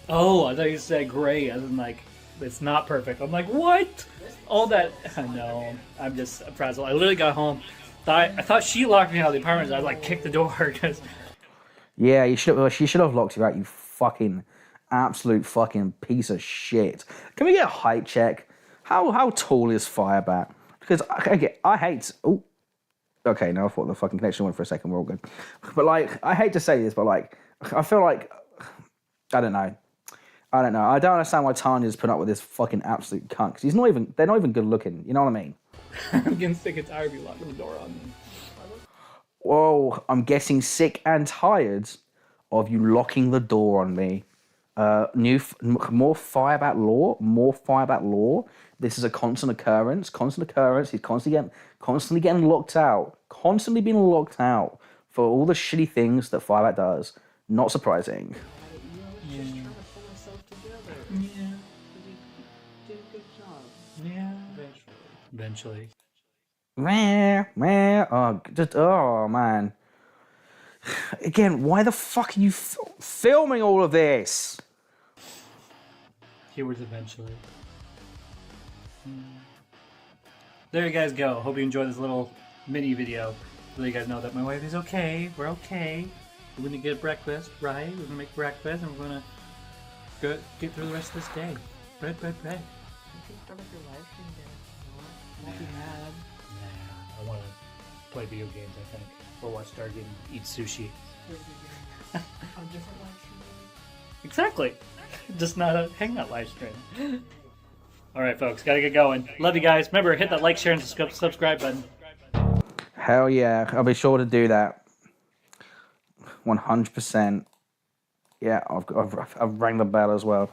Oh, I thought you said gray, as in like it's not perfect. I'm like, what? All that? No, I'm just a frazzled. I literally got home. I thought she locked me out of the apartment. I like kicked the door because. Yeah, she should have locked you out. You fucking. Absolute fucking piece of shit. Can we get a height check? How tall is Firebat? Because I hate. Oh, Okay, no, I thought the fucking connection went for a second. We're all good. But like, I hate to say this, but like, I feel like, I don't know. I don't understand why Tanya's put up with this fucking absolute cunt, because they're not even good looking. You know what I mean? I'm getting sick and tired of you locking the door on me. Whoa, I'm getting sick and tired of you locking the door on me. More Firebat lore. This is a constant occurrence. He's constantly getting locked out. Constantly being locked out for all the shitty things that Firebat does. Not surprising. Yeah. Just trying to pull myself together. Yeah. You did a good job. Yeah. Eventually. Oh man. Again, why the fuck are you filming all of this? Keywords eventually. There you guys go. Hope you enjoyed this little mini video. So you guys know that my wife is okay. We're okay. We're gonna get breakfast, right? We're gonna make breakfast and we're gonna get through the rest of this day. Bread. You can start up your live stream again. Won't be mad. Nah, I wanna play video games, I think. Or watch Stargate and eat sushi. A different live stream. Exactly. Just not a hangout live stream. Alright folks, gotta get going. Love you guys. Remember, hit that like, share, and subscribe button. Hell yeah, I'll be sure to do that. 100%. Yeah, I've rang the bell as well.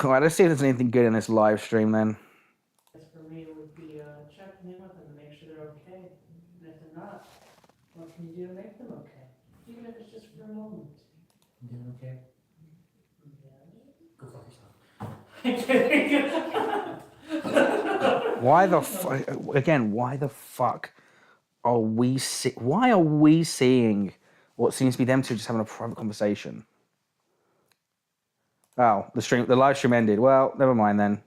Alright, let's see if there's anything good in this live stream then. For me, it would be checking in with them and make sure they're okay. And if they're not, what can you do to make them okay? Even if it's just for a moment. You doing okay? Yeah. Go fuck yourself. Why the fuck are we why are we seeing what seems to be them two just having a private conversation? Oh, the live stream ended. Well, never mind then.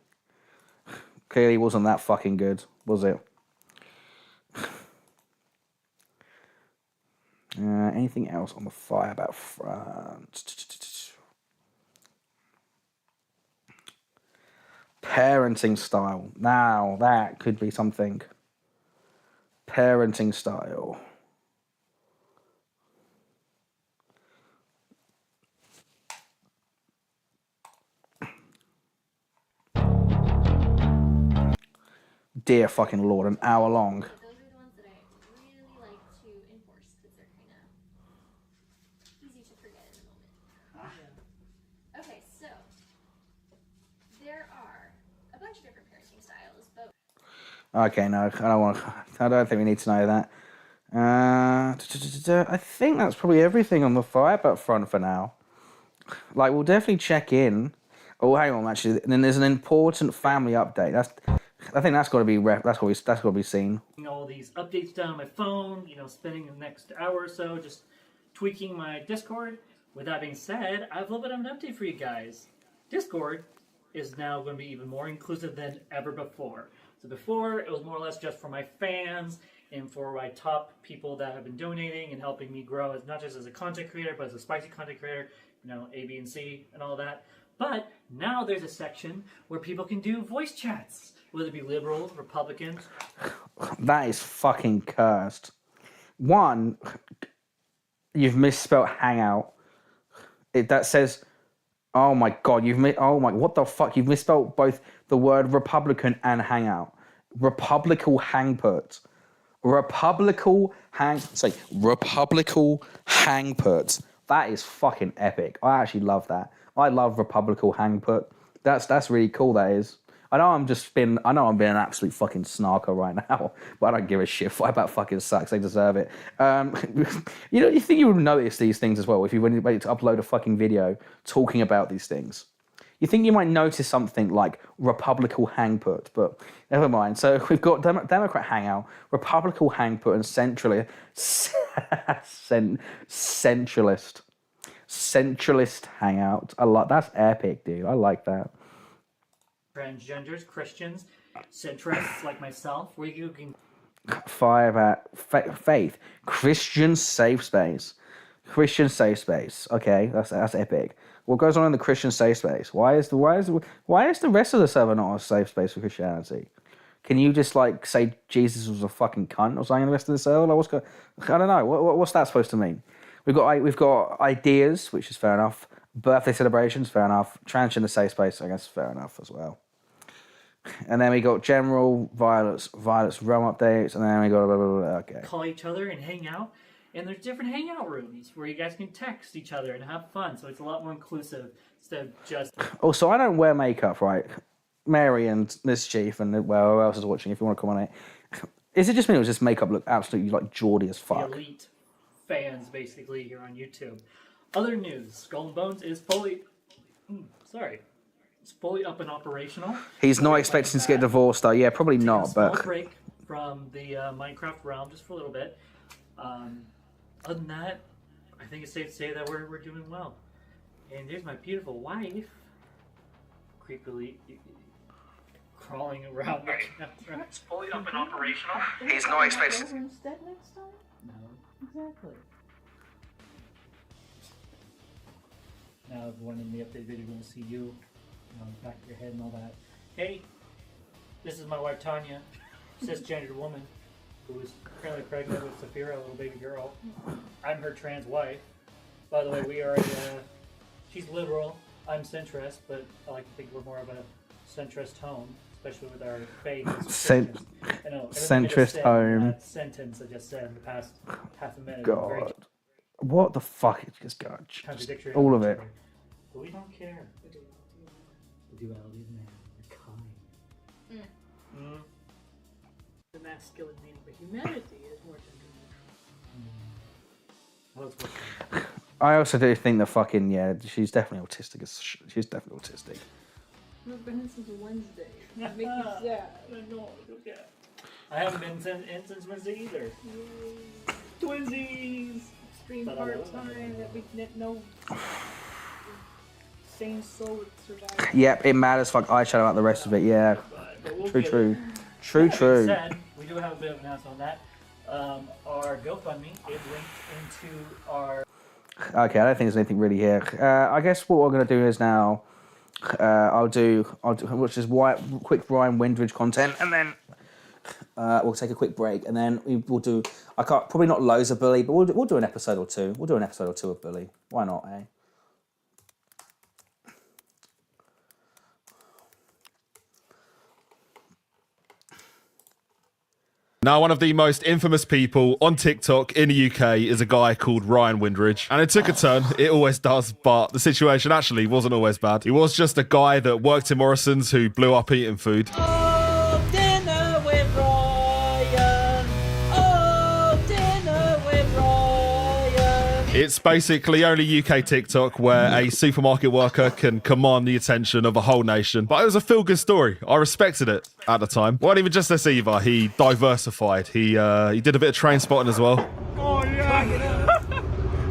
Clearly wasn't that fucking good, was it? Anything else on the Firebat front? Parenting style. Now, that could be something. Parenting style. Dear fucking Lord, an hour long. Those are the ones that I really like to enforce because they're kind of easy to forget in the moment. Okay, so there are a bunch of different parenting styles, but Okay, no, I don't think we need to know that. I think that's probably everything on the Firebat front for now. Like, we'll definitely check in. Oh, hang on, actually. And then there's an important family update. I think that's got to be seen. All these updates down on my phone, spending the next hour or so just tweaking my Discord. With that being said, I have a little bit of an update for you guys. Discord is now going to be even more inclusive than ever before. So before, it was more or less just for my fans and for my top people that have been donating and helping me grow, not just as a content creator, but as a spicy content creator, A, B, and C, and all that. But now there's a section where people can do voice chats, whether it be liberals, Republicans. That is fucking cursed. One, you've misspelled hangout. That says, oh my god, what the fuck? You've misspelled both the word Republican and hangout. Republical hangput. Republical hangput. That is fucking epic. I actually love that. I love Republical hangput. That's really cool, that is. I know I'm being an absolute fucking snarker right now, but I don't give a shit. Firebat fucking sucks. They deserve it. You think you would notice these things as well if you were ready to upload a fucking video talking about these things. You think you might notice something like Republical hangput, but never mind. So we've got Democrat hangout, Republical hangput, and centralist hangout. That's epic, dude. I like that. Transgenders, Christians, centrists like myself, where you can Firebat faith, Christian safe space. Okay, that's epic. What goes on in the Christian safe space? Why is the rest of the server not a safe space for Christianity? Can you just like say Jesus was a fucking cunt or something in the rest of the cell? Like, I don't know. What's that supposed to mean? We've got ideas, which is fair enough. Birthday celebrations, fair enough. Transgender safe space, I guess, fair enough as well. And then we got general Violet's realm updates, and then we got blah, blah, blah, okay. Call each other and hang out. And there's different hangout rooms where you guys can text each other and have fun. So it's a lot more inclusive instead of just. Also, I don't wear makeup, right? Mary and Miss Chief and well, who else is watching? If you want to comment, is it just me or does this makeup look absolutely like Geordie as fuck? The elite fans basically here on YouTube. Other news: Skull and Bones is fully. It's fully up and operational. He's not expecting to get divorced, though. Yeah, probably not. Small But break from the Minecraft realm just for a little bit. Other than that, I think it's safe to say that we're doing well. And there's my beautiful wife, creepily crawling around. It's fully up and operational. he's not expecting. Instead next time? No. Exactly. Now everyone in the update video going to see you, back of your head and all that. Hey, this is my wife Tanya, cisgendered woman who is currently pregnant with Saphira, a little baby girl. I'm her trans wife. By the way, we are she's liberal, I'm centrist, but I like to think we're more of a centrist home, especially with our faith. Centrist home. That sentence I just said in the past half a minute. God, what the fuck is just God? Contradictory. All of it. But we don't care. The duality of man, the kind. The masculine meaning, but humanity is more gender. I also do think that fucking she's definitely autistic. She's definitely autistic. I've been in since Wednesday. That makes me sad. I know. Okay. I haven't been in since Wednesday either. Twinsies. Extreme hard time that we didn't know. Same soul would survive. Yep, it matters. Fuck eyeshadow about the rest of it. Yeah, true. Said, we do have a bit of an announcement on that. Our GoFundMe is linked into our. Okay, I don't think there's anything really here. I guess what we're gonna do is now, I'll do which is quick R.Windridge content, and then we'll take a quick break, and then we'll do. Probably not loads of Bully, but we'll do an episode or two. We'll do an episode or two of Bully. Why not, eh? Now, one of the most infamous people on TikTok in the UK is a guy called R.Windridge. And it took a turn, it always does, but the situation actually wasn't always bad. He was just a guy that worked in Morrison's who blew up eating food. Oh, dinner with Ryan. Oh, dinner with Ryan. It's basically only UK TikTok where a supermarket worker can command the attention of a whole nation. But it was a feel-good story. I respected it at the time. Wasn't even just this either. He diversified. He did a bit of train spotting as well. Oh, yeah.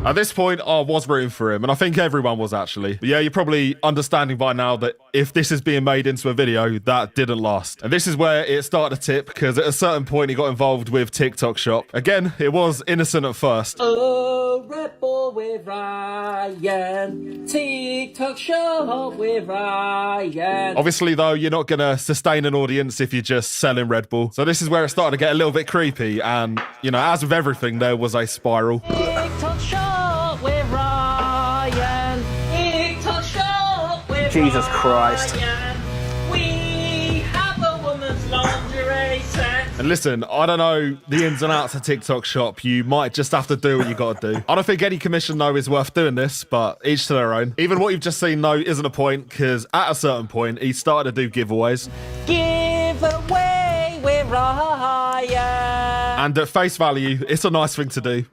At this point, I was rooting for him, and I think everyone was actually. But yeah, you're probably understanding by now that if this is being made into a video, that didn't last. And this is where it started to tip, because at a certain point, he got involved with TikTok Shop. Again, it was innocent at first. Oh, Red Bull with Ryan. TikTok Shop with Ryan. Obviously, though, you're not going to sustain an audience if you're just selling Red Bull. So this is where it started to get a little bit creepy. And, you know, as with everything, there was a spiral. TikTok Shop with Ryan. TikTok Shop with Jesus Christ. Ryan. We have a woman's lingerie set. And listen, I don't know the ins and outs of TikTok Shop. You might just have to do what you got to do. I don't think any commission, though, is worth doing this, but each to their own. Even what you've just seen, though, isn't a point, because at a certain point, he started to do giveaways. Give away with Ryan. And at face value, it's a nice thing to do.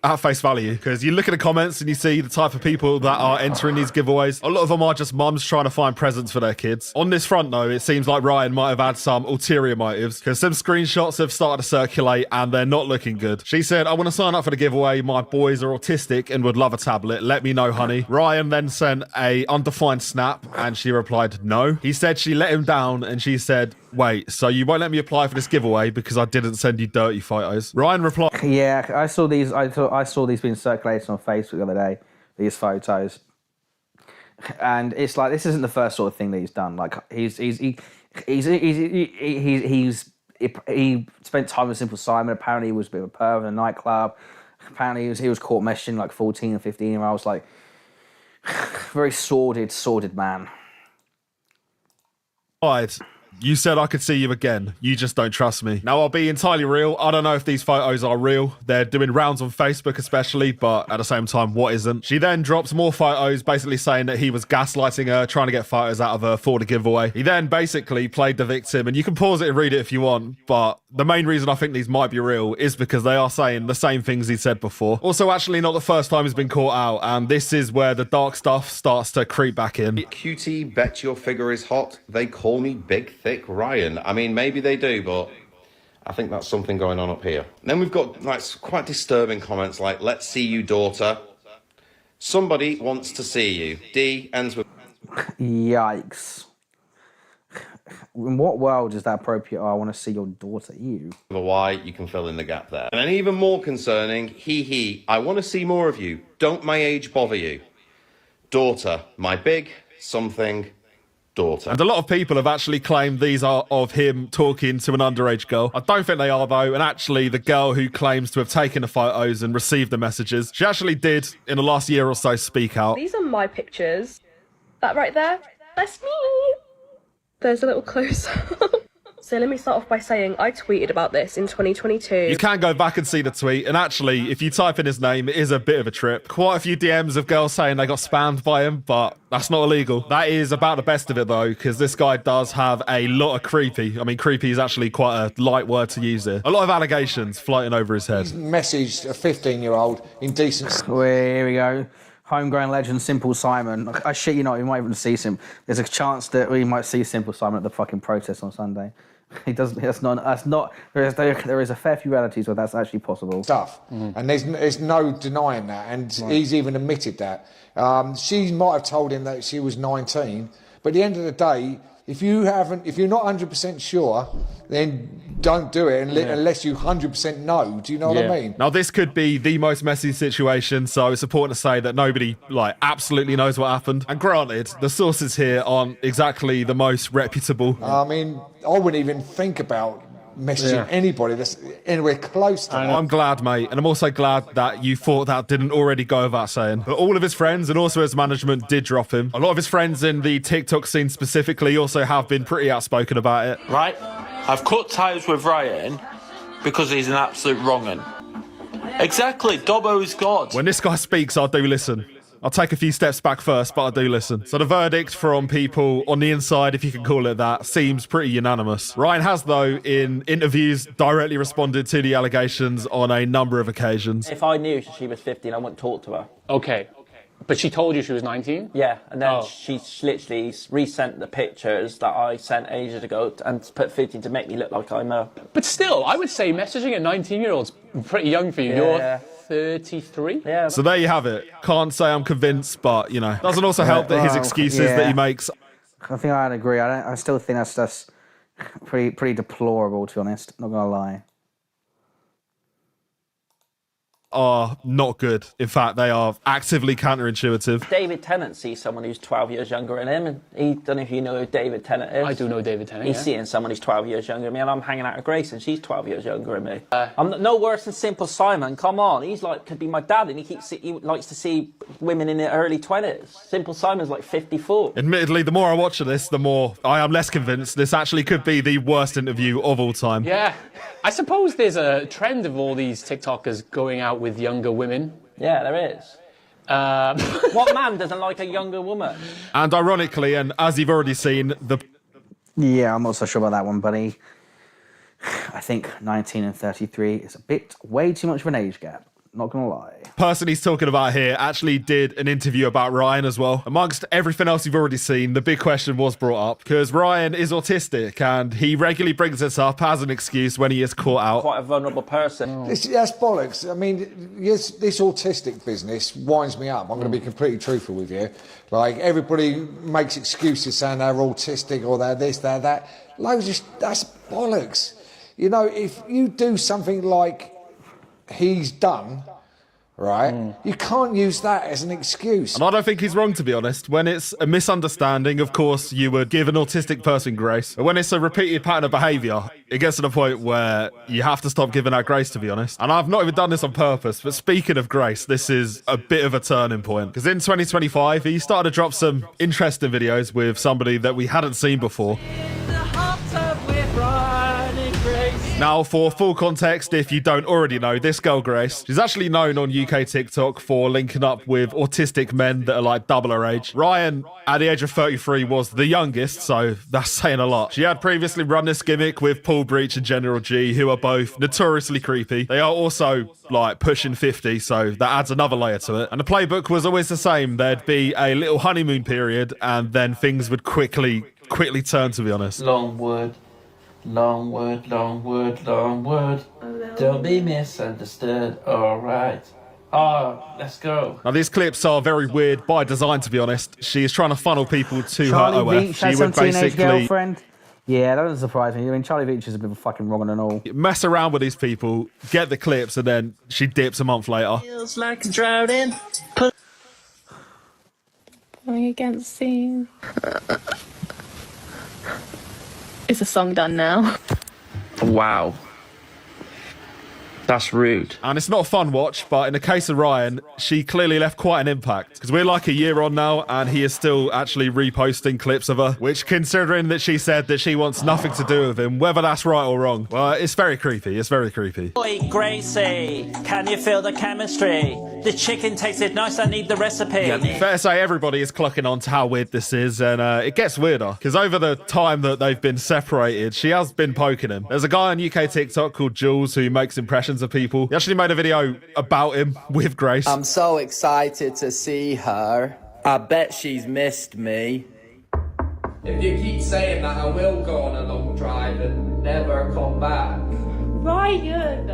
At face value, because you look at the comments and you see the type of people that are entering these giveaways. A lot of them are just mums trying to find presents for their kids. On this front, though, it seems like Ryan might have had some ulterior motives, because some screenshots have started to circulate and they're not looking good. She said, I want to sign up for the giveaway. My boys are autistic and would love a tablet. Let me know, honey. Ryan then sent a undefined snap and she replied, no. He said she let him down and she said, wait, so you won't let me apply for this giveaway because I didn't send you dirty photos? Ryan replied, yeah, I saw these being circulated on Facebook the other day, these photos. And it's like, this isn't the first sort of thing that he's done. Like, he He spent time with Simple Simon. Apparently, he was a bit of a perv in a nightclub. Apparently, he was caught messaging like 14 and 15-year-olds. Like, very sordid man. Right. You said I could see you again. You just don't trust me. Now, I'll be entirely real. I don't know if these photos are real. They're doing rounds on Facebook especially, but at the same time, what isn't? She then drops more photos, basically saying that he was gaslighting her, trying to get photos out of her for the giveaway. He then basically played the victim, and you can pause it and read it if you want, but the main reason I think these might be real is because they are saying the same things he said before. Also, actually not the first time he's been caught out, and this is where the dark stuff starts to creep back in. Cutie, bet your figure is hot. They call me Big Thick Ryan. I mean, maybe they do, but I think that's something going on up here. And then we've got like quite disturbing comments like, let's see you, daughter. Somebody wants to see you. D ends with... Yikes. In what world is that appropriate? Oh, I want to see your daughter. You. Why, you can fill in the gap there. And then even more concerning, he, I want to see more of you. Don't my age bother you? Daughter, my big something daughter. And a lot of people have actually claimed these are of him talking to an underage girl. I don't think they are, though, and actually the girl who claims to have taken the photos and received the messages, she actually did, in the last year or so, speak out. These are my pictures. That right there, that's me. There's a little close-up. So let me start off by saying I tweeted about this in 2022. You can go back and see the tweet, and actually, if you type in his name, it is a bit of a trip. Quite a few DMs of girls saying they got spammed by him, but that's not illegal. That is about the best of it, though, because this guy does have a lot of creepy. I mean, creepy is actually quite a light word to use here. A lot of allegations floating over his head. He's messaged a 15-year-old in decent... Here we go. Homegrown legend Simple Simon. I shit you not, we might even see him. There's a chance that we might see Simple Simon at the fucking protest on Sunday. He doesn't. That's not. There is a fair few realities where that's actually possible. Stuff, and there's no denying that, and he's even admitted that. She might have told him that she was 19, but at the end of the day, if you're not 100% sure, then don't do it unless you 100% know. Do you know what I mean? Now, this could be the most messy situation, so it's important to say that nobody, absolutely knows what happened. And granted, the sources here aren't exactly the most reputable. I mean, I wouldn't even think about messaging anybody that's anywhere close to that. I'm glad, mate, and I'm also glad that you thought that didn't already go without saying. But all of his friends and also his management did drop him. A lot of his friends in the TikTok scene specifically also have been pretty outspoken about it. Right? I've cut ties with Ryan because he's an absolute wrong'un. Exactly, Dobbo's God. When this guy speaks, I do listen. I'll take a few steps back first, but I do listen. So the verdict from people on the inside, if you can call it that, seems pretty unanimous. Ryan has, though, in interviews, directly responded to the allegations on a number of occasions. If I knew she was 15, I wouldn't talk to her. Okay. But she told you she was 19? Yeah, and then she literally resent the pictures that I sent ages ago and put 15 to make me look like I'm a... But still, I would say messaging a 19-year-old's pretty young for you. Yeah. You're 33? Yeah. So there you have it. Can't say I'm convinced, but, doesn't also help that his excuses that he makes... I think I'd agree. I still think that's pretty deplorable, to be honest. Not gonna lie. Are not good. In fact, they are actively counterintuitive. David Tennant sees someone who's 12 years younger than him, and he don't know if you know who David Tennant is. I do know David Tennant. He's seeing someone who's 12 years younger than me, and I'm hanging out with Grace, and she's 12 years younger than me. I'm no worse than Simple Simon. Come on, he's could be my dad, and he likes to see women in their early 20s. Simple Simon's like 54. Admittedly, the more I watch this, the more I am less convinced this actually could be the worst interview of all time. Yeah. I suppose there's a trend of all these TikTokers going out with younger women. Yeah, there is. What man doesn't like a younger woman? And ironically, and as you've already seen, Yeah, I'm not so sure about that one, buddy. I think 19 and 33 is a bit way too much of an age gap. Not gonna lie. Person he's talking about here actually did an interview about Ryan as well. Amongst everything else you've already seen, the big question was brought up because Ryan is autistic and he regularly brings this up as an excuse when he is caught out. Quite a vulnerable person. That's bollocks. I mean, yes, this autistic business winds me up. I'm going to be completely truthful with you. Like, everybody makes excuses saying they're autistic or they're this, they're that. That's bollocks. If you do something like he's done, right? You can't use that as an excuse. And I don't think he's wrong, to be honest. When it's a misunderstanding, of course, you would give an autistic person grace. But when it's a repeated pattern of behaviour, it gets to the point where you have to stop giving out grace, to be honest. And I've not even done this on purpose, but speaking of grace, this is a bit of a turning point. Because in 2025, he started to drop some interesting videos with somebody that we hadn't seen before. Now, for full context, if you don't already know, this girl, Grace, she's actually known on UK TikTok for linking up with autistic men that are like double her age. Ryan, at the age of 33, was the youngest, so that's saying a lot. She had previously run this gimmick with Paul Breach and General G, who are both notoriously creepy. They are also, like, pushing 50, so that adds another layer to it. And the playbook was always the same. There'd be a little honeymoon period, and then things would quickly turn, to be honest. Long word. Long word, long word, long word. Don't be misunderstood, alright. Oh, let's go. Now, these clips are very weird by design, to be honest. She is trying to funnel people to Charlie her OF. Veach She had would some teenage basically girlfriend. Yeah, that doesn't surprise me. I mean, Charlie Veach is a bit fucking wrong and all. mess around with these people, get the clips, and then she dips a month later. Feels like drowning. Pulling against scene. Is the song done now? Wow. That's rude. And it's not a fun watch, but in the case of Ryan, she clearly left quite an impact. Because we're like a year on now, and he is still actually reposting clips of her, which, considering that she said that she wants nothing to do with him, whether that's right or wrong, well, it's very creepy. It's very creepy. Oi, Gracie, can you feel the chemistry? The chicken tasted nice, I need the recipe. Fair to say, everybody is clocking on to how weird this is, and it gets weirder. Because over the time that they've been separated, she has been poking him. There's a guy on UK TikTok called Jules who makes impressions of people. He actually made a video about him with Grace. I'm so excited to see her. I bet she's missed me. If you keep saying that, I will go on a long drive and never come back. Ryan,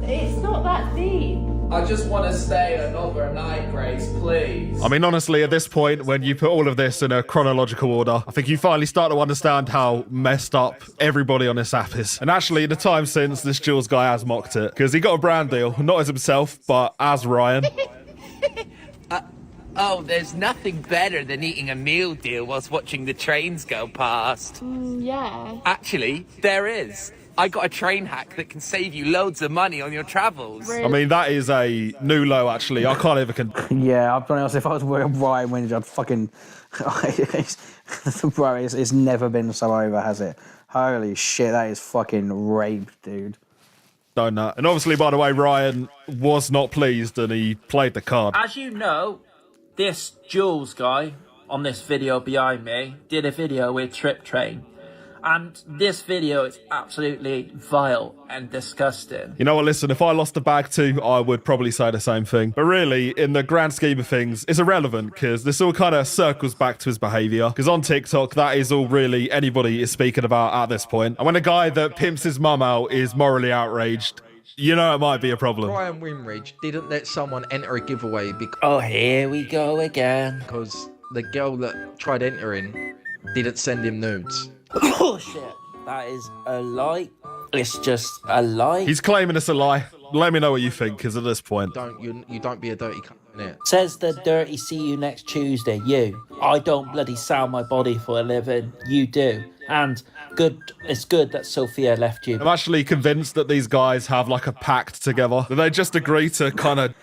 it's not that deep. I just want to stay another night, Grace, please. I mean, honestly, at this point, when you put all of this in a chronological order, I think you finally start to understand how messed up everybody on this app is. And actually, the time since, this Jules guy has mocked it. Because he got a brand deal, not as himself, but as Ryan. Oh, there's nothing better than eating a meal deal whilst watching the trains go past. Yeah. Actually, there is. I got a train hack that can save you loads of money on your travels. I mean, that is a new low, actually. I can't even... Yeah, I'll be honest, if I was wearing R.Windridge, I'd fucking... Bro, it's never been so over, has it? Holy shit, that is fucking rape, dude. Don't know. And obviously, by the way, Ryan was not pleased and he played the card. As you know, this Jules guy on this video behind me did a video with Trip Train. And this video is absolutely vile and disgusting. You know what, listen, if I lost the bag too, I would probably say the same thing. But really, in the grand scheme of things, it's irrelevant because this all kind of circles back to his behaviour. Because on TikTok, that is all really anybody is speaking about at this point. And when a guy that pimps his mum out is morally outraged, you know it might be a problem. R.Windridge didn't let someone enter a giveaway because... Oh, here we go again. Because the girl that tried entering didn't send him nudes. Bullshit. That is a lie. It's just a lie. He's claiming it's a lie. Let me know what you think, because at this point... You don't be a dirty cunt, innit? Says the dirty see you next Tuesday. You. I don't bloody sell my body for a living. You do. And it's good that Sophia left you. I'm actually convinced that these guys have like a pact together. That they just agree to kind of...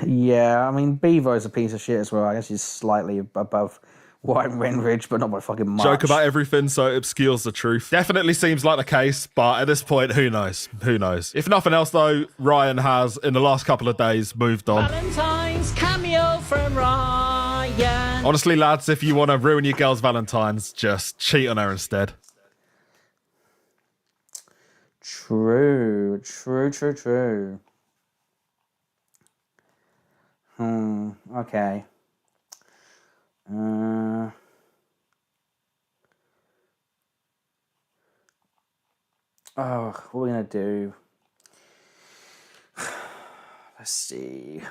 Yeah, I mean, Bevo's a piece of shit as well. I guess he's slightly above R.Windridge, but not by fucking much. Joke about everything so it obscures the truth. Definitely seems like the case, but at this point, who knows? Who knows? If nothing else, though, Ryan has, in the last couple of days, moved on. Valentine's cameo from Ryan. Honestly, lads, if you want to ruin your girl's Valentine's, just cheat on her instead. True. Okay. Oh, what are we gonna do? Let's see.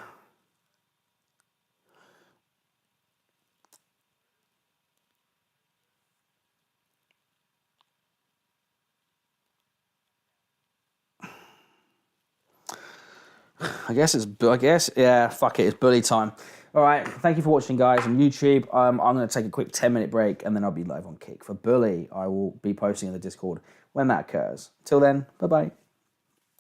I guess, yeah, fuck it, it's bully time. All right, thank you for watching, guys, on YouTube. I'm going to take a quick 10-minute break, and then I'll be live on Kick. For bully, I will be posting in the Discord when that occurs. Till then, bye-bye.